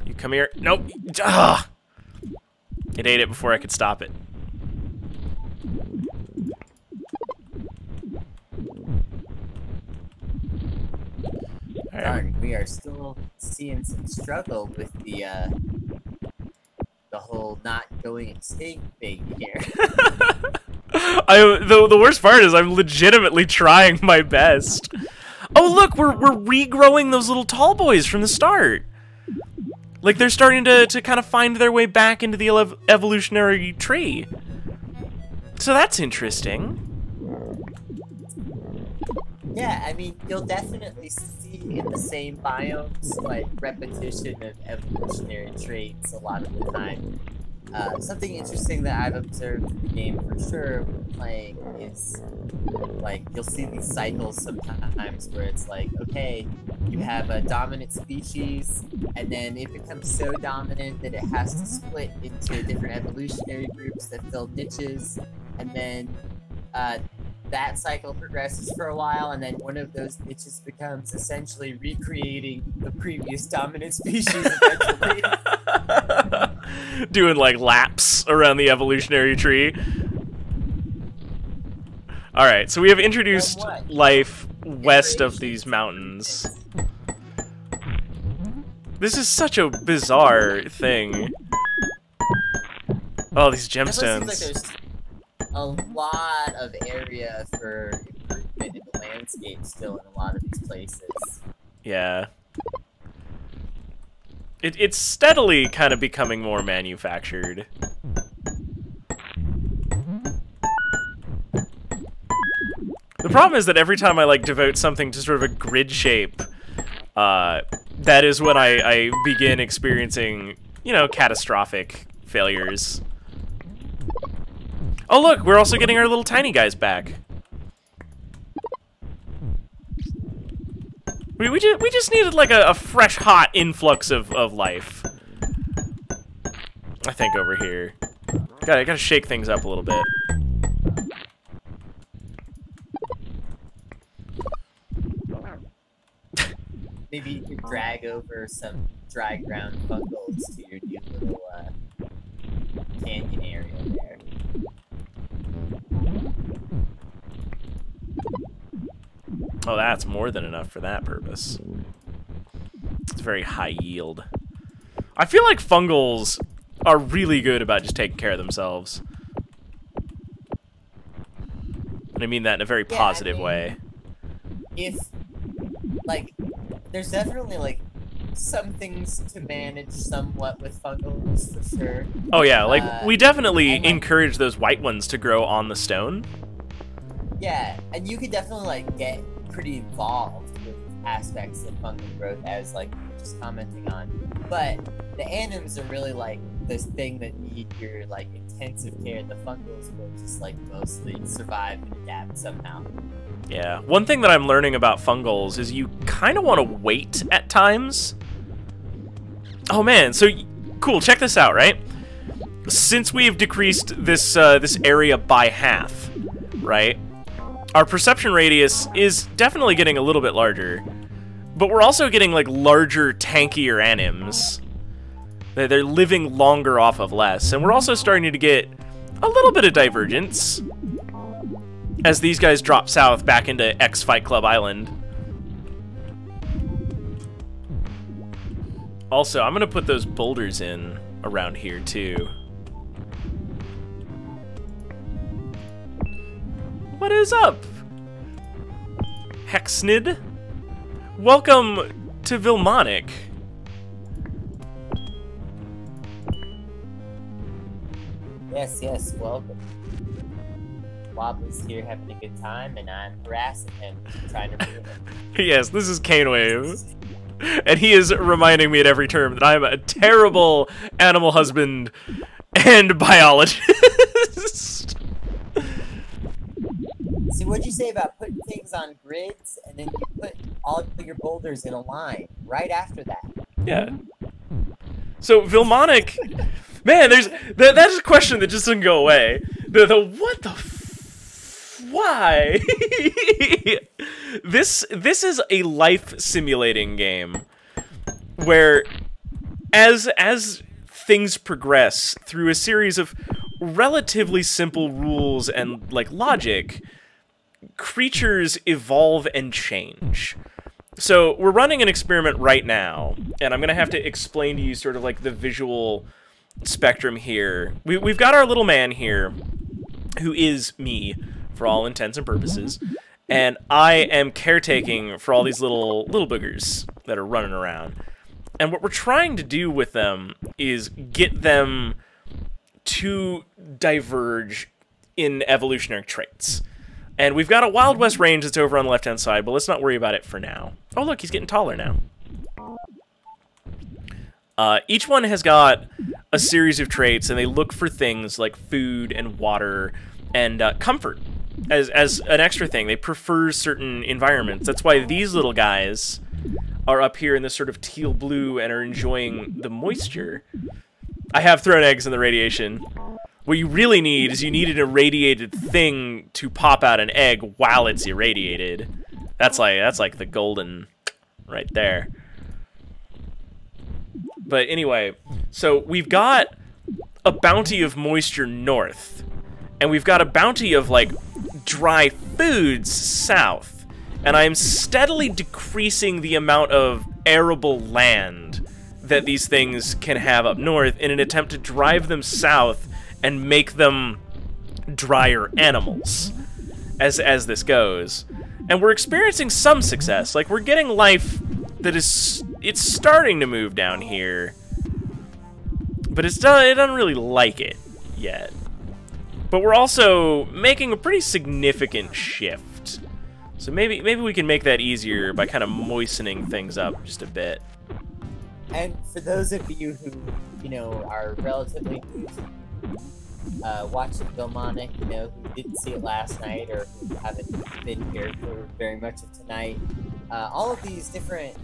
You come here. Nope. Ah! It ate it before I could stop it. Darn, we are still seeing some struggle with the whole not going extinct thing here. The worst part is I'm legitimately trying my best. Oh look, we're regrowing those little tall boys from the start. Like they're starting to kind of find their way back into the evolutionary tree. So that's interesting. Yeah, I mean, you'll definitely see in the same biomes, like, repetition of evolutionary traits a lot of the time. Something interesting that I've observed in the game for sure when playing is, like, you'll see these cycles sometimes where it's like, okay, you have a dominant species, and then it becomes so dominant that it has to split into different evolutionary groups that fill niches, and then, that cycle progresses for a while, and then one of those niches becomes essentially recreating the previous dominant species eventually. Doing like laps around the evolutionary tree. Alright, so we have introduced life west of these mountains. This is such a bizarre thing. Oh, these gemstones. Seems like there's a lot of area for improvement in the landscape still in a lot of these places. Yeah. It's steadily kind of becoming more manufactured. The problem is that every time I like devote something to sort of a grid shape, that is when I begin experiencing, you know, catastrophic failures. Oh look, we're also getting our little tiny guys back. We just needed like a fresh, hot influx of life. I think over here. Gotta shake things up a little bit. Maybe you could drag over some dry ground fungals to your new little canyon area there. Oh, that's more than enough for that purpose. It's very high yield. I feel like fungals are really good about just taking care of themselves. And I mean that in a very positive way. If, like, there's definitely, like, some things to manage somewhat with fungals, for sure. Oh yeah, like, we definitely and, like, encourage those white ones to grow on the stone. Yeah, and you could definitely, like, get pretty involved with aspects of fungal growth, as, like, just commenting on. But the anims are really, like, this thing that need your, like, intensive care. The fungals will just, like, mostly survive and adapt somehow. Yeah, one thing that I'm learning about fungals is you kind of want to wait at times. Oh man, so cool, check this out, right? Since we've decreased this this area by half, right? Our perception radius is definitely getting a little bit larger, but we're also getting like larger, tankier anims. They're living longer off of less, and we're also starting to get a little bit of divergence as these guys drop south back into X Fight Club Island. Also, I'm gonna put those boulders in around here too. What is up, Hexnid? Welcome to Vilmonic. Yes, welcome. Wobbly's here having a good time, and I'm harassing him, trying to ruin him. Yes, this is Canewave. And he is reminding me at every term that I'm a terrible animal husband and biologist. See, what'd you say about putting things on grids, and then you put all of your boulders in a line right after that? Yeah. So, Vilmonic... Man, that is a question that just doesn't go away. The what the why? This is a life simulating game where as things progress through a series of relatively simple rules and like logic, creatures evolve and change. So we're running an experiment right now, and I'm gonna have to explain to you sort of like the visual spectrum here. We've got our little man here, who is me for all intents and purposes, and I am caretaking for all these little boogers that are running around. And what we're trying to do with them is get them to diverge in evolutionary traits. And we've got a Wild West range that's over on the left-hand side, but let's not worry about it for now. Oh, look, he's getting taller now. Each one has got a series of traits, and they look for things like food and water and comfort as an extra thing. They prefer certain environments. That's why these little guys are up here in this sort of teal blue and are enjoying the moisture. I have thrown eggs in the radiation. What you really need is you need an irradiated thing to pop out an egg while it's irradiated. That's like the golden right there. But anyway, so we've got a bounty of moisture north, and we've got a bounty of, like, dry foods south, and I'm steadily decreasing the amount of arable land that these things can have up north in an attempt to drive them south and make them drier animals as this goes. And we're experiencing some success. Like, we're getting life that is... It's starting to move down here, but it doesn't really like it yet. But we're also making a pretty significant shift. So maybe we can make that easier by kind of moistening things up just a bit. And for those of you who, you know, are relatively new to watching Vilmonic, you know, who didn't see it last night or who haven't been here for very much of tonight, all of these different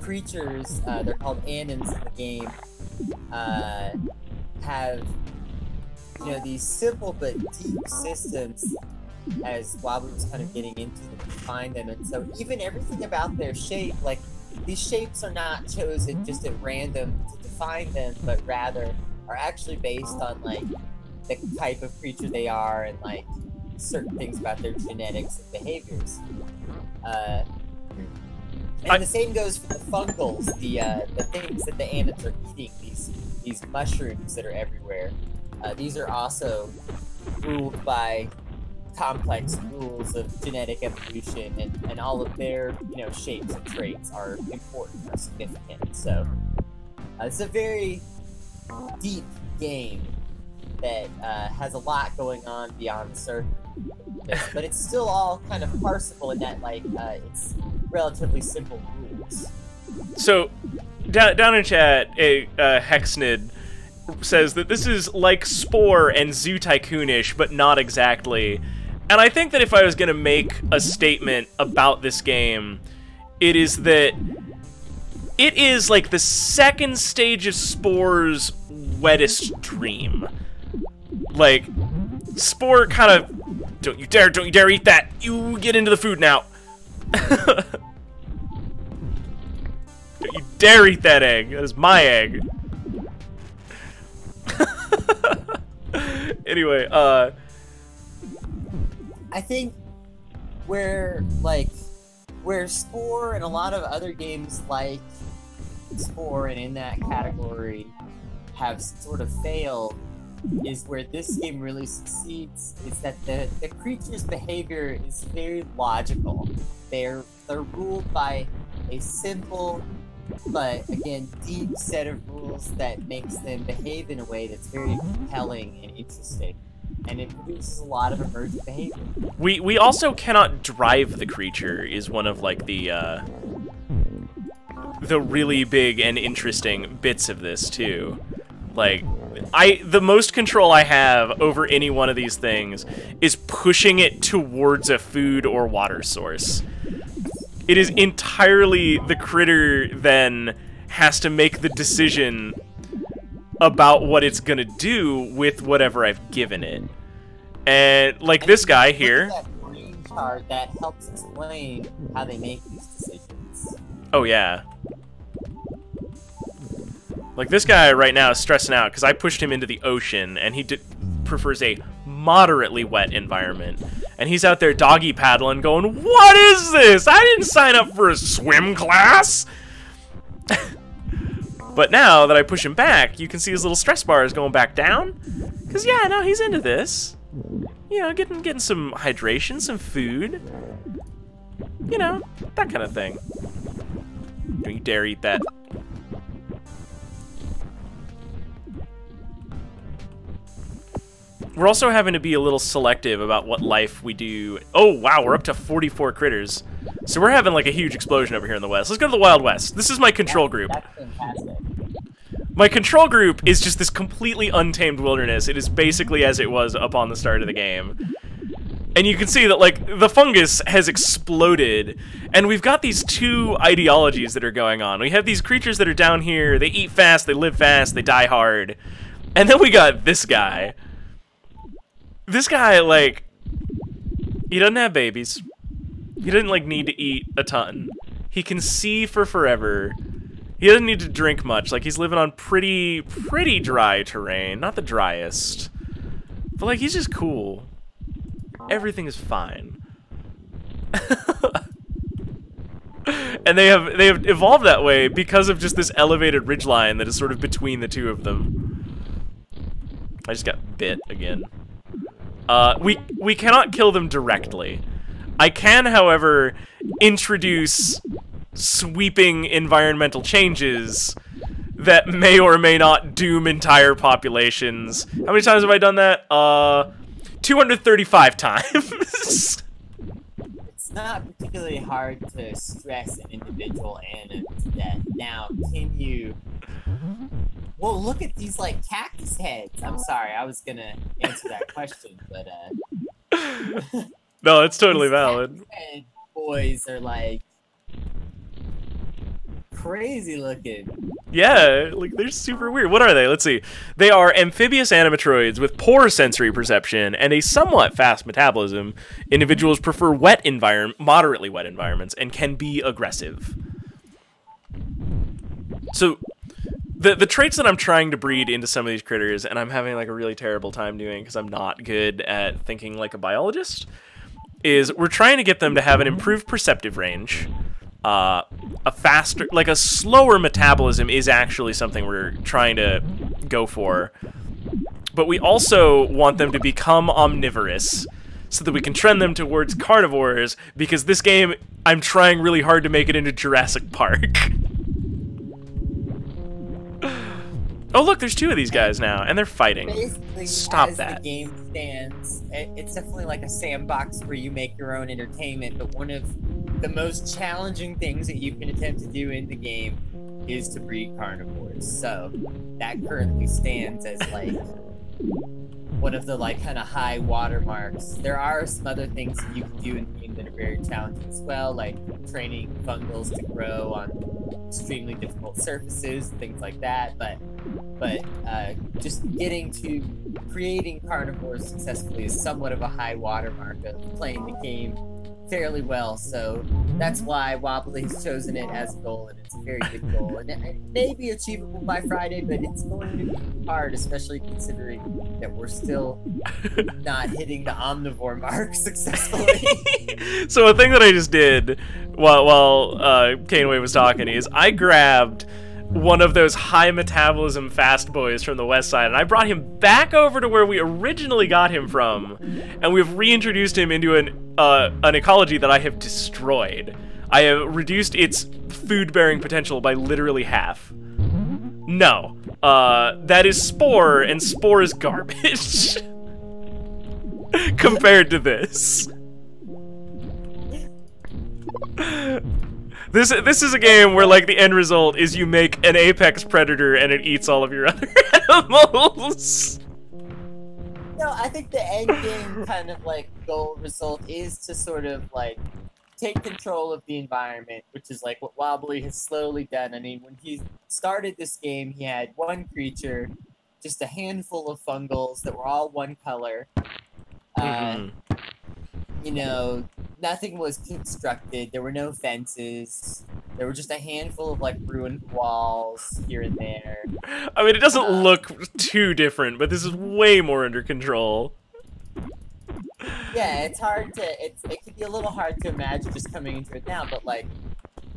creatures, they're called anims in the game, have, you know, these simple but deep systems, as Wobbly was kind of getting into them, to find them. And so even everything about their shape, like, these shapes are not chosen just at random to define them, but rather are actually based on, like, the type of creature they are and, like, certain things about their genetics and behaviors. And the same goes for the fungals, the things that the anims are eating, these mushrooms that are everywhere. These are also ruled by complex rules of genetic evolution, and all of their, you know, shapes and traits are important or significant. So it's a very deep game that has a lot going on beyond the surface, but it's still all kind of parsable in that, like, it's relatively simple rules. So, down in chat, Hexnid says that this is like Spore and Zoo Tycoon-ish, but not exactly. And I think that if I was going to make a statement about this game, it is that it is like the second stage of Spore's wettest dream. Like, Spore kind of, don't you dare eat that. You get into the food now. Don't you dare eat that egg. That is my egg. Anyway, I think where Spore and a lot of other games like Spore and in that category have sort of failed is where this game really succeeds, is that the creature's behavior is very logical. They're ruled by a simple but again deep set of rules that makes them behave in a way that's very compelling and interesting, and it produces a lot of emergent behavior. We also cannot drive the creature is one of like the really big and interesting bits of this too. Like, the most control I have over any one of these things is pushing it towards a food or water source. It is entirely the critter then has to make the decision about what it's gonna do with whatever I've given it. And like this guy here. Look at that green chart that helps explain how they make these decisions. Oh yeah. Like this guy right now is stressing out because I pushed him into the ocean and he prefers a moderately wet environment. And he's out there doggy paddling going, what is this? I didn't sign up for a swim class! But now that I push him back, you can see his little stress bar is going back down. Because yeah, no, he's into this. You know, getting some hydration, some food. You know, that kind of thing. Don't you dare eat that. We're also having to be a little selective about what life we do. Oh, wow, we're up to 44 critters. So we're having like a huge explosion over here in the West. Let's go to the Wild West. This is my control group. That's fantastic. My control group is just this completely untamed wilderness. It is basically as it was up on the start of the game. And you can see that, like, the fungus has exploded. And we've got these two ideologies that are going on. We have these creatures that are down here. They eat fast, they live fast, they die hard. And then we got this guy. This guy, like, he doesn't have babies. He doesn't, like, need to eat a ton. He can see for forever. He doesn't need to drink much. Like, he's living on pretty dry terrain. Not the driest. But, like, he's just cool. Everything is fine. And they have evolved that way because of just this elevated ridgeline that is sort of between the two of them. I just got bit again. We cannot kill them directly. I can, however, introduce sweeping environmental changes that may or may not doom entire populations. How many times have I done that? 235 times. It's not particularly hard to stress an individual animal to death. Now, can you... Well, look at these, like, cactus heads. I'm sorry, I was gonna answer that question, but, No, it's totally valid. Cactus head boys are, like, crazy looking. Yeah, like, they're super weird. What are they? Let's see. They are amphibious animatroids with poor sensory perception and a somewhat fast metabolism. Individuals prefer moderately wet environments and can be aggressive. So... The traits that I'm trying to breed into some of these critters, and I'm having like a really terrible time doing because I'm not good at thinking like a biologist, is we're trying to get them to have an improved perceptive range, a faster, like a slower metabolism is actually something we're trying to go for, but we also want them to become omnivorous. so that we can trend them towards carnivores, because this game, I'm trying really hard to make it into Jurassic Park. Oh look, there's 2 of these guys now, and they're fighting. Basically, Stop as that. the game stands, it's definitely like a sandbox where you make your own entertainment, but one of the most challenging things that you can attempt to do in the game is to breed carnivores. So that currently stands as like one of the like kind of high watermarks. There are some other things that you can do in the game that are very challenging as well, like training fungals to grow on extremely difficult surfaces, things like that. But just getting to creating carnivores successfully is somewhat of a high watermark of playing the game fairly well. So that's why Wobbly has chosen it as a goal, and it's a very good goal. And it may be achievable by Friday, but it's going to be hard, especially considering that we're still not hitting the omnivore mark successfully. So a thing that I just did while Caneway was talking is I grabbed one of those high metabolism fast boys from the west side, and I brought him back over to where we originally got him from, and we've reintroduced him into an ecology that I have destroyed. I have reduced its food-bearing potential by literally half. No, that is Spore, and Spore is garbage compared to this. This is a game where, like, the end result is you make an apex predator and it eats all of your other animals. No, I think the end game kind of like goal result is to sort of like take control of the environment, which is like what Wobbly has slowly done. I mean, when he started this game, he had one creature, just a handful of fungals that were all one color. You know, nothing was constructed. There were no fences. There were just a handful of like ruined walls here and there. I mean, it doesn't look too different, but this is way more under control. Yeah, it's hard to. It can be a little hard to imagine just coming into it now, but like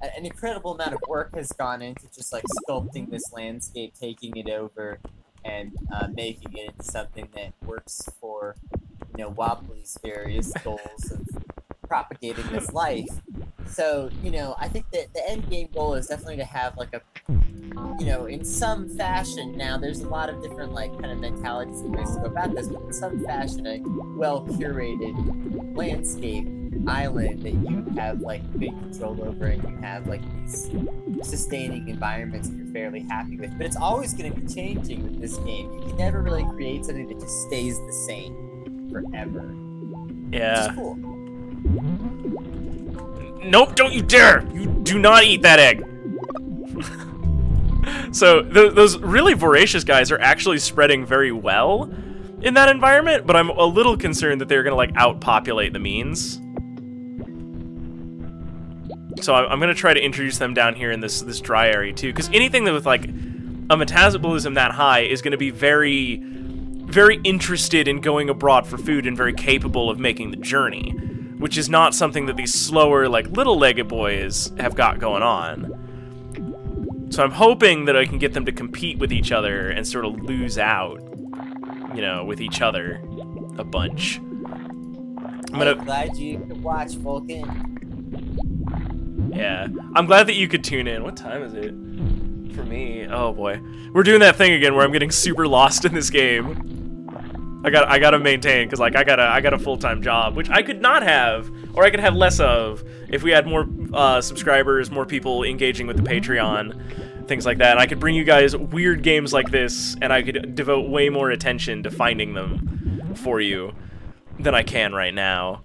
an incredible amount of work has gone into just like sculpting this landscape, taking it over, and making it into something that works for, you know, Wobbly's various goals of propagating this life. So, you know, I think that the end game goal is definitely to have like a, you know, in some fashion, now there's a lot of different like kind of mentalities and ways to go about this, but in some fashion, a well-curated landscape island that you have like big control over, and you have like these sustaining environments that you're fairly happy with. But it's always going to be changing with this game. You can never really create something that just stays the same forever. Yeah. Which is cool. Nope, don't you dare! You do not eat that egg! So, those really voracious guys are actually spreading very well in that environment, but I'm a little concerned that they're gonna, like, outpopulate the means. So I'm gonna try to introduce them down here in this dry area, too, because anything that with, like, a metabolism that high is gonna be very, very interested in going abroad for food and very capable of making the journey, which is not something that these slower, like, little-legged boys have got going on. So I'm hoping that I can get them to compete with each other and sort of lose out, you know, with each other a bunch. I'm glad you could watch, Vulcan. Yeah, I'm glad that you could tune in. What time is it? For me, oh boy. We're doing that thing again where I'm getting super lost in this game. I gotta maintain, because like I got a full-time job, which I could not have, or I could have less of, if we had more subscribers, more people engaging with the Patreon, things like that. And I could bring you guys weird games like this, and I could devote way more attention to finding them for you than I can right now.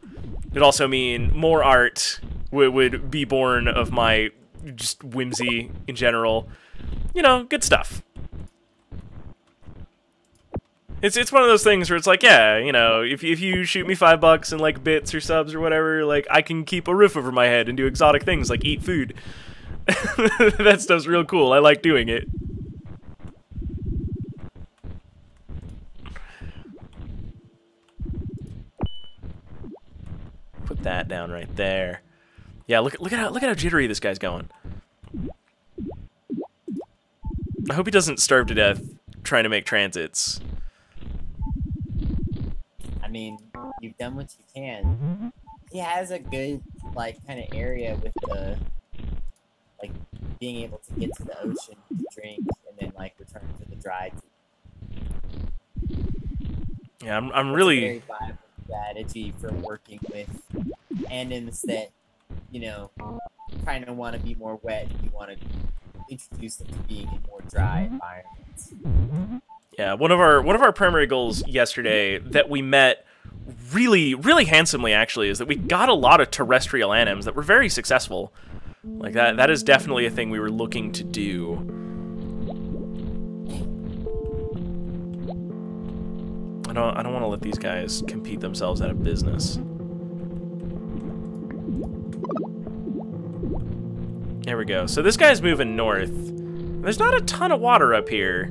It'd also mean more art would be born of my just whimsy in general. You know, good stuff. It's one of those things where it's like, yeah, you know, if you shoot me $5 in like bits or subs or whatever, like I can keep a roof over my head and do exotic things like eat food. That stuff's real cool. I like doing it. Put that down right there. Yeah, look at how jittery this guy's going. I hope he doesn't starve to death trying to make transits. I mean, you've done what you can. He has a good like kind of area with the like being able to get to the ocean to drink and then like return to the dry. Yeah, I'm It's a really. very viable strategy for working with animals that you know kind of want to be more wet. And you want to introduce them to being in more dry environments. Yeah, one of our primary goals yesterday that we met really handsomely actually is that we got a lot of terrestrial anims that were very successful. Like that is definitely a thing we were looking to do. I don't want to let these guys compete themselves out of business. There we go. So this guy's moving north. There's not a ton of water up here.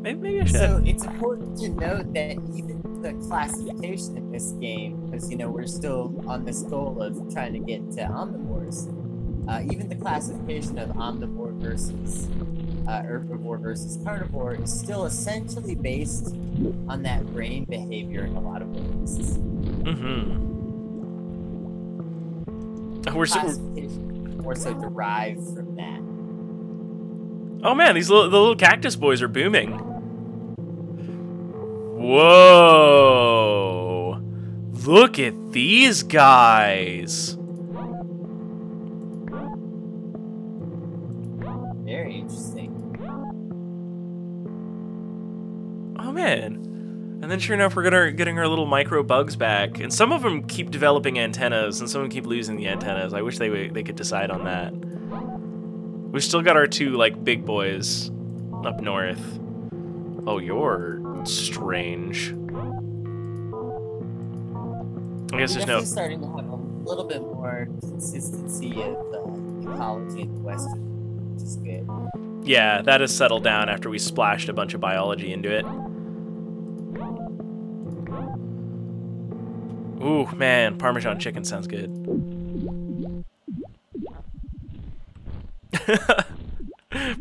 Maybe I should. So it's important to note that even the classification in this game, because you know we're still on this goal of trying to get to omnivores, even the classification of omnivore versus herbivore versus carnivore is still essentially based on that brain behavior in a lot of ways. Mm-hmm. We're so, Classification more so derived from that. oh man, the little cactus boys are booming. Whoa! Look at these guys. Very interesting. Oh man. And then sure enough, we're getting our little micro bugs back. And some of them keep developing antennas, and some of them keep losing the antennas. I wish they could decide on that. We've still got our two, like, big boys up north. Oh, you're strange. I guess there's no... Definitely starting to have a little bit more consistency of ecology in the Western, which is good. Yeah, that has settled down after we splashed a bunch of biology into it. Ooh, man, Parmesan chicken sounds good.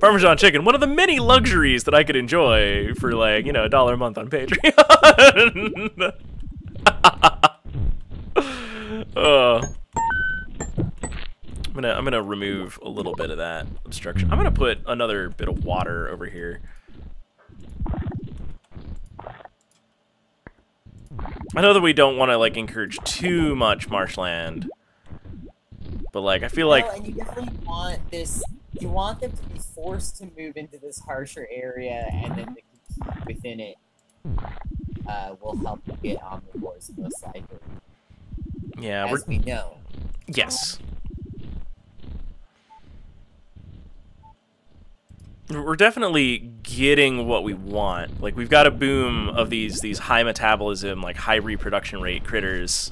Parmesan chicken, one of the many luxuries that I could enjoy for, like, you know, $1 a month on Patreon. I'm gonna remove a little bit of that obstruction. I'm gonna put another bit of water over here. I know that we don't want to like encourage too much marshland, but like I feel like and you definitely want this. You want them to be forced to move into this harsher area, and then the compete within it will help you get omnivores most likely. yeah, As we know. yes. We're definitely getting what we want. Like, we've got a boom of these high metabolism, like, high reproduction rate critters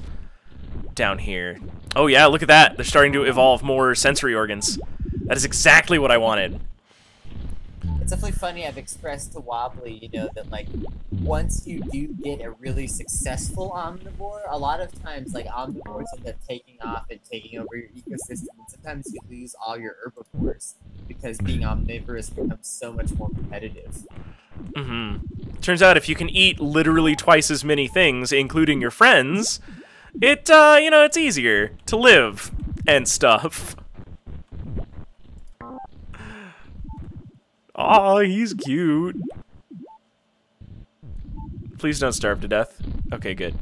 down here. Oh, yeah, look at that. They're starting to evolve more sensory organs. That is exactly what I wanted. It's definitely funny. I've expressed to Wobbly, you know, that, like, once you do get a really successful omnivore, a lot of times, like, omnivores end up taking off and taking over your ecosystem, and sometimes you lose all your herbivores because being omnivorous becomes so much more competitive. Mm-hmm. Turns out if you can eat literally twice as many things, including your friends, it, you know, it's easier to live and stuff. Aw, he's cute. Please don't starve to death. Okay, good.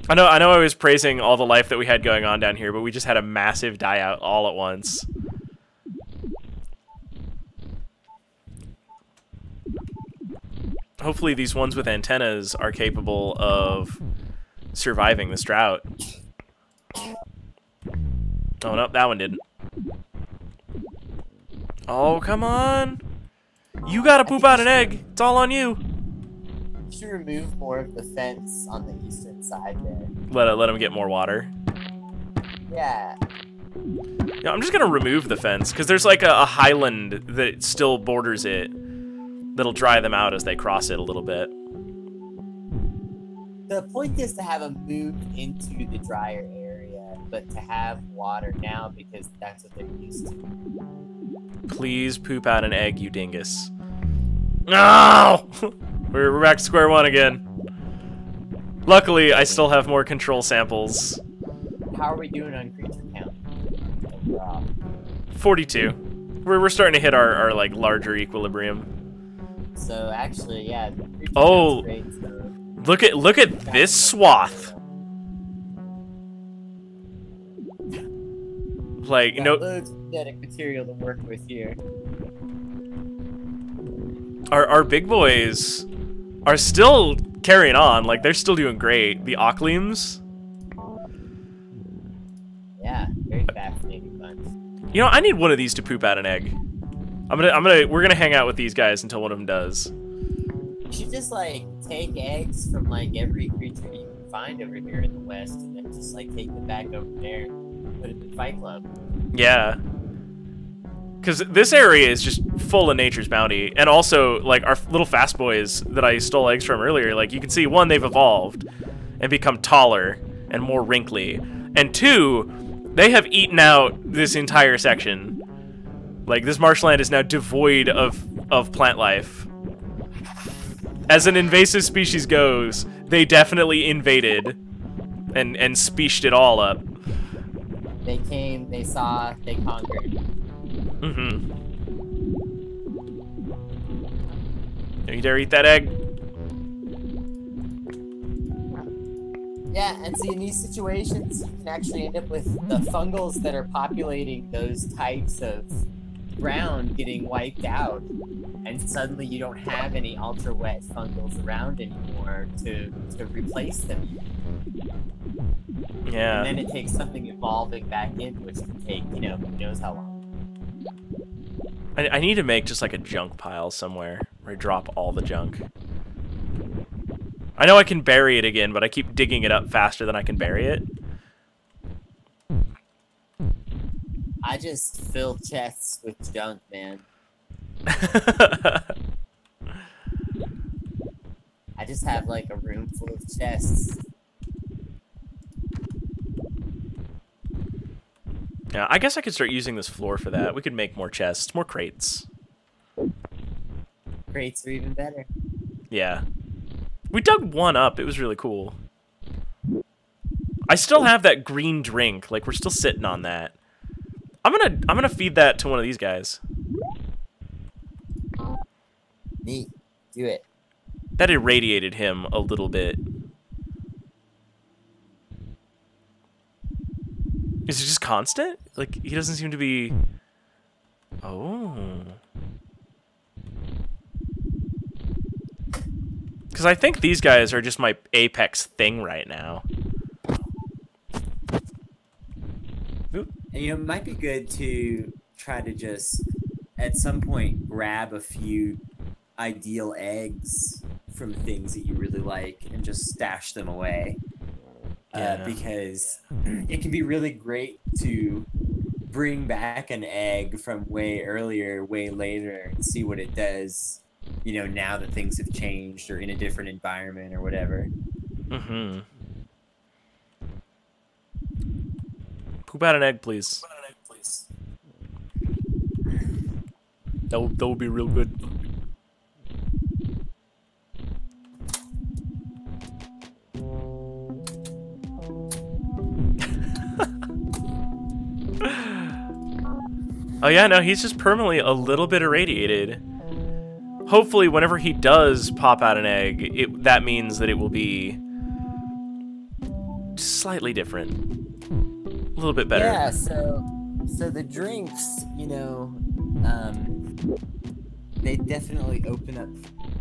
I know I was praising all the life that we had going on down here, but we just had a massive die out all at once. Hopefully these ones with antennas are capable of surviving this drought. Oh, no, that one didn't. Oh, come on. You gotta poop out an egg. It's all on you. You should remove more of the fence on the eastern side there. Let him get more water. Yeah. Yeah, I'm just gonna remove the fence because there's like a highland that still borders it that'll dry them out as they cross it a little bit. The point is to have them move into the drier area, but to have water now because that's what they're used to. Please poop out an egg, you dingus. No! We're back to square one again. Luckily, I still have more control samples. How are we doing on creature count? Overall? 42. We're starting to hit our like larger equilibrium. So actually, yeah. the creature Oh. count's great, so Look at this swath. Like got no, loads of genetic material to work with here. our big boys are still carrying on. Like they're still doing great. The Ockleams. Yeah, very fascinating bunch. You know, I need one of these to poop out an egg. We're gonna hang out with these guys until one of them does. You should just like take eggs from like every creature you can find over here in the West, and then just like take them back over there and put it in Fight Club. Yeah. Because this area is just full of nature's bounty. And also, like, our little fast boys that I stole eggs from earlier, like, you can see, one, they've evolved and become taller and more wrinkly. And two, they have eaten out this entire section. Like, this marshland is now devoid of plant life. As an invasive species goes, they definitely invaded and speeched it all up. They came, they saw, they conquered. Mm-hmm. Don't you dare eat that egg. Yeah, and see, in these situations, you can actually end up with the fungals that are populating those types of ground getting wiped out, and suddenly you don't have any ultra wet fungals around anymore to replace them. Yeah. And then it takes something evolving back in, which can take, you know, who knows how long. I need to make just like a junk pile somewhere where I drop all the junk. I know I can bury it again, but I keep digging it up faster than I can bury it. I just fill chests with junk, man. I just have like a room full of chests. Yeah, I guess I could start using this floor for that. We could make more chests, more crates. Crates are even better. Yeah. We dug one up. It was really cool. I still have that green drink. Like, we're still sitting on that. I'm gonna feed that to one of these guys. Neat. Do it. That irradiated him a little bit. Is it just constant? Like, he doesn't seem to be... Oh. Because I think these guys are just my apex thing right now. And, you know, it might be good to try to just, at some point, grab a few ideal eggs from things that you really like and just stash them away. Yeah. Because it can be really great to bring back an egg from way earlier, way later, and see what it does, you know, now that things have changed or in a different environment or whatever. Mm-hmm. Poop out an egg, please. That would be real good. Oh yeah, no, he's just permanently a little bit irradiated. Hopefully, whenever he does pop out an egg, that means that it will be slightly different. A little bit better. Yeah, so the drinks, you know, they definitely open up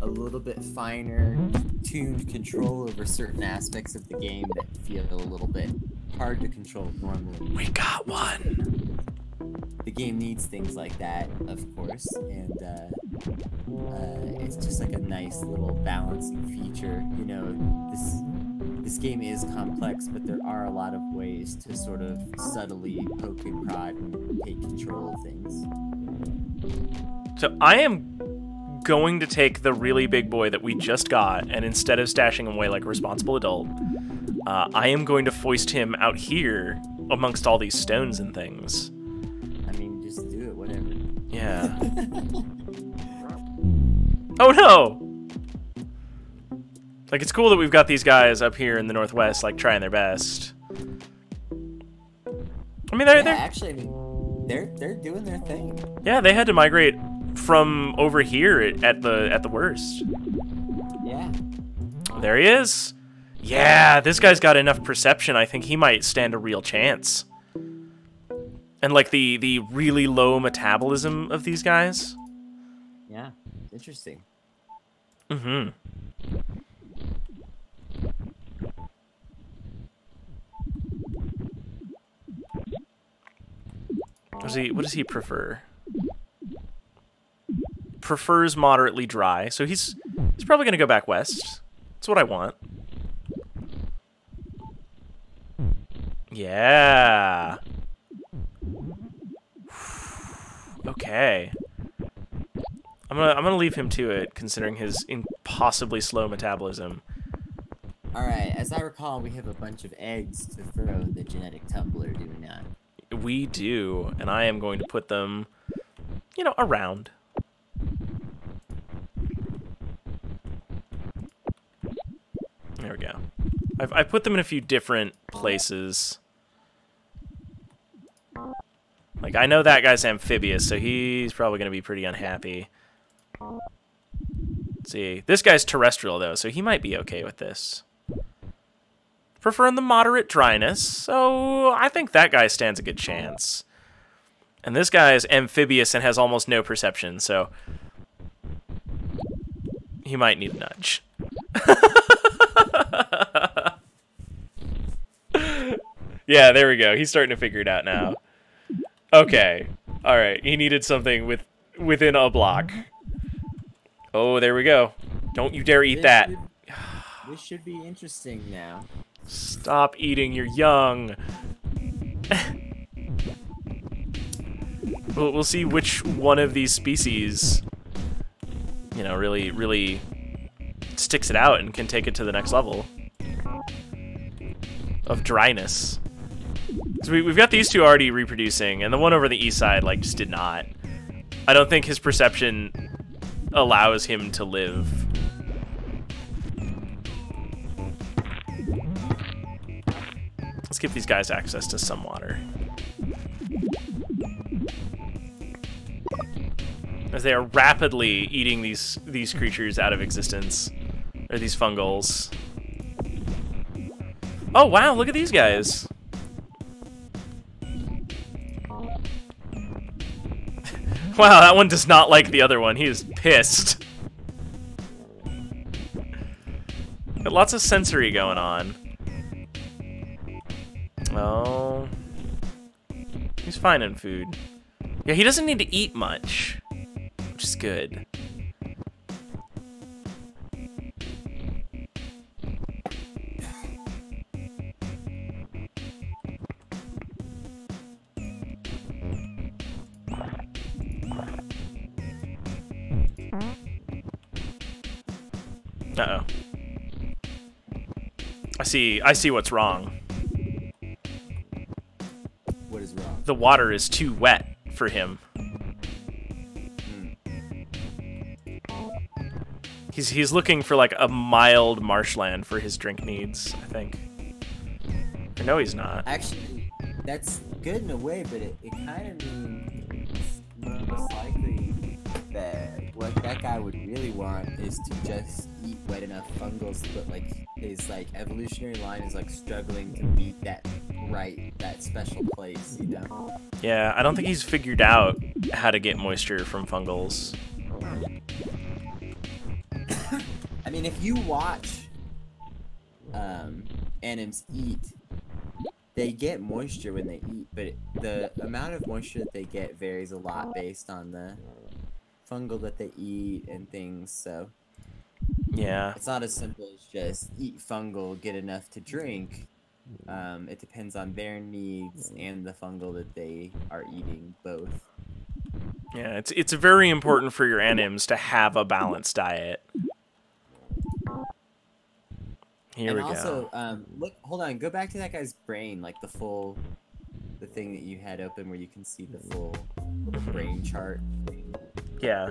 a little bit finer tuned control over certain aspects of the game that feel a little bit hard to control normally. We got one. The game needs things like that, of course, and it's just like a nice little balancing feature. You know, this game is complex, but there are a lot of ways to sort of subtly poke and prod and take control of things. So I am going to take the really big boy that we just got, and instead of stashing him away like a responsible adult, I am going to foist him out here amongst all these stones and things. I mean, just do it, whatever. Yeah. Oh no! Like, it's cool that we've got these guys up here in the Northwest, like, trying their best. I mean, they're actually, I mean, they're doing their thing. yeah, they had to migrate from over here at the worst. Yeah. There he is. Yeah, this guy's got enough perception. I think he might stand a real chance. And like the really low metabolism of these guys. Yeah. Interesting. Mm-hmm. What does he prefer? Prefers moderately dry, so he's probably gonna go back west. That's what I want. Yeah. Okay. I'm gonna leave him to it, considering his impossibly slow metabolism. All right. As I recall, we have a bunch of eggs to throw in the genetic tumbler, do we not? We do, and I am going to put them, you know, around. There we go. I put them in a few different places. Like, I know that guy's amphibious, so he's probably going to be pretty unhappy. Let's see. This guy's terrestrial, though, so he might be okay with this. Preferring the moderate dryness, so I think that guy stands a good chance. And this guy is amphibious and has almost no perception, so he might need a nudge. Yeah, there we go. He's starting to figure it out now. Okay. All right. He needed something within a block. Oh, there we go. Don't you dare eat that. This should be interesting now. Stop eating your young. We'll see which one of these species, you know, really sticks it out and can take it to the next level of dryness. So we've got these two already reproducing, and the one over the east side, like, just did not. I don't think his perception allows him to live. Let's give these guys access to some water. As they are rapidly eating these creatures out of existence. Or these fungals. Oh, wow, look at these guys. Wow, that one does not like the other one. He is pissed. Got lots of sensory going on. Oh. He's fine in food. Yeah, he doesn't need to eat much, which is good. Uh-oh. I see what's wrong. What is wrong? The water is too wet for him. He's looking for like a mild marshland for his drink needs, I think. Or no, he's not. Actually, that's good in a way, but it kind of means most likely that what that guy would really want is to just eat wet enough fungals, but like his like evolutionary line is like struggling to meet that special place, you know? Yeah, I don't think he's figured out how to get moisture from fungals. I mean, if you watch animals eat, they get moisture when they eat, but the amount of moisture that they get varies a lot based on the fungal that they eat and things, so Yeah. it's not as simple as just eat fungal, get enough to drink. It depends on their needs and the fungal that they are eating, both. Yeah, it's very important for your anims to have a balanced diet. Here we also, go. look, hold on, go back to that guy's brain, like the thing that you had open where you can see the full brain chart. Yeah.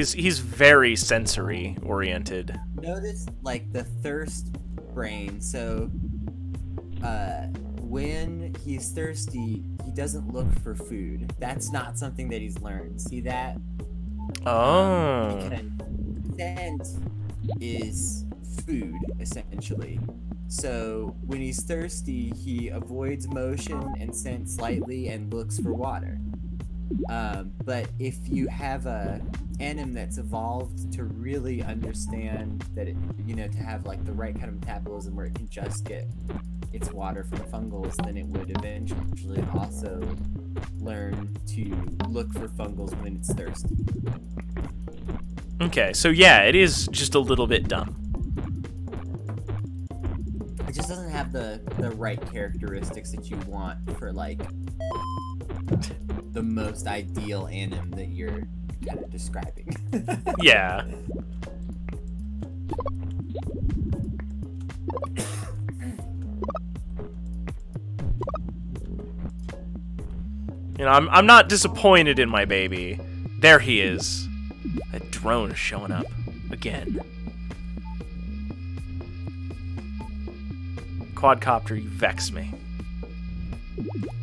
He's very sensory oriented. Notice like the thirst brain. So when he's thirsty, he doesn't look for food. That's not something that he's learned. See that? Oh. Because scent is food, essentially. So when he's thirsty, he avoids motion and scent slightly and looks for water. But if you have a anim that's evolved to really understand that it, to have like the right kind of metabolism where it can just get its water from fungals, then it would eventually also learn to look for fungals when it's thirsty. Okay, so yeah, it is just a little bit dumb. It just doesn't have the right characteristics that you want for like the most ideal anim that you're kind of describing. Yeah. I'm not disappointed in my baby. There he is. That drone is showing up again. Quadcopter, you vex me.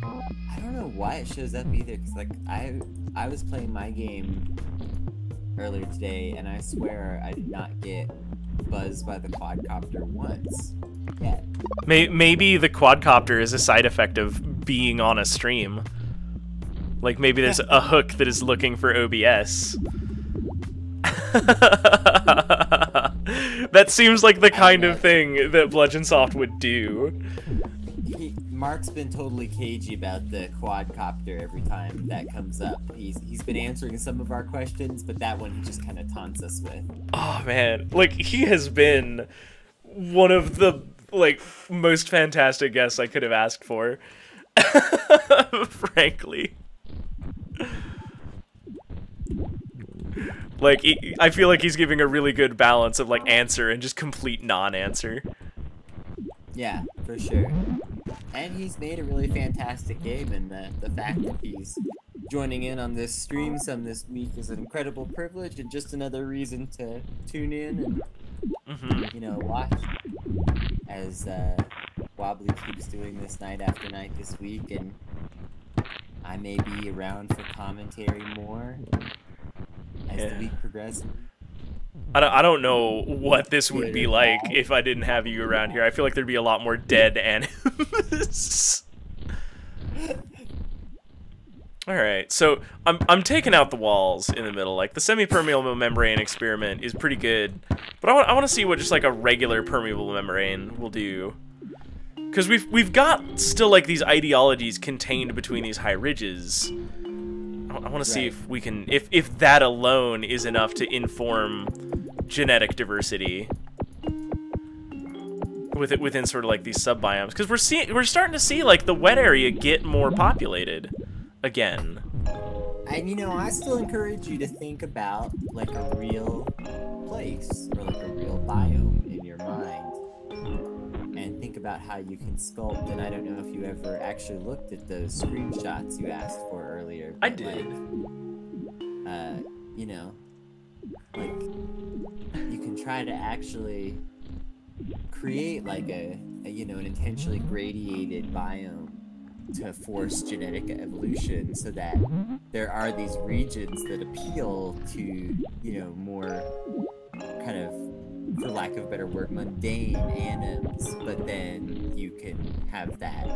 I don't know why it shows up either, because like I was playing my game earlier today, and I swear I did not get buzzed by the quadcopter once. Yeah. Maybe the quadcopter is a side effect of being on a stream. Like maybe there's a hook that is looking for OBS. That seems like the kind of thing that Bludgeonsoft would do. Mark's been totally cagey about the quadcopter every time that comes up. He's been answering some of our questions, but that one he just kind of taunts us with. Oh man, like he has been one of the like most fantastic guests I could have asked for. Frankly. Like, I feel like he's giving a really good balance of, like, answer and just complete non-answer. Yeah, for sure. And he's made a really fantastic game, and the fact that he's joining in on this stream some this week is an incredible privilege and just another reason to tune in and, watch as Wobbly keeps doing this night after night this week, and I may be around for commentary more as the week progresses. I don't know what this would be like if I didn't have you around here. I feel like there'd be a lot more dead animals. Alright, so I'm taking out the walls in the middle. Like, the semi-permeable membrane experiment is pretty good, but I want to see what just like a regular permeable membrane will do. Because we've got still like these ideologies contained between these high ridges. I want to see if we can, if that alone is enough to inform genetic diversity within sort of like these subbiomes. Because we're starting to see like the wet area get more populated again. And I still encourage you to think about like a real place or like a real biome in your mind. And think about how you can sculpt. And I don't know if you ever actually looked at those screenshots you asked for earlier. I did. Like, like you can try to actually create like an intentionally gradiated biome to force genetic evolution, so that there are these regions that appeal to more kind of, for lack of a better word, mundane anims, but then you can have that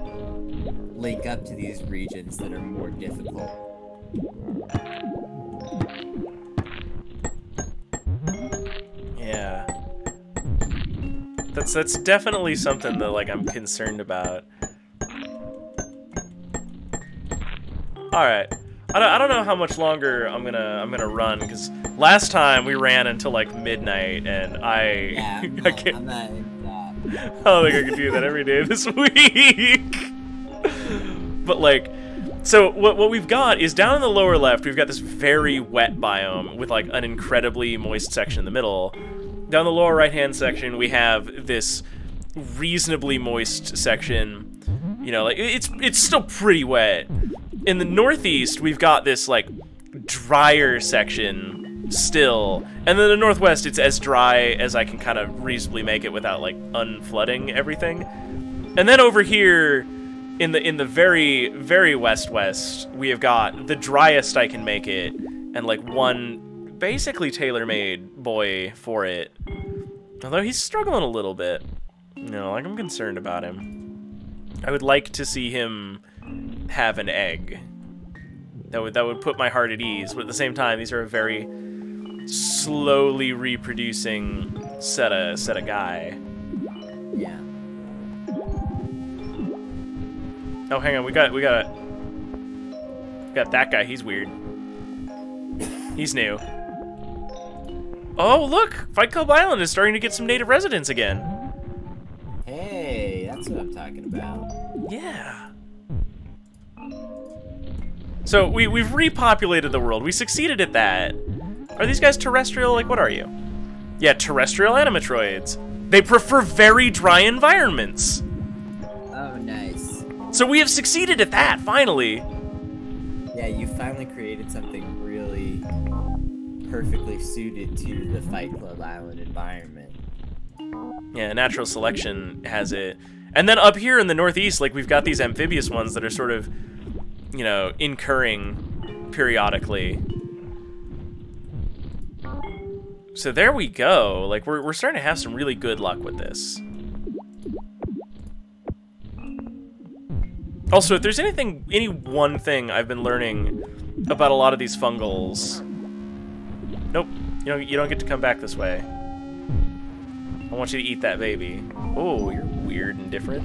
link up to these regions that are more difficult. Yeah. That's definitely something that like I'm concerned about. Alright. I don't know how much longer I'm gonna run, because last time we ran until like midnight, and I can't. I'm not into that. I don't think I could do that every day this week. But like, so what we've got is down in the lower left, we've got this very wet biome with like an incredibly moist section in the middle. Down the lower right hand section, we have this reasonably moist section. Like it's still pretty wet. In the northeast, we've got this like drier section still. And then the northwest, it's as dry as I can kind of reasonably make it without like unflooding everything. And then over here in the very, very west, we have got the driest I can make it, and like one basically tailor-made boy for it. Although he's struggling a little bit. You know, like I'm concerned about him. I would like to see him have an egg. That would put my heart at ease, but at the same time, these are a very slowly reproducing set of guy. Yeah. Oh, hang on, we got that guy. He's weird. He's new. Oh, look! Fight Club Island is starting to get some native residents again. Hey, that's what I'm talking about. Yeah. So we've repopulated the world. We succeeded at that. Are these guys terrestrial? Like, what are you? Yeah, terrestrial animatroids. They prefer very dry environments. Oh, nice. So we have succeeded at that, finally. Yeah, you finally created something really perfectly suited to the Fight Club Island environment. Yeah, natural selection has it. And then up here in the northeast, like, we've got these amphibious ones that are sort of, you know, incurring periodically. So there we go. Like, we're starting to have some really good luck with this. Also, if there's any one thing I've been learning about a lot of these fungals... Nope, you don't get to come back this way. I want you to eat that baby. Oh, you're weird and different.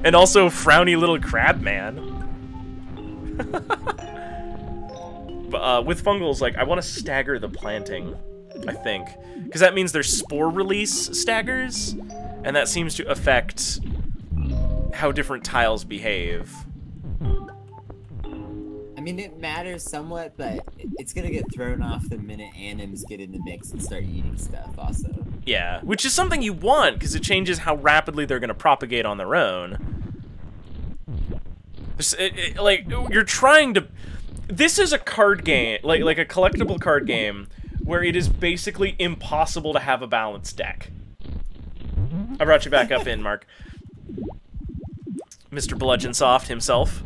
And also frowny little crab man. But with fungals, like, I want to stagger the planting, I think. Because that means their spore release staggers, and that seems to affect how different tiles behave. I mean, it matters somewhat, but it's gonna get thrown off the minute anims get in the mix and start eating stuff, also. Yeah, which is something you want, because it changes how rapidly they're gonna propagate on their own. Like, you're trying to... This is a card game, like a collectible card game, where it is basically impossible to have a balanced deck. I brought you back up in, Mark. Mr. Bludgeonsoft himself.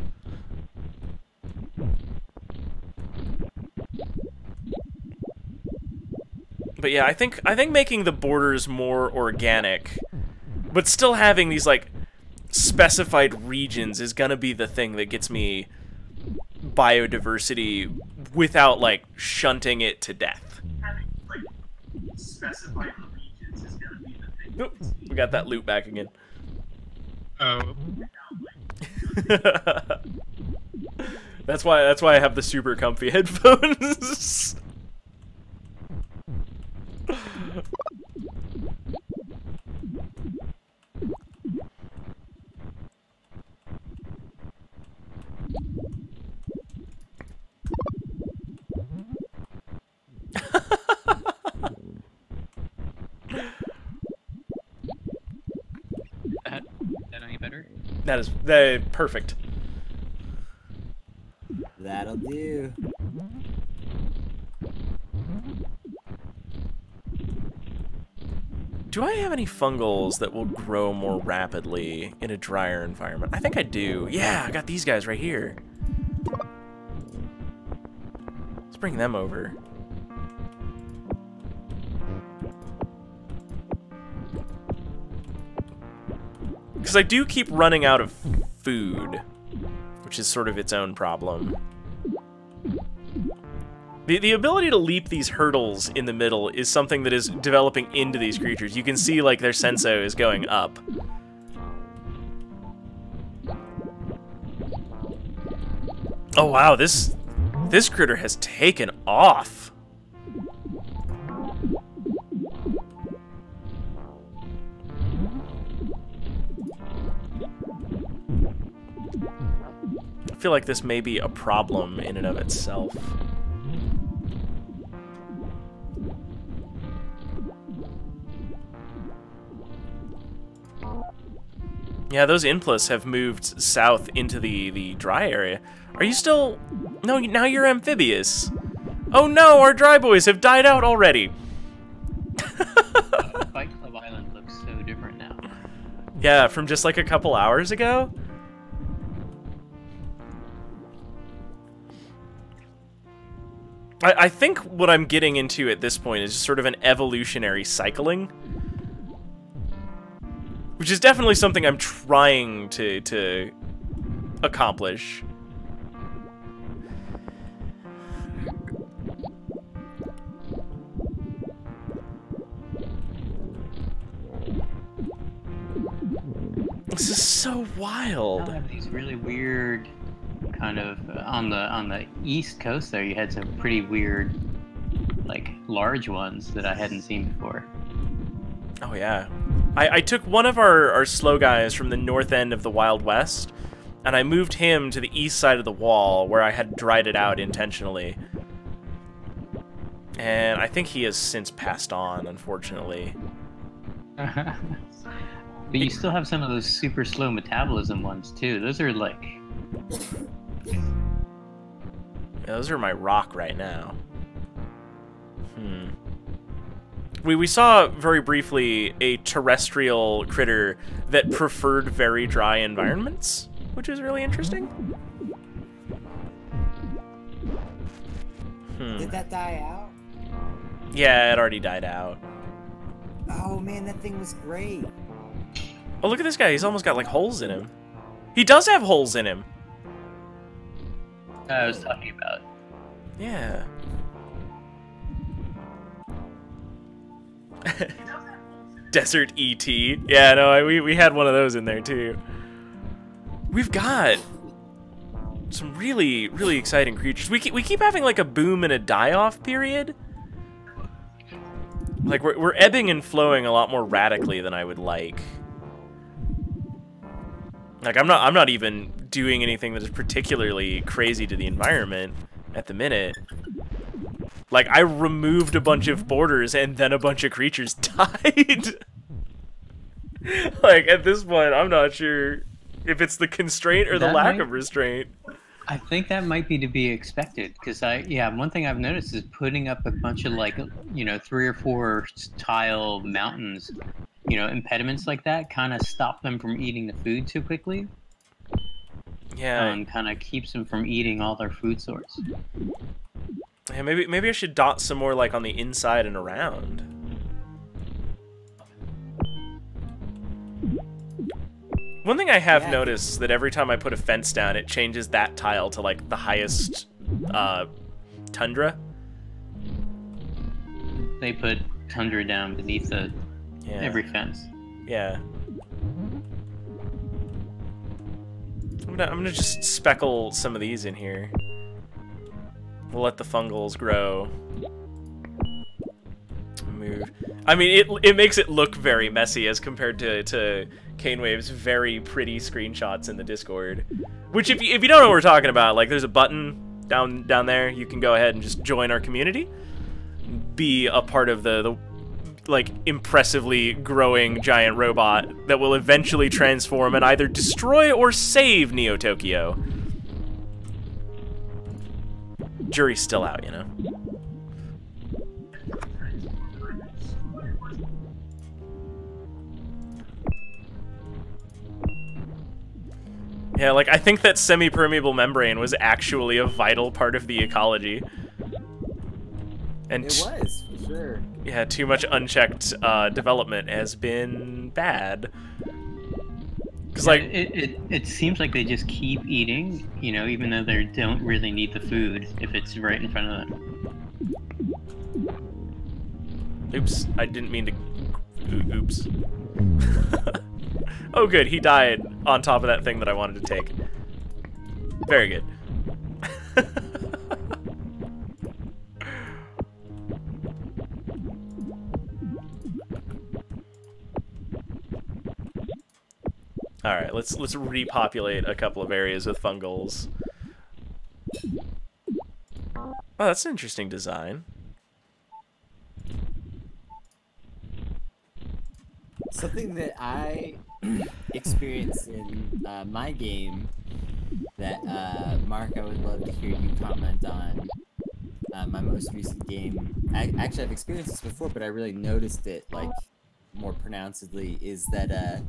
But yeah, I think making the borders more organic, but still having these like specified regions is gonna be the thing that gets me biodiversity without like shunting it to death. Having like specified regions is gonna be the thing. Oop, we got that loot back again. Oh. That's why I have the super comfy headphones. That any better? That is perfect. That'll do. Do I have any fungals that will grow more rapidly in a drier environment? I think I do. Yeah, I got these guys right here. Let's bring them over. Because I do keep running out of food, which is sort of its own problem. The ability to leap these hurdles in the middle is something that is developing into these creatures. You can see, like, their senso is going up. Oh, wow, this critter has taken off. I feel like this may be a problem in and of itself. Yeah, those Implas have moved south into the dry area. Are you still... No, now you're amphibious. Oh no, our dry boys have died out already. Fight Club Island looks so different now. Yeah, from just like a couple hours ago. I think what I'm getting into at this point is just sort of an evolutionary cycling. Which is definitely something I'm trying to accomplish. This is so wild. I have these really weird kind of on the east coast there. You had some pretty weird, like large ones that I hadn't seen before. Oh yeah, I took one of our slow guys from the north end of the Wild West, and I moved him to the east side of the wall where I had dried it out intentionally. And I think he has since passed on, unfortunately. But you still have some of those super slow metabolism ones too. Those are like... Yeah, those are my rock right now. We saw very briefly a terrestrial critter that preferred very dry environments, which is really interesting. Did that die out? Yeah, it already died out. Oh man, that thing was great. Oh, look at this guy. He's almost got, like, holes in him. He does have holes in him. I was talking about. Yeah. Desert E.T. Yeah, no, we had one of those in there, too. We've got some really, really exciting creatures. We keep having, like, a boom and a die-off period. Like, we're ebbing and flowing a lot more radically than I would like. Like, I'm not even doing anything that is particularly crazy to the environment at the minute. Like, I removed a bunch of borders and then a bunch of creatures died. Like, at this point, I'm not sure if it's the constraint or the lack of restraint. I think that might be to be expected, because one thing I've noticed is putting up a bunch of, like, 3 or 4 tile mountains, impediments like that kind of stop them from eating the food too quickly. Yeah. And kind of keeps them from eating all their food source. Yeah, maybe I should dot some more, like, on the inside and around. One thing I have noticed that every time I put a fence down, it changes that tile to, like, the highest tundra. They put tundra down beneath every fence. Yeah. I'm gonna just speckle some of these in here. We'll let the fungals grow. Move. I mean, it makes it look very messy as compared to Canewave's very pretty screenshots in the Discord. Which, if you don't know what we're talking about, like, there's a button down there. You can go ahead and just join our community. Be a part of the like, impressively growing giant robot that will eventually transform and either destroy or save Neo Tokyo. Jury's still out, you know? Yeah, like, I think that semi-permeable membrane was actually a vital part of the ecology. And it was, for sure. Yeah, too much unchecked development has been bad. Cause, like, it seems like they just keep eating, even though they don't really need the food if it's right in front of them. Oops, I didn't mean to. Oops. Oh, good, he died on top of that thing that I wanted to take. Very good. All right, let's repopulate a couple of areas with fungals. Oh, that's an interesting design. Something that I experienced in my game that, Mark, I would love to hear you comment on. my most recent game, actually I've experienced this before, but I really noticed it like more pronouncedly, is that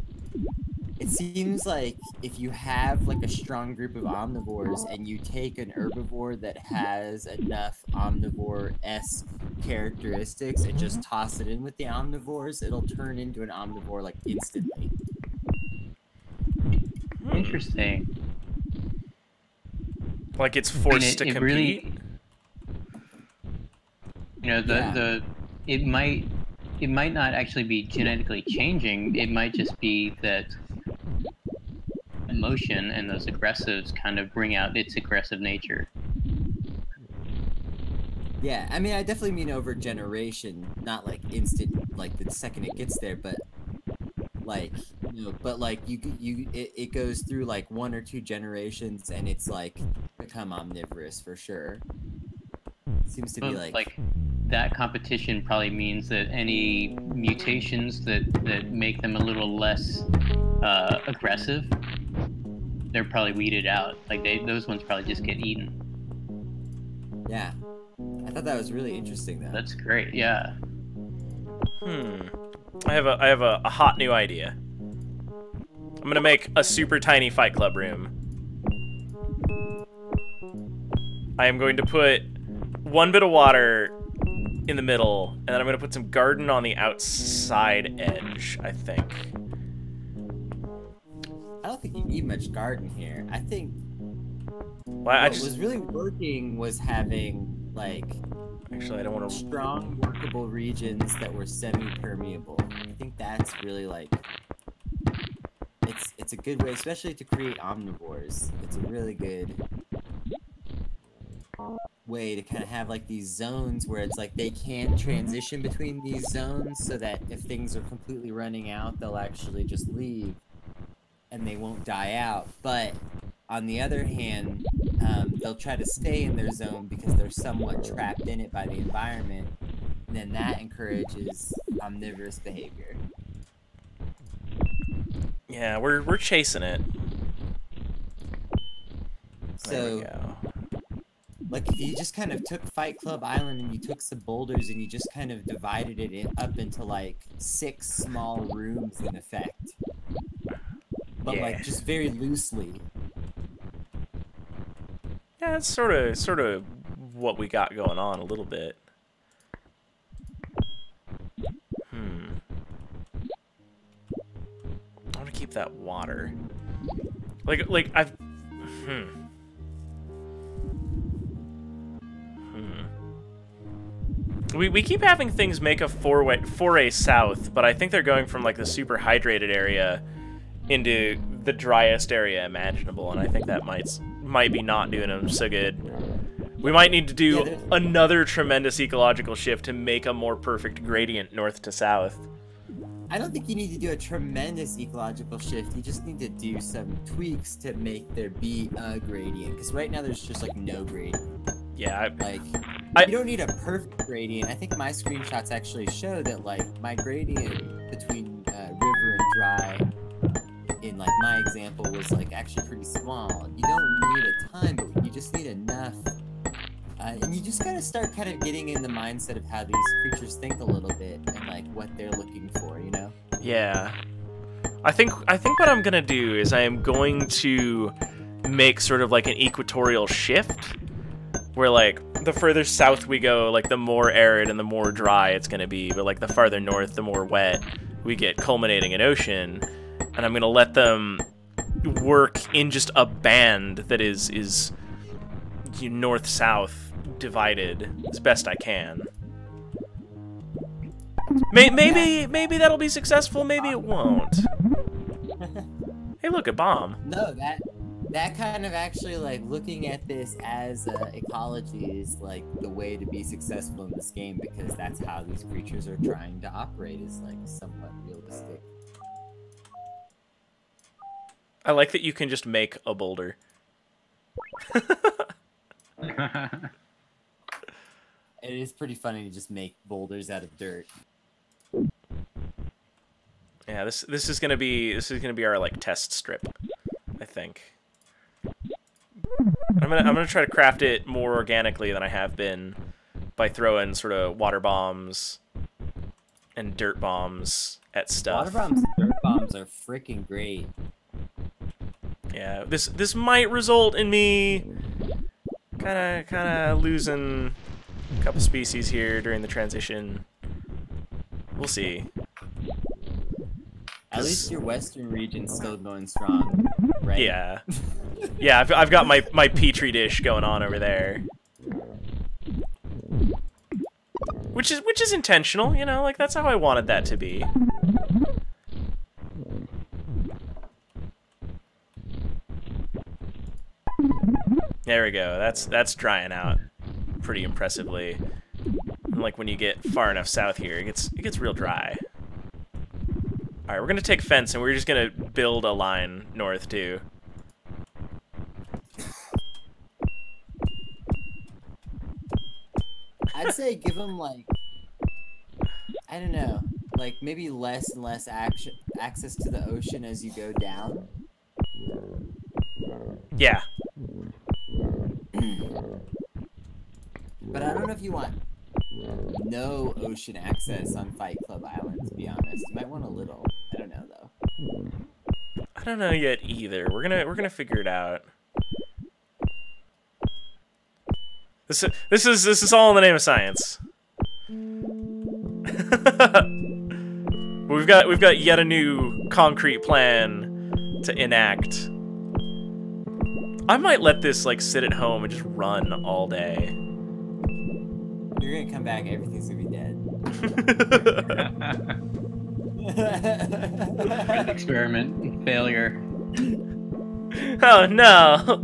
it seems like if you have like a strong group of omnivores and you take an herbivore that has enough omnivore-esque characteristics and just toss it in with the omnivores, it'll turn into an omnivore like instantly. Interesting. Like it's forced to compete. Really, you know, it might not actually be genetically changing. It might just be that emotion and those aggressives kind of bring out its aggressive nature. Yeah, I mean, I definitely mean over generation, not like instant, like the second it gets there, but like, you know, but like it goes through like 1 or 2 generations and it's like become omnivorous for sure. Seems to be like that competition probably means that any mutations that make them a little less aggressive, they're probably weeded out. Like those ones probably just get eaten. Yeah, I thought that was really interesting though. That's great. Yeah. I have a hot new idea. I'm gonna make a super tiny Fight Club room. I am going to put 1 bit of water in the middle, and then I'm gonna put some garden on the outside edge, I think. I don't think you need much garden here. I think Well, what was really working was having like actually I don't want to. strong workable regions that were semi-permeable. I think that's really like it's a good way, especially to create omnivores. It's a really good way to kind of have like these zones where it's like they can transition between these zones so that if things are completely running out, they'll actually just leave and they won't die out. But on the other hand, they'll try to stay in their zone because they're somewhat trapped in it by the environment, and then that encourages omnivorous behavior. Yeah, we're chasing it. There we So, go. like, if you just kind of took Fight Club Island and you took some boulders and you just kind of divided it up into like 6 small rooms in effect, but Yeah. like just very loosely. Yeah, it's sort of what we got going on a little bit. I want to keep that water. Like I've. We keep having things make a foray south, but I think they're going from like the super hydrated area into the driest area imaginable, and I think that might be not doing them so good. We might need to do another tremendous ecological shift to make a more perfect gradient north to south. I don't think you need to do a tremendous ecological shift. You just need to do some tweaks to make there be a gradient. Because right now there's just like no gradient. Yeah, You don't need a perfect gradient. I think my screenshots actually show that like my gradient between river and dry, in like my example, was like actually pretty small. You don't need a ton, but you just need enough. And you just gotta start kind of getting in the mindset of how these creatures think a little bit and like what they're looking for, you know? Yeah. I think what I'm gonna do is I am going to make sort of like an equatorial shift where like the further south we go, like the more arid and the more dry it's gonna be, but like the farther north, the more wet we get, culminating in ocean. And I'm gonna let them work in just a band that is north-south divided as best I can. Maybe that'll be successful. Maybe it won't. Hey, look, a bomb. No, that kind of actually like looking at this as ecology is like the way to be successful in this game, because that's how these creatures are trying to operate, is like somewhat realistic. I like that you can just make a boulder. It is pretty funny to just make boulders out of dirt. Yeah, this is gonna be our like test strip, I think. I'm gonna try to craft it more organically than I have been, by throwing sort of water bombs and dirt bombs at stuff. Water bombs and dirt bombs are freaking great. Yeah, this might result in me kind of losing a couple species here during the transition. We'll see. At least your western region's still going strong, right? Yeah, yeah. I've got my petri dish going on over there, which is intentional. You know, like that's how I wanted that to be. There we go. That's drying out pretty impressively. And like when you get far enough south here, it gets real dry. All right, we're gonna take fence and we're just gonna build a line north too. I'd say give them like, I don't know, like maybe less and less access to the ocean as you go down. Yeah. But I don't know if you want no ocean access on Fight Club Island, to be honest. You might want a little. I don't know though. I don't know yet either. We're gonna figure it out. This is all in the name of science. we've got yet a new concrete plan to enact. I might let this like sit at home and just run all day. You're gonna come back, everything's gonna be dead. Experiment failure. Oh no!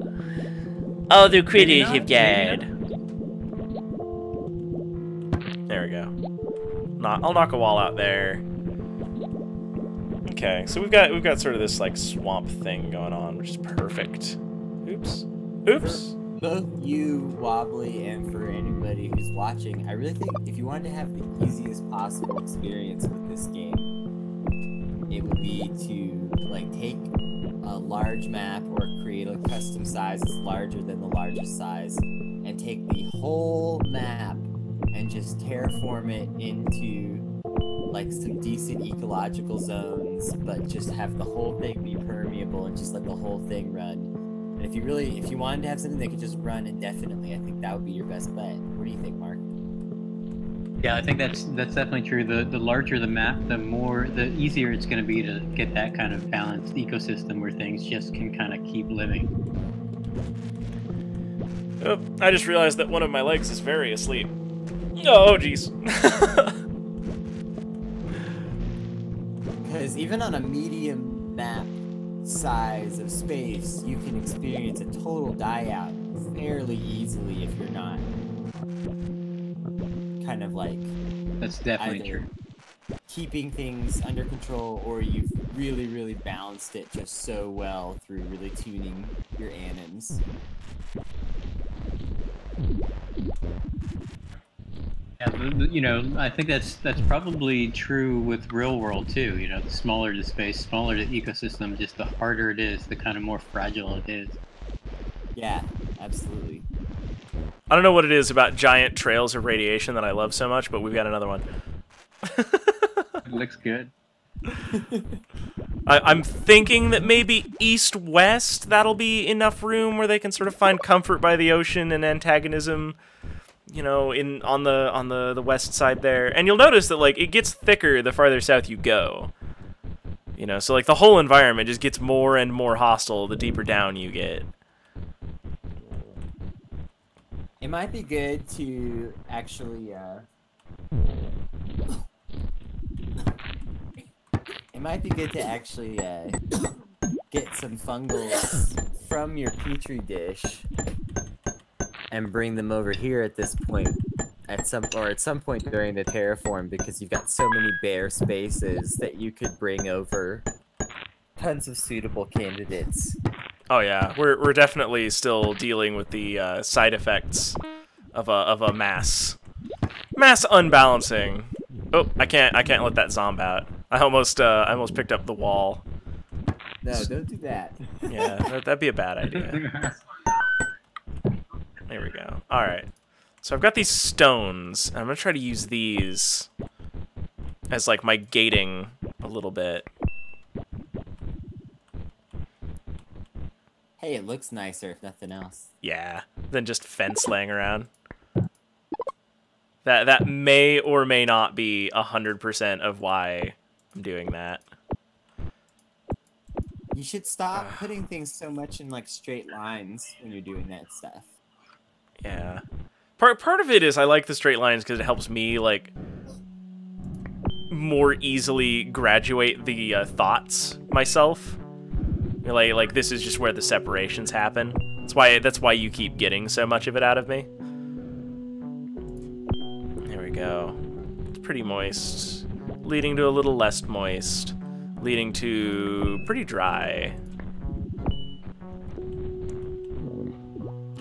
All the critters have died. There we go. I'll knock a wall out there. Okay, so we've got sort of this like swamp thing going on, which is perfect. Oops. Oops. Both you, Wobbly, and for anybody who's watching, I really think if you wanted to have the easiest possible experience with this game, it would be to like take a large map or create a custom size that's larger than the largest size and take the whole map and just terraform it into like some decent ecological zones, but just have the whole thing be permeable and just let the whole thing run. And if you wanted to have something that could just run indefinitely, I think that would be your best bet. What do you think, Mark? Yeah, I think that's definitely true. The larger the map, the easier it's going to be to get that kind of balanced ecosystem where things just can kind of keep living. Oh, I just realized that one of my legs is very asleep. Oh, jeez. Because even on a medium map size of space, you can experience a total die-out fairly easily if you're not kind of like That's definitely either true. keeping things under control, or you've really, really balanced it just so well through really tuning your anims. Yeah, you know, I think that's probably true with real world too. You know, the smaller the space, smaller the ecosystem, just the harder it is, the kind of more fragile it is. Yeah, absolutely. I don't know what it is about giant trails of radiation that I love so much, but we've got another one. It looks good. I'm thinking that maybe east-west, that'll be enough room where they can sort of find comfort by the ocean and antagonism, you know, on the west side there. And you'll notice that like it gets thicker the farther south you go. You know, so like the whole environment just gets more and more hostile the deeper down you get. It might be good to actually, get some fungals from your petri dish and bring them over here at this point, at some point during the terraform, because you've got so many bare spaces that you could bring over tons of suitable candidates. Oh yeah, we're definitely still dealing with the side effects of a mass unbalancing. Oh, I can't let that zomb out. I almost picked up the wall. No, don't do that. Yeah, that'd be a bad idea. There we go. All right, So I've got these stones, and I'm gonna try to use these as like my gating a little bit. Hey, it looks nicer if nothing else. Yeah, than just fence laying around. That may or may not be 100% of why I'm doing that. You should stop putting things so much in like straight lines when you're doing that stuff. Yeah. Part of it is I like the straight lines because it helps me like more easily graduate the thoughts myself. Like this is just where the separations happen. That's why you keep getting so much of it out of me. There we go. It's pretty moist, leading to a little less moist, leading to pretty dry.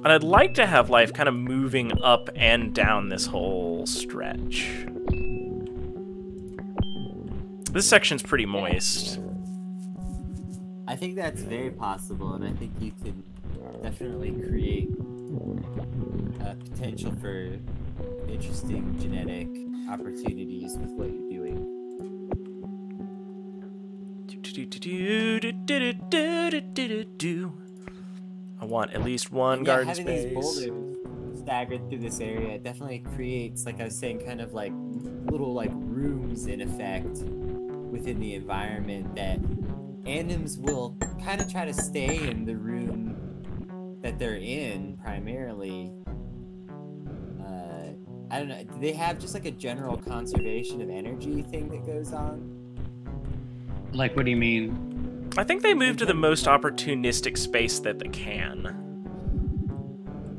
And I'd like to have life kind of moving up and down this whole stretch. This section's pretty moist. I think that's very possible, and I think you can definitely create potential for interesting genetic opportunities with what you're doing. I want at least one garden having space. these boulders staggered through this area definitely creates, like I was saying, kind of like little like rooms in effect within the environment that animals will kind of try to stay in the room that they're in primarily. I don't know. Do they have just like a general conservation of energy thing that goes on? Like, what do you mean? I think they move to the most opportunistic space that they can.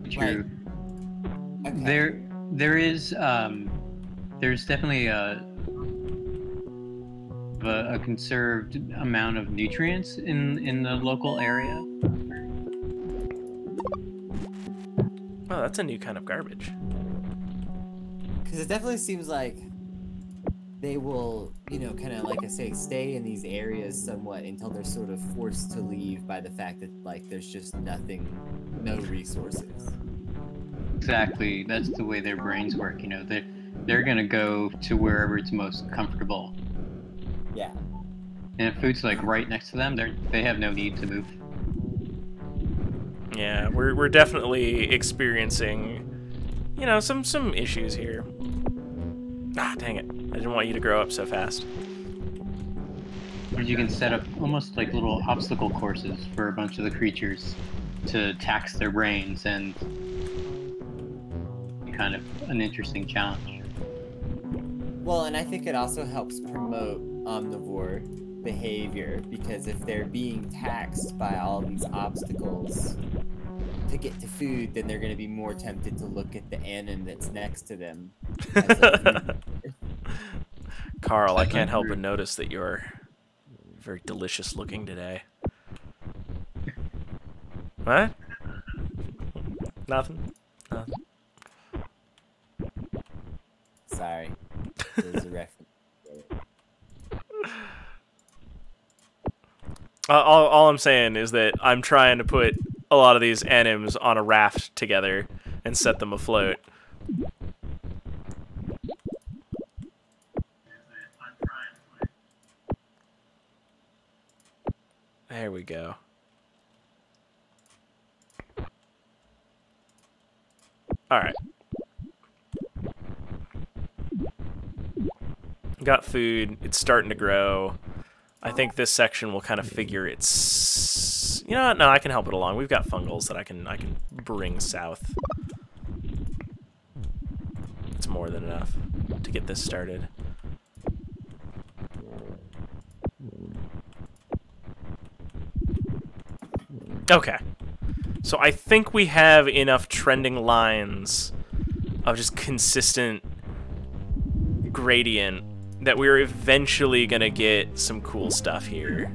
True. Okay. There's definitely a conserved amount of nutrients in the local area. Oh, that's a new kind of garbage. Because it definitely seems like they will, you know, kind of, like I say, stay in these areas somewhat until they're sort of forced to leave by the fact that, like, there's just nothing, no resources. Exactly. That's the way their brains work. You know, they're gonna go to wherever it's most comfortable. Yeah. And if food's like right next to them, they have no need to move. Yeah, we're definitely experiencing, you know, some issues here. Ah, dang it. I didn't want you to grow up so fast. Or you can set up almost like little obstacle courses for a bunch of the creatures to tax their brains and kind of an interesting challenge. Well, and I think it also helps promote omnivore behavior, because if they're being taxed by all these obstacles to get to food, then they're going to be more tempted to look at the anim that's next to them. As a food. Carl, I can't help but notice that you're very delicious looking today. What? Nothing? Nothing. Sorry. There's a reference. All I'm saying is that I'm trying to put a lot of these anims on a raft together and set them afloat. There we go. Alright. Got food. It's starting to grow. I think this section will kind of figure its... You know what? No, I can help it along. We've got fungals that I can bring south. It's more than enough to get this started. Okay. So I think we have enough trending lines of just consistent gradient that we're eventually gonna get some cool stuff here.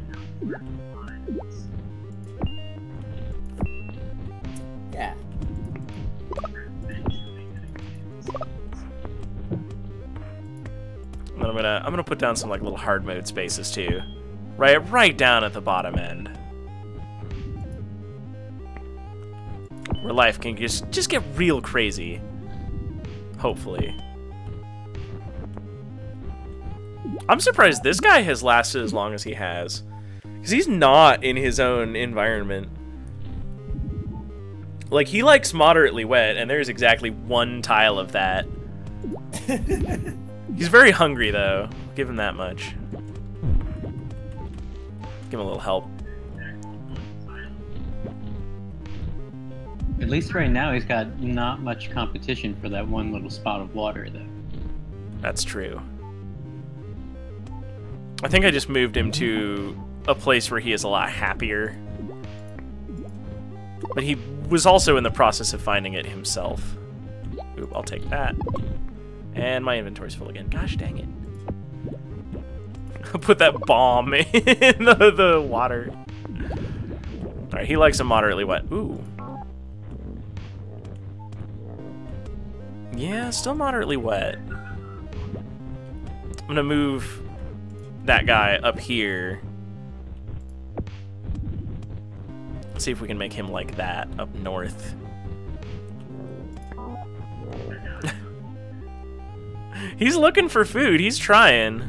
Yeah. And then I'm gonna put down some like little hard mode spaces too, right down at the bottom end, where life can just get real crazy Hopefully. I'm surprised this guy has lasted as long as he has. Because he's not in his own environment. Like, he likes moderately wet, and there's exactly one tile of that. He's very hungry, though. I'll give him that much. Give him a little help. At least right now, he's got not much competition for that one little spot of water, though. That's true. I think I just moved him to a place where he is a lot happier. But he was also in the process of finding it himself. Oop, I'll take that. And my inventory's full again. Gosh dang it. I'll put that bomb in the water. Alright, he likes them moderately wet. Ooh. Yeah, still moderately wet. I'm gonna move that guy up here. Let's see if we can make him like that up north. He's looking for food. He's trying.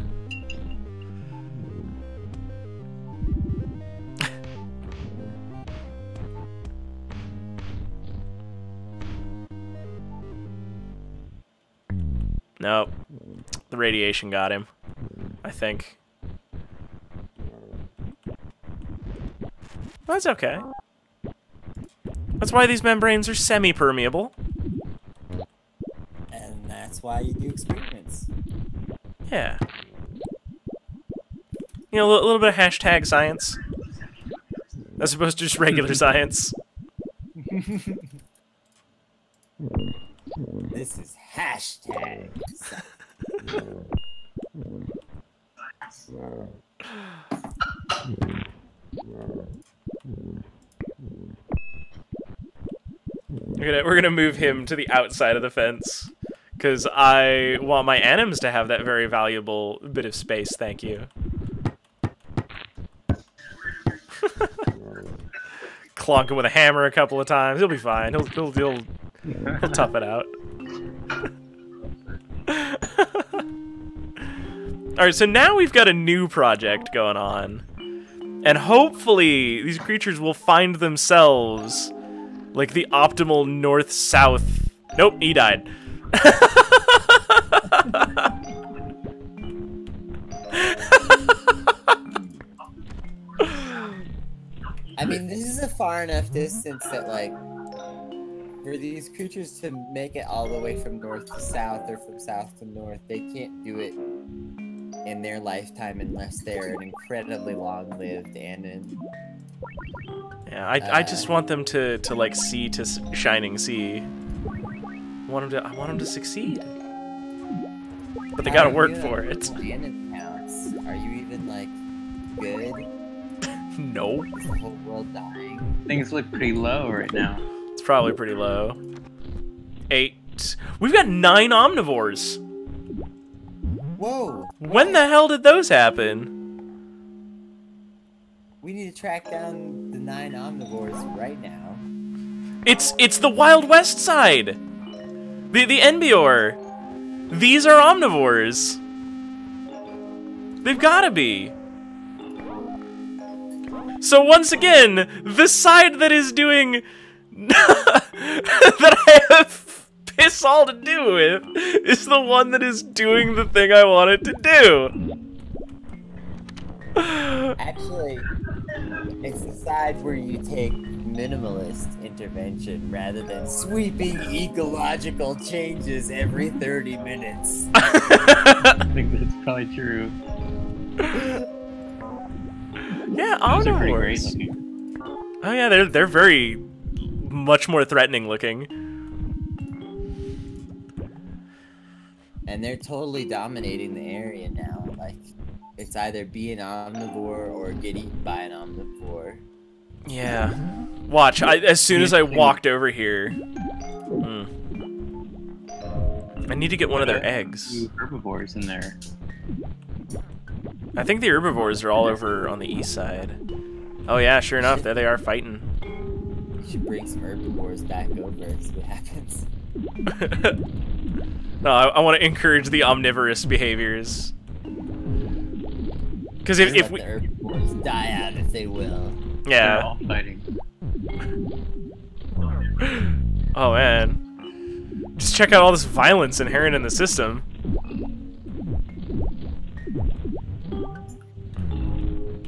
Nope. The radiation got him, I think. That's okay. That's why these membranes are semi-permeable. And that's why you do experiments. Yeah. You know, a little bit of hashtag science. As opposed to just regular science. This is hashtag. We're gonna move him to the outside of the fence. Because I want my anims to have that very valuable bit of space, thank you. Clonk him with a hammer a couple of times. He'll be fine. He'll tough it out. Alright, so now we've got a new project going on. And hopefully these creatures will find themselves like the optimal north-south... Nope, he died. I mean, this is a far enough distance that, like, for these creatures to make it all the way from north to south or from south to north, they can't do it in their lifetime unless they're an incredibly long-lived and Yeah, I just want them to like sea to shining sea. I want them to succeed. But they gotta work for it. Random counts. Are you even like good? No. Is the whole world dying? Things look pretty low right now. It's probably pretty low. 8. We've got 9 omnivores. Whoa! When the hell did those happen? We need to track down the 9 omnivores right now. It's the Wild West side. The Enbior. These are omnivores. They've gotta be. So once again, the side that is doing that I have piss all to do with is the one that is doing the thing I want it to do. Actually, it's the side where you take minimalist intervention rather than sweeping ecological changes every 30 minutes. I think that's probably true. Yeah, Those are pretty great omnivores. looking. Oh yeah, they're very much more threatening looking. And they're totally dominating the area now. Like, it's either be an omnivore or get eaten by an omnivore. Yeah. Watch, as soon as I walked over here... I need to get one of their eggs. Herbivores in there. I think the herbivores are all over on the east side. Oh yeah, sure enough, there they are fighting. should bring some herbivores back over and see what happens. No, I want to encourage the omnivorous behaviors. Because if Let we... the herbivores die out if they will. They're Yeah. all fighting. Oh, man. Just check out all this violence inherent in the system.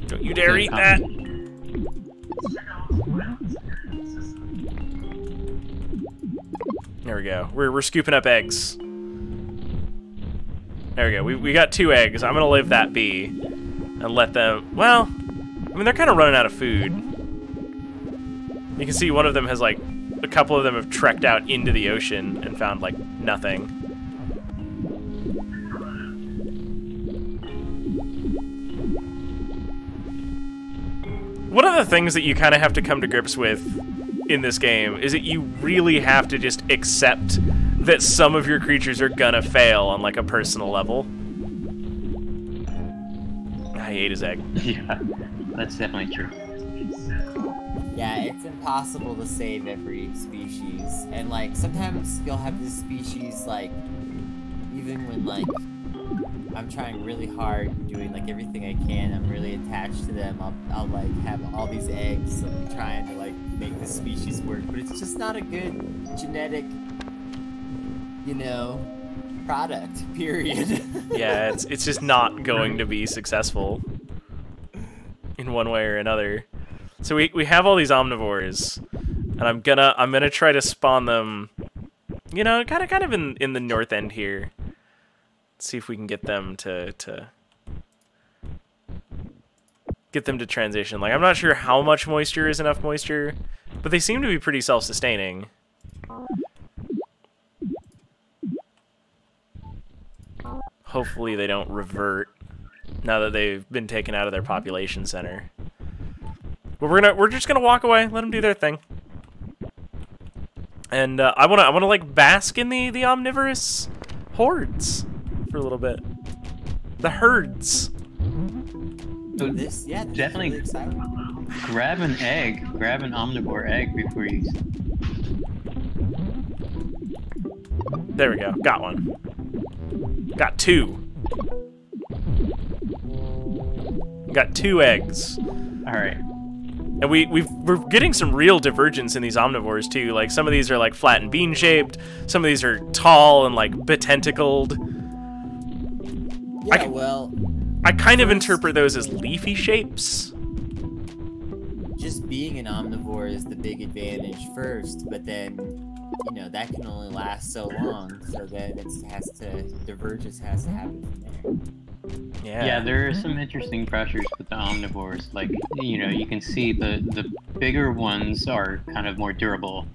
Don't you dare eat that! Check out the violence here in the system. There we go. We're scooping up eggs. There we go. We got 2 eggs. I'm gonna leave that be and let them. Well, I mean they're kind of running out of food. You can see one of them has like a couple of them have trekked out into the ocean and found like nothing. One of the things that you kind of have to come to grips with in this game is that you really have to just accept that some of your creatures are gonna fail on like a personal level. He ate his egg. Yeah, that's definitely true. Yeah, it's impossible to save every species. And like sometimes you'll have this species like even when like I'm trying really hard and doing like everything I can, I'm really attached to them, I'll like have all these eggs and I'm trying to like make the species work, but it's just not a good genetic, you know, product, period. Yeah, it's just not going to be successful in one way or another. So we have all these omnivores, and I'm gonna try to spawn them, you know, kind of in the north end here. See if we can get them to transition. Like I'm not sure how much moisture is enough moisture, but they seem to be pretty self-sustaining. Hopefully they don't revert now that they've been taken out of their population center. But we're just gonna walk away, let them do their thing. And I wanna like bask in the omnivorous hordes for a little bit. The herds. So This definitely really exciting. grab an omnivore egg before you. There we go. Got one. Got 2. Got 2 eggs. All right. And we're getting some real divergence in these omnivores too. Like some of these are like flat and bean shaped. Some of these are tall and like betentacled. Yeah, well, I kind of interpret those as leafy shapes. just being an omnivore is the big advantage first, but then, you know, that can only last so long, so then divergence has to happen from there. Yeah, there are some interesting pressures with the omnivores. Like, you know, you can see the bigger ones are kind of more durable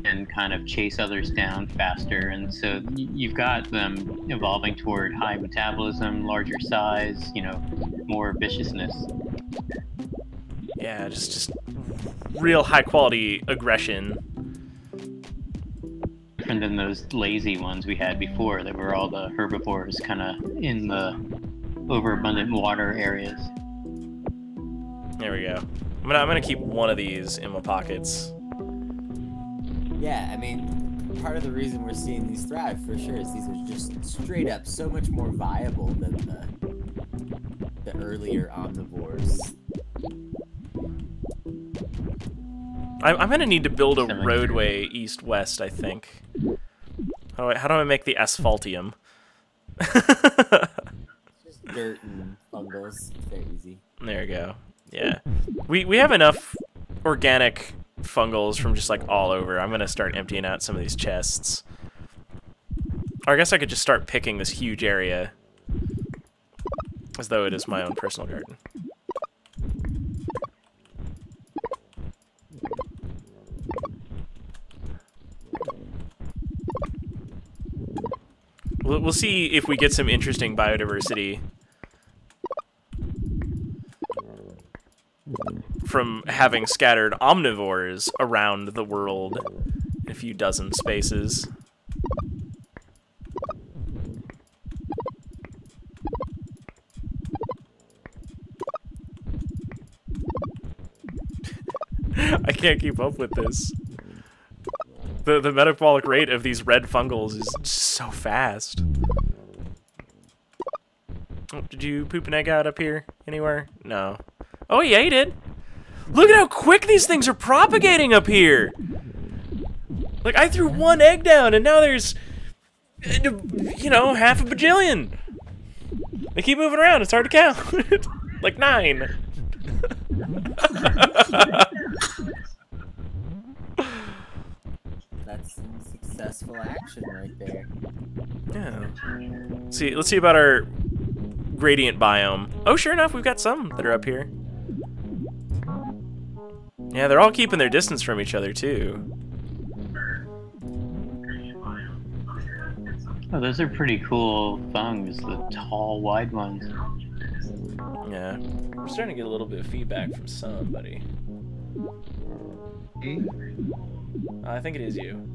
and kind of chase others down faster. And so you've got them evolving toward high metabolism, larger size, you know, more viciousness. Yeah, just real high quality aggression. And then those lazy ones we had before, that were all the herbivores kind of in the overabundant water areas. There we go. I'm gonna keep one of these in my pockets. Yeah, I mean, part of the reason we're seeing these thrive for sure is these are just straight up so much more viable than the earlier omnivores. I'm gonna need to build a roadway east-west, I think. How do I make the asphaltium? Just dirt and fungals. It's very easy. There we go. Yeah. We have enough organic fungals from just like all over. I'm gonna start emptying out some of these chests. Or I guess I could just start picking this huge area as though it is my own personal garden. We'll see if we get some interesting biodiversity from having scattered omnivores around the world in a few dozen spaces. I can't keep up with this. The metabolic rate of these red fungals is just so fast. Oh, did you poop an egg out up here anywhere? No. Oh yeah, you did. Look at how quick these things are propagating up here. Like, I threw one egg down, and now there's, you know, half a bajillion. They keep moving around. It's hard to count. Like 9. That's some successful action right there. Yeah. Let's see about our gradient biome. Oh, sure enough, we've got some that are up here. Yeah, they're all keeping their distance from each other, too. Oh, those are pretty cool fungs, the tall, wide ones. Yeah. We're starting to get a little bit of feedback from somebody. I think it is you.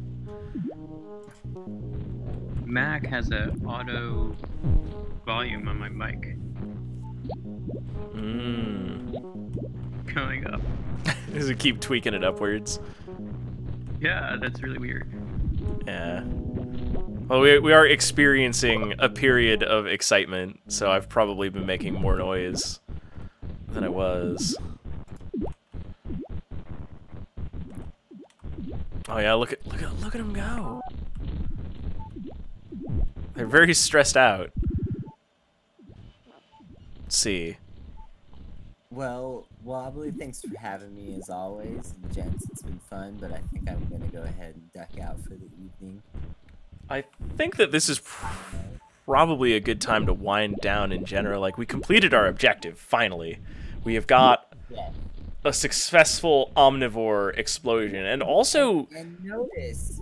Mac has a auto volume on my mic going up. Does it keep tweaking it upwards? Yeah, that's really weird. Yeah. Well, we are experiencing a period of excitement, so I've probably been making more noise than I was. Oh yeah, look at them go. They're very stressed out. Let's see. Well, Wobbly, thanks for having me as always. And gents, it's been fun, but I think I'm gonna go ahead and duck out for the evening. I think that this is probably a good time to wind down in general. Like, we completed our objective, finally. We have got a successful omnivore explosion, and also... And notice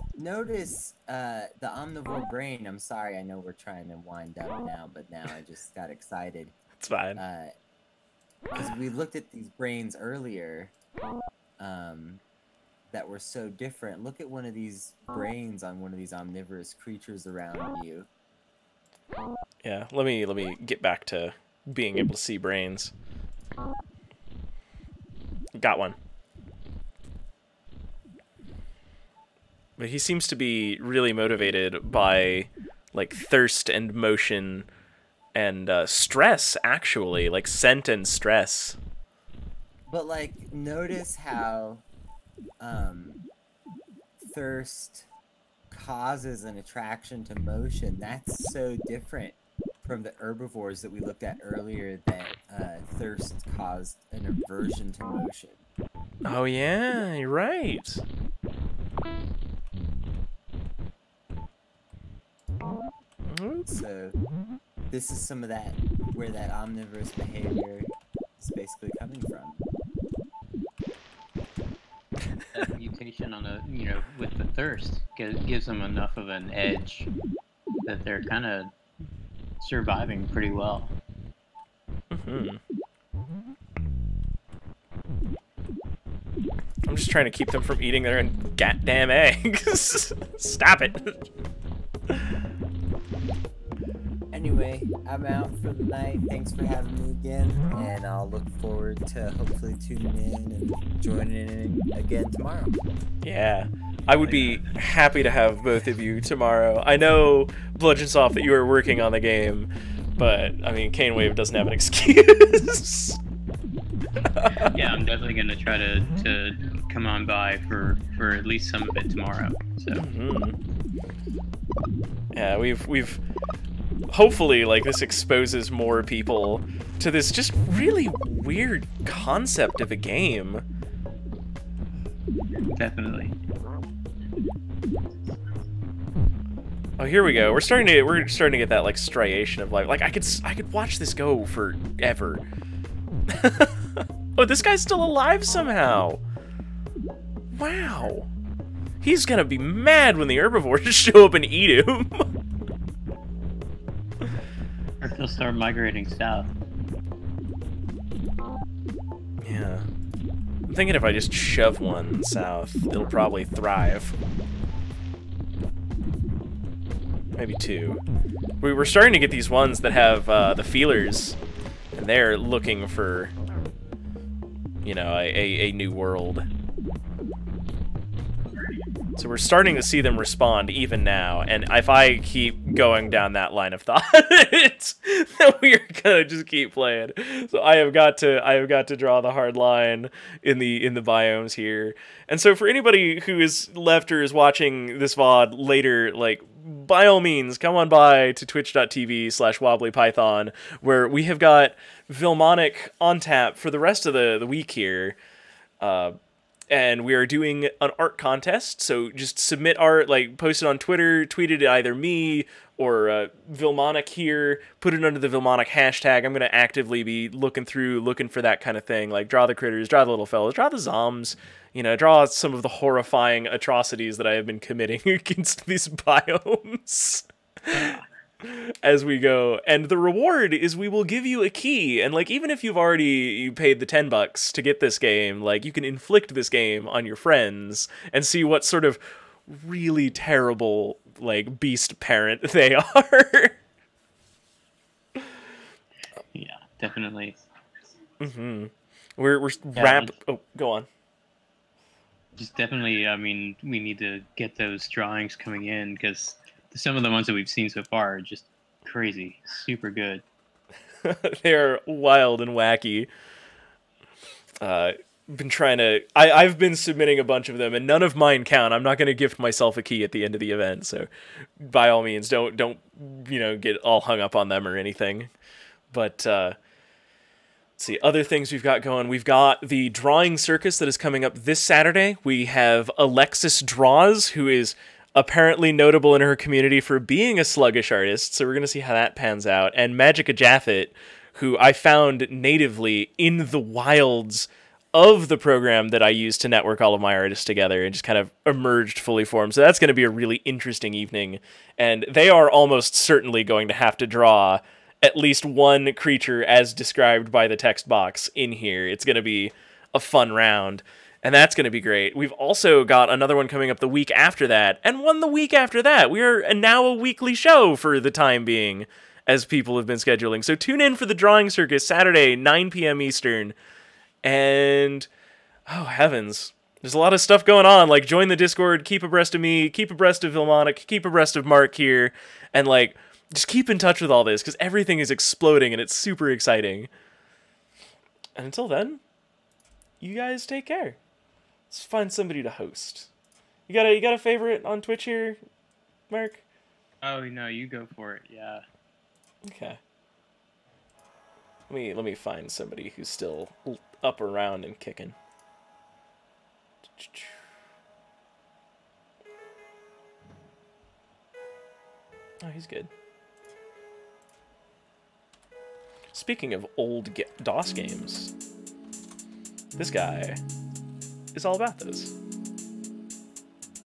the omnivore brain. I'm sorry, I know we're trying to wind up now, but now I just got excited. It's fine. Because we looked at these brains earlier, that were so different. Look at one of these brains on one of these omnivorous creatures around you. Yeah, let me get back to being able to see brains. Got one. But he seems to be really motivated by, like, thirst and motion and stress, actually. Like, scent and stress. But, like, notice how thirst causes an attraction to motion. That's so different from the herbivores that we looked at earlier, that thirst caused an aversion to motion. Oh yeah, you're right. So this is some of that, where that omnivorous behavior is basically coming from. That mutation on the, you know, with the thirst gives them enough of an edge that they're kind of surviving pretty well. I'm just trying to keep them from eating their own goddamn eggs. Stop it. Anyway, I'm out for the night. Thanks for having me again, and I'll look forward to hopefully tuning in and joining in again tomorrow. Yeah, I would be happy to have both of you tomorrow. I know, Bludgeonsoft, that you are working on the game, but, I mean, Cane Wave doesn't have an excuse. Yeah, I'm definitely gonna try to come on by for at least some of it tomorrow. So. Yeah, we've hopefully, like, this exposes more people to this just really weird concept of a game. Definitely. Oh, here we go. We're starting to get that, like, striation of life. Like, I could watch this go forever. Oh, this guy's still alive somehow. Wow. He's gonna be mad when the herbivores show up and eat him. Or they'll start migrating south. Yeah. I'm thinking if I just shove one south, it'll probably thrive. Maybe 2. We were starting to get these ones that have the feelers, and they're looking for, you know, a new world. So we're starting to see them respond even now, and if I keep going down that line of thought, then we're gonna just keep playing. So I have got to draw the hard line in the biomes here. And so for anybody who is left or is watching this VOD later, like, by all means, come on by to twitch.tv/wobblypython, where we have got Vilmonic on tap for the rest of the week here. And we are doing an art contest, so just submit art, like, post it on Twitter, tweet it at either me or Vilmonic here, put it under the Vilmonic hashtag. I'm going to actively be looking for that kind of thing, like, draw the critters, draw the little fellas, draw the zombs, you know, draw some of the horrifying atrocities that I have been committing against these biomes. As we go. And the reward is we will give you a key, and like, even if you've already paid the $10 to get this game, like, you can inflict this game on your friends and see what sort of really terrible, like, beast parent they are. Yeah, definitely. We're oh, go on. Just definitely, I mean, we need to get those drawings coming in, because some of the ones that we've seen so far are just crazy, super good. They're wild and wacky. I've been submitting a bunch of them, and none of mine count. I'm not going to gift myself a key at the end of the event, so by all means, don't get all hung up on them or anything. But let's see, other things we've got going. We've got the drawing circus that is coming up this Saturday. We have Alexis Draws, who is apparently notable in her community for being a sluggish artist, so we're going to see how that pans out. And Magica Jaffet, who I found natively in the wilds of the program that I use to network all of my artists together, and just kind of emerged fully formed. So that's going to be a really interesting evening. And they are almost certainly going to have to draw at least one creature as described by the text box in here. It's going to be a fun round. And that's going to be great. We've also got another one coming up the week after that, and one the week after that. We are now a weekly show for the time being, as people have been scheduling. So tune in for the Drawing Circus, Saturday, 9 p.m. Eastern. And, oh heavens, there's a lot of stuff going on. Like, join the Discord, keep abreast of me, keep abreast of Vilmonic, keep abreast of Mark here, and, like, just keep in touch with all this, because everything is exploding, and it's super exciting. And until then, you guys take care. Let's find somebody to host. You got a favorite on Twitch here, Mark? Oh no, you go for it. Yeah. Okay. Let me find somebody who's still up around and kicking. Oh, he's good. Speaking of old DOS games, this guy is all about those.